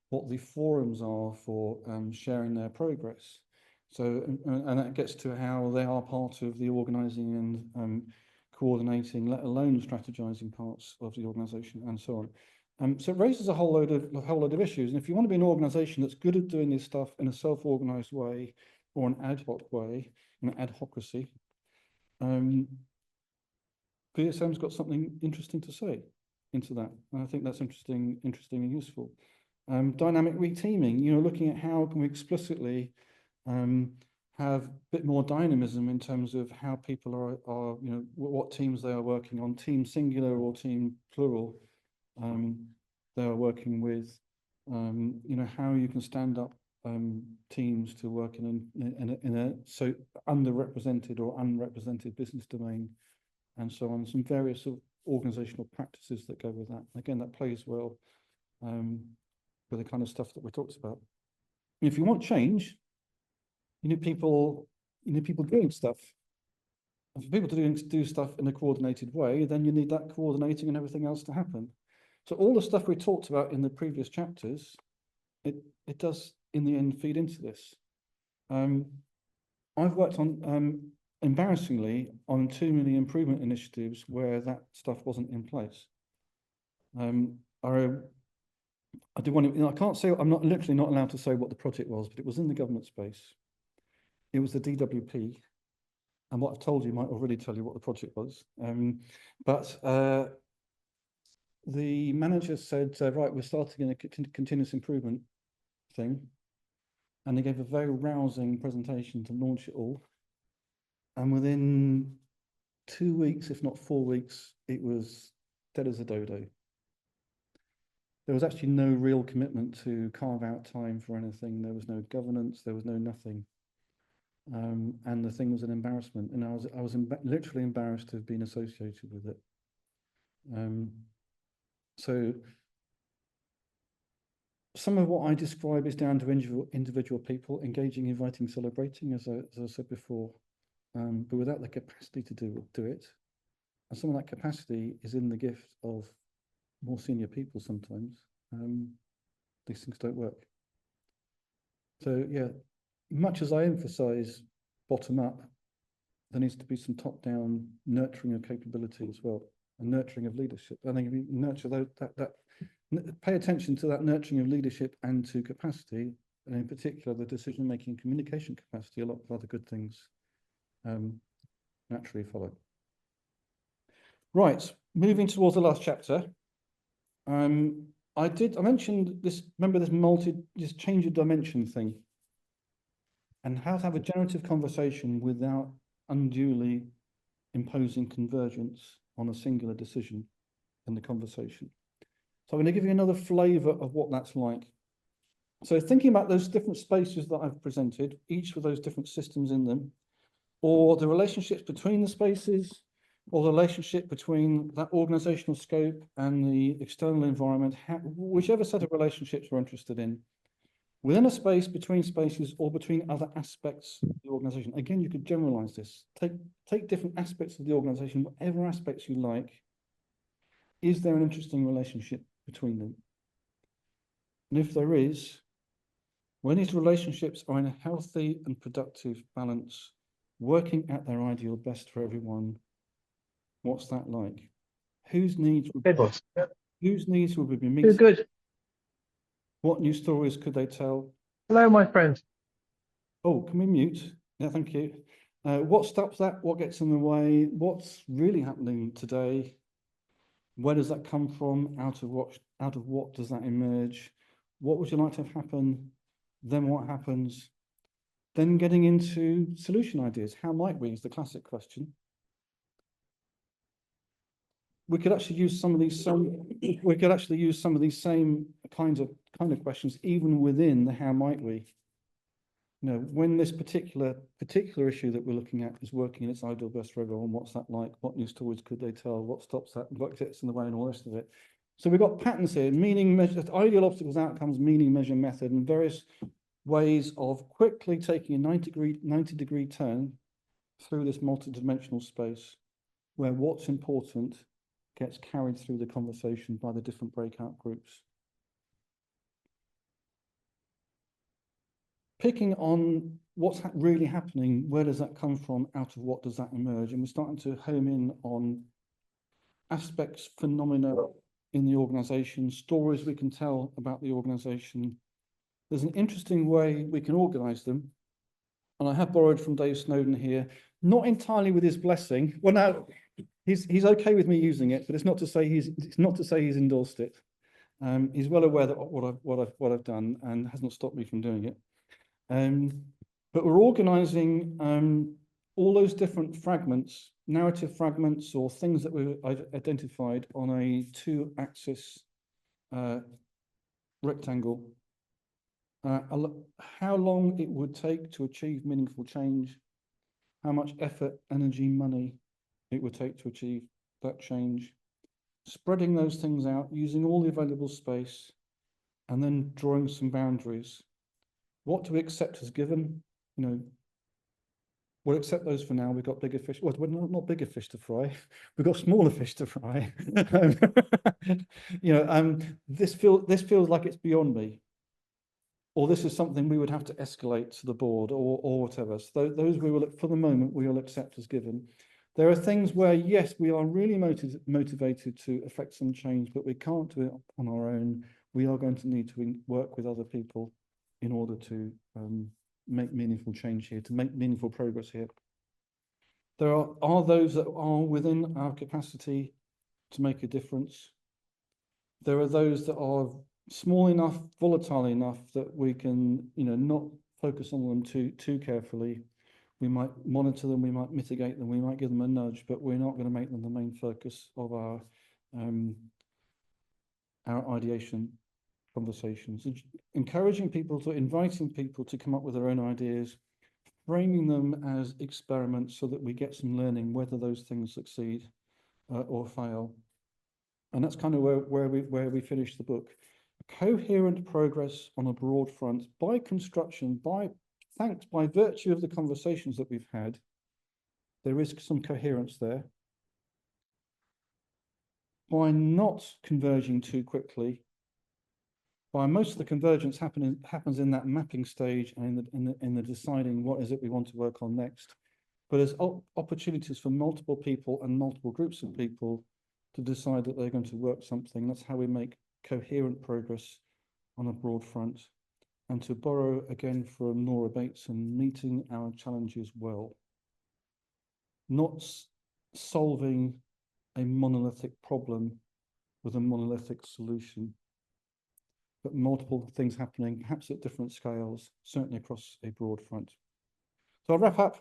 what the forums are for sharing their progress. So, and that gets to how they are part of the organizing and coordinating, let alone strategizing parts of the organization and so on. So it raises a whole load of issues. And if you want to be an organization that's good at doing this stuff in a self-organized way or an ad hoc way, an adhocracy, VSM's got something interesting to say into that. And I think that's interesting and useful. Dynamic reteaming, looking at how can we explicitly have a bit more dynamism in terms of how people are what teams they are working on, team singular or team plural, they are working with, how you can stand up teams to work in a so underrepresented or unrepresented business domain, and so on. Some various sort of organizational practices that go with that. Again, that plays well with the kind of stuff that we talked about. And if you want change, you need people doing stuff. And for people to do stuff in a coordinated way, then you need that coordinating and everything else to happen. So all the stuff we talked about in the previous chapters, it does in the end feed into this. I've worked on embarrassingly on too many improvement initiatives where that stuff wasn't in place. I do want to, I can't say, I'm literally not allowed to say what the project was, but it was in the government space. It was the DWP. And what I've told you might already tell you what the project was. the manager said, right, we're starting a continuous improvement thing. And they gave a very rousing presentation to launch it all. And within 2 weeks, if not 4 weeks, it was dead as a dodo. There was actually no real commitment to carve out time for anything. There was no governance. There was no nothing. And the thing was an embarrassment. And I was literally embarrassed to have been associated with it. So some of what I describe is down to individual people engaging, inviting, celebrating, as I said before, but without the capacity to do it. And some of that capacity is in the gift of more senior people sometimes. These things don't work. So yeah, much as I emphasize bottom up, there needs to be some top-down nurturing of capability as well, and nurturing of leadership. I think if we nurture pay attention to that nurturing of leadership and to capacity, and in particular the decision-making communication capacity, a lot of other good things naturally follow. Right, moving towards the last chapter. I mentioned this, remember this change of dimension thing, and how to have a generative conversation without unduly imposing convergence on a singular decision in the conversation. So I'm going to give you another flavor of what that's like. So thinking about those different spaces that I've presented, each with those different systems in them, or the relationships between the spaces, or the relationship between that organizational scope and the external environment, whichever set of relationships we're interested in, within a space, between spaces, or between other aspects of the organization. Again, you could generalize this. Take different aspects of the organization, whatever aspects you like. Is there an interesting relationship between them? And if there is, when these relationships are in a healthy and productive balance, working at their ideal best for everyone, what's that like? Whose needs would we be meeting? Good. What new stories could they tell? Hello, my friends. Oh, can we mute? Yeah, thank you. What stops that? What gets in the way? What's really happening today? Where does that come from? Out of what does that emerge? What would you like to have happen? Then what happens? Then getting into solution ideas. How might we is the classic question. We could actually use some of these same kind of questions even within the how might we. You know, when this particular issue that we're looking at is working in its ideal best for everyone, what's that like? What new stories could they tell? What stops that? What gets in the way, and all the rest of it. So we've got patterns here: meaning, measure, ideal obstacles, outcomes, meaning, measure, method, and various ways of quickly taking a 90-degree turn through this multidimensional space, where what's important gets carried through the conversation by the different breakout groups. Picking on what's really happening, where does that come from, out of what does that emerge? And we're starting to home in on aspects, phenomena in the organization, stories we can tell about the organization. There's an interesting way we can organize them. And I have borrowed from Dave Snowden here, not entirely with his blessing. Well, now he's okay with me using it, but it's not to say he's endorsed it. He's well aware that what I've done and hasn't stopped me from doing it. But we're organizing all those different fragments, narrative fragments, or things that we've identified on a 2-axis rectangle. How long it would take to achieve meaningful change, how much effort, energy, money it would take to achieve that change, spreading those things out, using all the available space, and then drawing some boundaries. What do we accept as given? You know, we'll accept those for now. We've got bigger fish. Well, we're not bigger fish to fry. We've got smaller fish to fry. You know, this feels like it's beyond me, or this is something we would have to escalate to the board, or whatever. So those we will, for the moment, we will accept as given. There are things where, yes, we are really motivated to affect some change, but we can't do it on our own. We are going to need to work with other people in order to make meaningful change here, to make meaningful progress here. There are those that are within our capacity to make a difference. There are those that are small enough, volatile enough that we can, not focus on them too carefully. We might monitor them, we might mitigate them, we might give them a nudge, but we're not going to make them the main focus of our ideation conversations. Encouraging people to, inviting people to come up with their own ideas, framing them as experiments so that we get some learning whether those things succeed or fail. And that's kind of where we finish the book. Coherent progress on a broad front by construction, by virtue of the conversations that we've had. There is some coherence there. By not converging too quickly, by most of the convergence happens in that mapping stage and in the deciding what is it we want to work on next. But there's opportunities for multiple people and multiple groups of people to decide that they're going to work something. That's how we make coherent progress on a broad front. And to borrow again from Nora Bateson, meeting our challenges well. Not solving a monolithic problem with a monolithic solution, but multiple things happening, perhaps at different scales, certainly across a broad front. So I'll wrap up.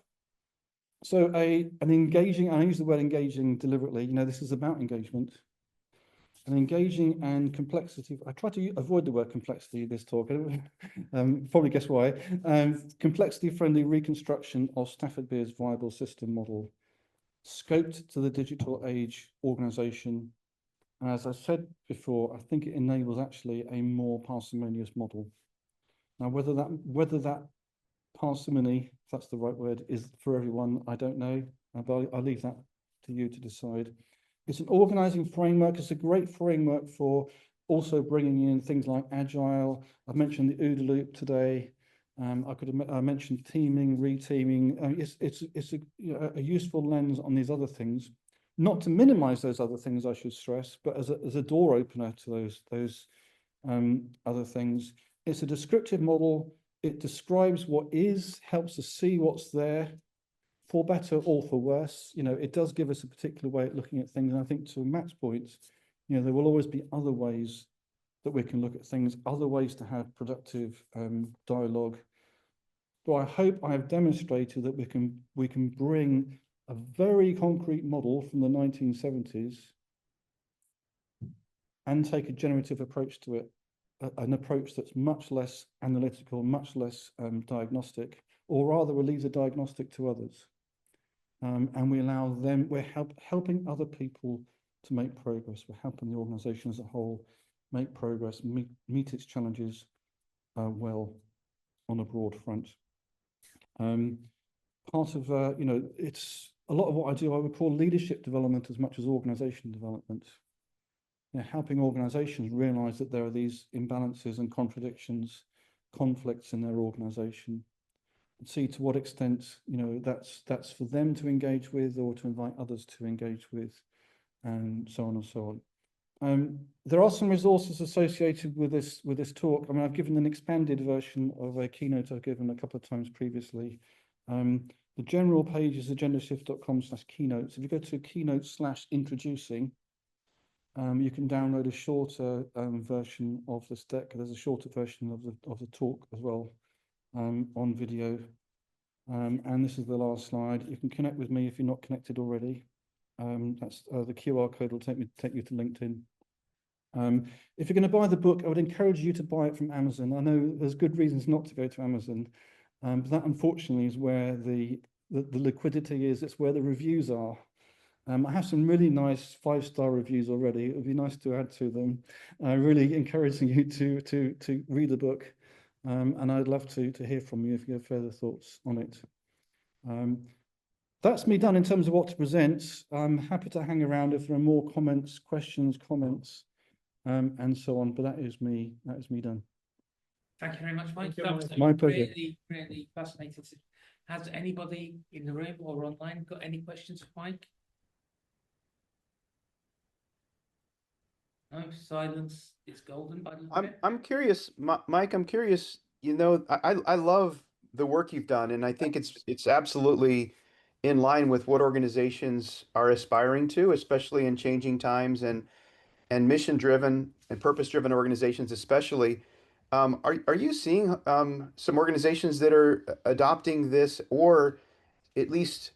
So an engaging, I use the word engaging deliberately, this is about engagement. An engaging and complexity, I try to avoid the word complexity in this talk, probably guess why. Complexity-friendly reconstruction of Stafford Beer's viable system model, scoped to the digital age organization. And as I said before, I think it enables actually a more parsimonious model. Now, whether that parsimony, if that's the right word, is for everyone, I don't know, but I'll leave that to you to decide. It's an organizing framework. It's a great framework for also bringing in things like agile. I've mentioned the OODA loop today. I mentioned teaming, reteaming. It's a useful lens on these other things, not to minimize those other things, I should stress, but as a door opener to those other things. It's a descriptive model. It describes what is, helps us see what's there, for better or for worse. It does give us a particular way of looking at things. And I think to Matt's point, there will always be other ways that we can look at things, other ways to have productive dialogue. But I hope I have demonstrated that we can bring a very concrete model from the 1970s and take a generative approach to it, an approach that's much less analytical, much less diagnostic, or rather we leave the diagnostic to others. And we allow them, we're helping other people to make progress. We're helping the organization as a whole make progress, meet its challenges well on a broad front. Part of, it's a lot of what I do, I would call leadership development as much as organization development. Helping organizations realize that there are these imbalances and contradictions, conflicts in their organization. See to what extent that's for them to engage with or to invite others to engage with, and so on and so on. There are some resources associated with this talk. I mean, I've given an expanded version of a keynote I've given a couple of times previously. The general page is agendashift.com/keynotes. If you go to keynote/introducing, you can download a shorter version of this deck. There's a shorter version of the talk as well. On video, and this is the last slide. You can connect with me if you're not connected already. That's the QR code will take you to LinkedIn. If you're going to buy the book, I would encourage you to buy it from Amazon. I know there's good reasons not to go to Amazon, but that unfortunately is where the liquidity is. It's where the reviews are. I have some really nice 5-star reviews already. It would be nice to add to them. Really encouraging you to read the book. And I'd love to hear from you if you have further thoughts on it. That's me done in terms of what to present. I'm happy to hang around if there are more comments, questions, comments, and so on. But that is me done. Thank you very much, Mike. Thank you, That was Mike. My pleasure. really fascinating. Has anybody in the room or online got any questions for Mike? No, silence is golden. I'm curious, Mike. I'm curious. I love the work you've done, and I think it's absolutely in line with what organizations are aspiring to, especially in changing times and mission driven. and purpose-driven organizations especially. Are you seeing some organizations that are adopting this, or at least,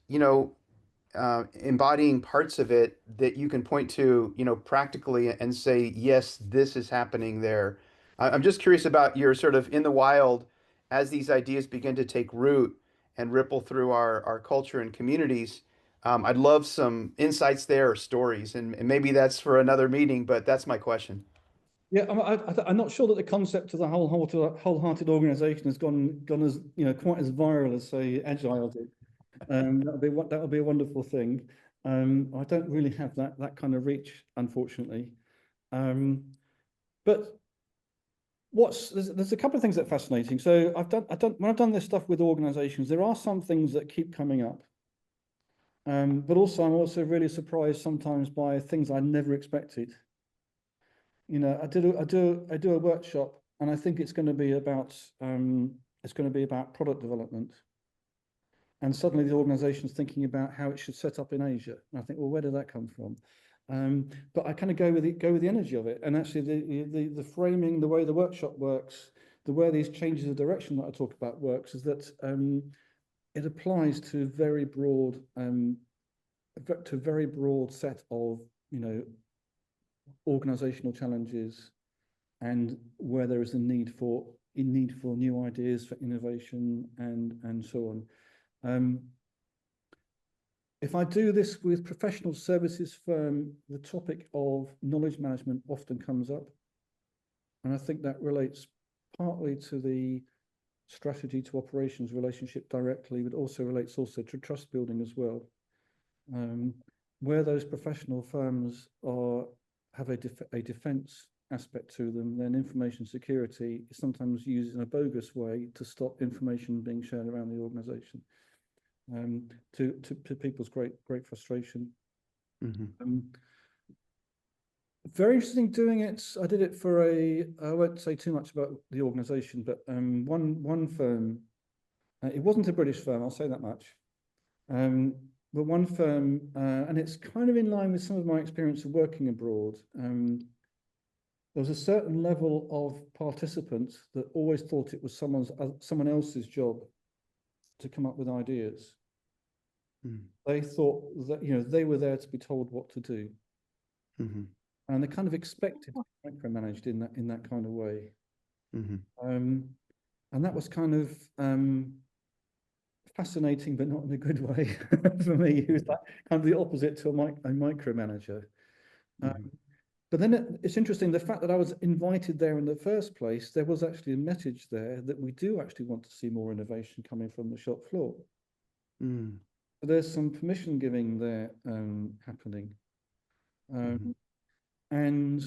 embodying parts of it that you can point to, practically and say, yes, this is happening there? I'm just curious about your sort of in the wild as these ideas begin to take root and ripple through our culture and communities. I'd love some insights there or stories, and maybe that's for another meeting, but that's my question. Yeah, I'm not sure that the concept of the wholehearted organization has gone as quite as viral as say Agile did. That would be a wonderful thing. I don't really have that kind of reach, unfortunately. But there's a couple of things that are fascinating. So when I've done this stuff with organizations, there are some things that keep coming up. But also I'm also really surprised sometimes by things I never expected. I do a workshop, and I think it's going to be about product development. And suddenly the organization's thinking about how it should set up in Asia. And I think, well, where did that come from? But I kind of go with the energy of it. And actually the framing, the way the workshop works, the way these changes of direction that I talk about works, is that it applies to very broad set of organizational challenges, and where there is a need for new ideas, for innovation, and so on. If I do this with professional services firm, the topic of knowledge management often comes up. And I think that relates partly to the strategy to operations relationship directly, but also relates to trust building as well. Where those professional firms have a defense aspect to them, then information security is sometimes used in a bogus way to stop information being shared around the organization. To people's great frustration. Very interesting doing it. I did it for I won't say too much about the organization, but one firm. It wasn't a British firm, I'll say that much. But one firm, and it's kind of in line with some of my experience of working abroad. There was a certain level of participants that always thought it was someone else's job to come up with ideas. They thought that they were there to be told what to do, and they kind of expected to be micromanaged in that kind of way. And that was kind of fascinating, but not in a good way for me. It was like kind of the opposite to a micromanager. But then it's interesting, the fact that I was invited there in the first place, there was actually a message there that we do actually want to see more innovation coming from the shop floor. So there's some permission giving there happening. And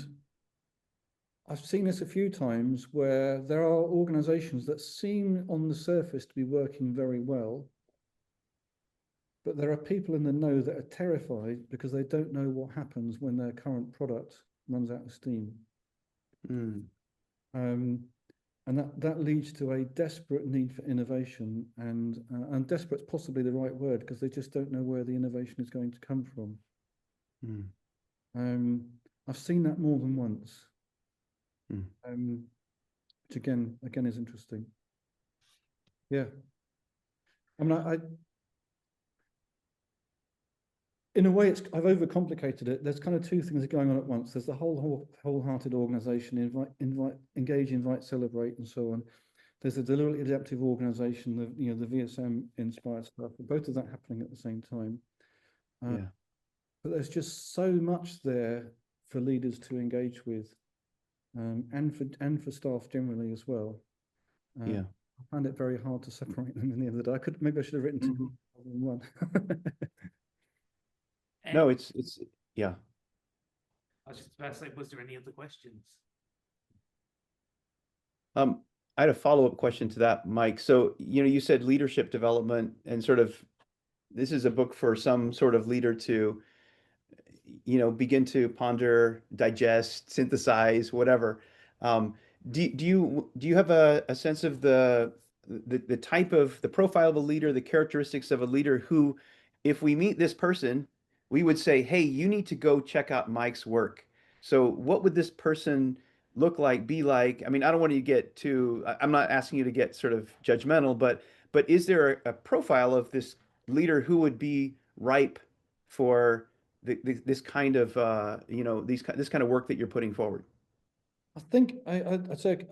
I've seen this a few times where there are organizations that seem on the surface to be working very well, but there are people in the know that are terrified because they don't know what happens when their current product runs out of steam. And that leads to a desperate need for innovation, and desperate's possibly the right word, because they just don't know where the innovation is going to come from. I've seen that more than once. Which again is interesting. Yeah. I mean, in a way, I've overcomplicated it. There's kind of two things going on at once. There's the wholehearted organization, engage, invite, celebrate, and so on. There's a deliberately adaptive organization, the VSM inspired stuff. Both of that happening at the same time. But there's just so much there for leaders to engage with, and for staff generally as well. I find it very hard to separate them in the end of the day. Maybe I should have written two in one. No, it's yeah. I was just about to say, was there any other questions? I had a follow-up question to that, Mike. So, you said leadership development, and sort of this is a book for some sort of leader to, begin to ponder, digest, synthesize, whatever. Do you have a sense of the type of the profile of a leader, the characteristics of a leader who, if we meet this person, we would say, hey, you need to go check out Mike's work. So what would this person look like, be like? I mean, I don't want you to get too, I'm not asking you to get sort of judgmental, but is there a profile of this leader who would be ripe for this kind of, you know, this kind of work that you're putting forward? I think I'd say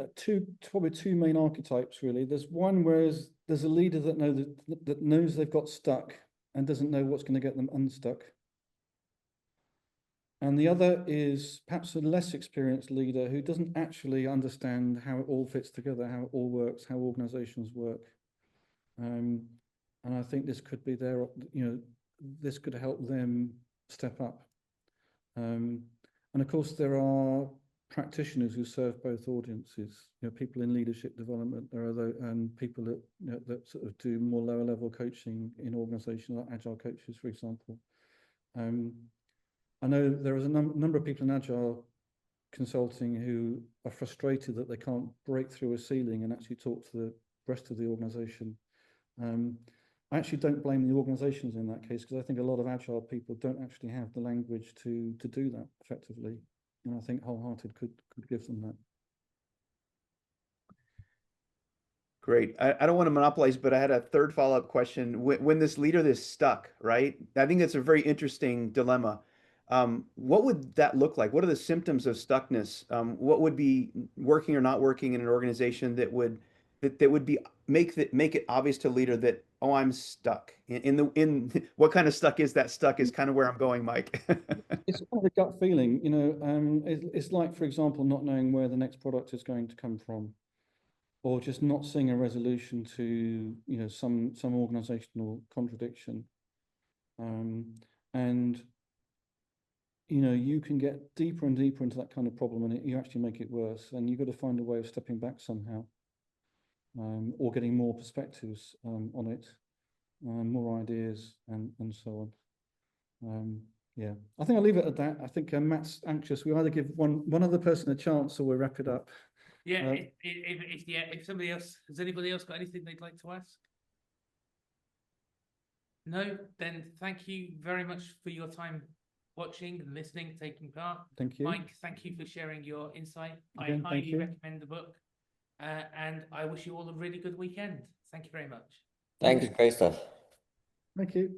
probably two main archetypes really. There's one where there's a leader that knows they've got stuck and doesn't know what's going to get them unstuck. And the other is perhaps a less experienced leader who doesn't actually understand how it all fits together, how it all works, how organizations work. And I think this could be this could help them step up. And of course, there are practitioners who serve both audiences. You know, people in leadership development. There are people that that sort of do more lower level coaching in organizations, like agile coaches, for example. I know there is a number of people in agile consulting who are frustrated that they can't break through a ceiling and actually talk to the rest of the organization. I actually don't blame the organizations in that case, because I think a lot of agile people don't actually have the language to do that effectively. And I think Wholehearted could give them that. Great. I don't want to monopolize, but I had a third follow-up question. When this leader is stuck, right? I think that's a very interesting dilemma. What would that look like? What are the symptoms of stuckness? What would be working or not working in an organization that would be make it obvious to a leader that, oh, I'm stuck. In what kind of stuck is that? Stuck is kind of where I'm going, Mike. It's kind of a gut feeling, you know. It's like, for example, not knowing where the next product is going to come from, or just not seeing a resolution to, you know, some organizational contradiction. And you know, you can get deeper and deeper into that kind of problem, and you actually make it worse. And you've got to find a way of stepping back somehow, or getting more perspectives on it, more ideas, and so on. Yeah, I think I'll leave it at that. I think Matt's anxious. We either give one other person a chance, or we wrap it up. Yeah, if somebody else, has anybody else got anything they'd like to ask? No, then thank you very much for your time watching and listening, taking part. Thank you. Mike, thank you for sharing your insight. Again, I thank highly you. recommend the book, and I wish you all a really good weekend. Thank you very much. Thanks, Christoph. Thank you.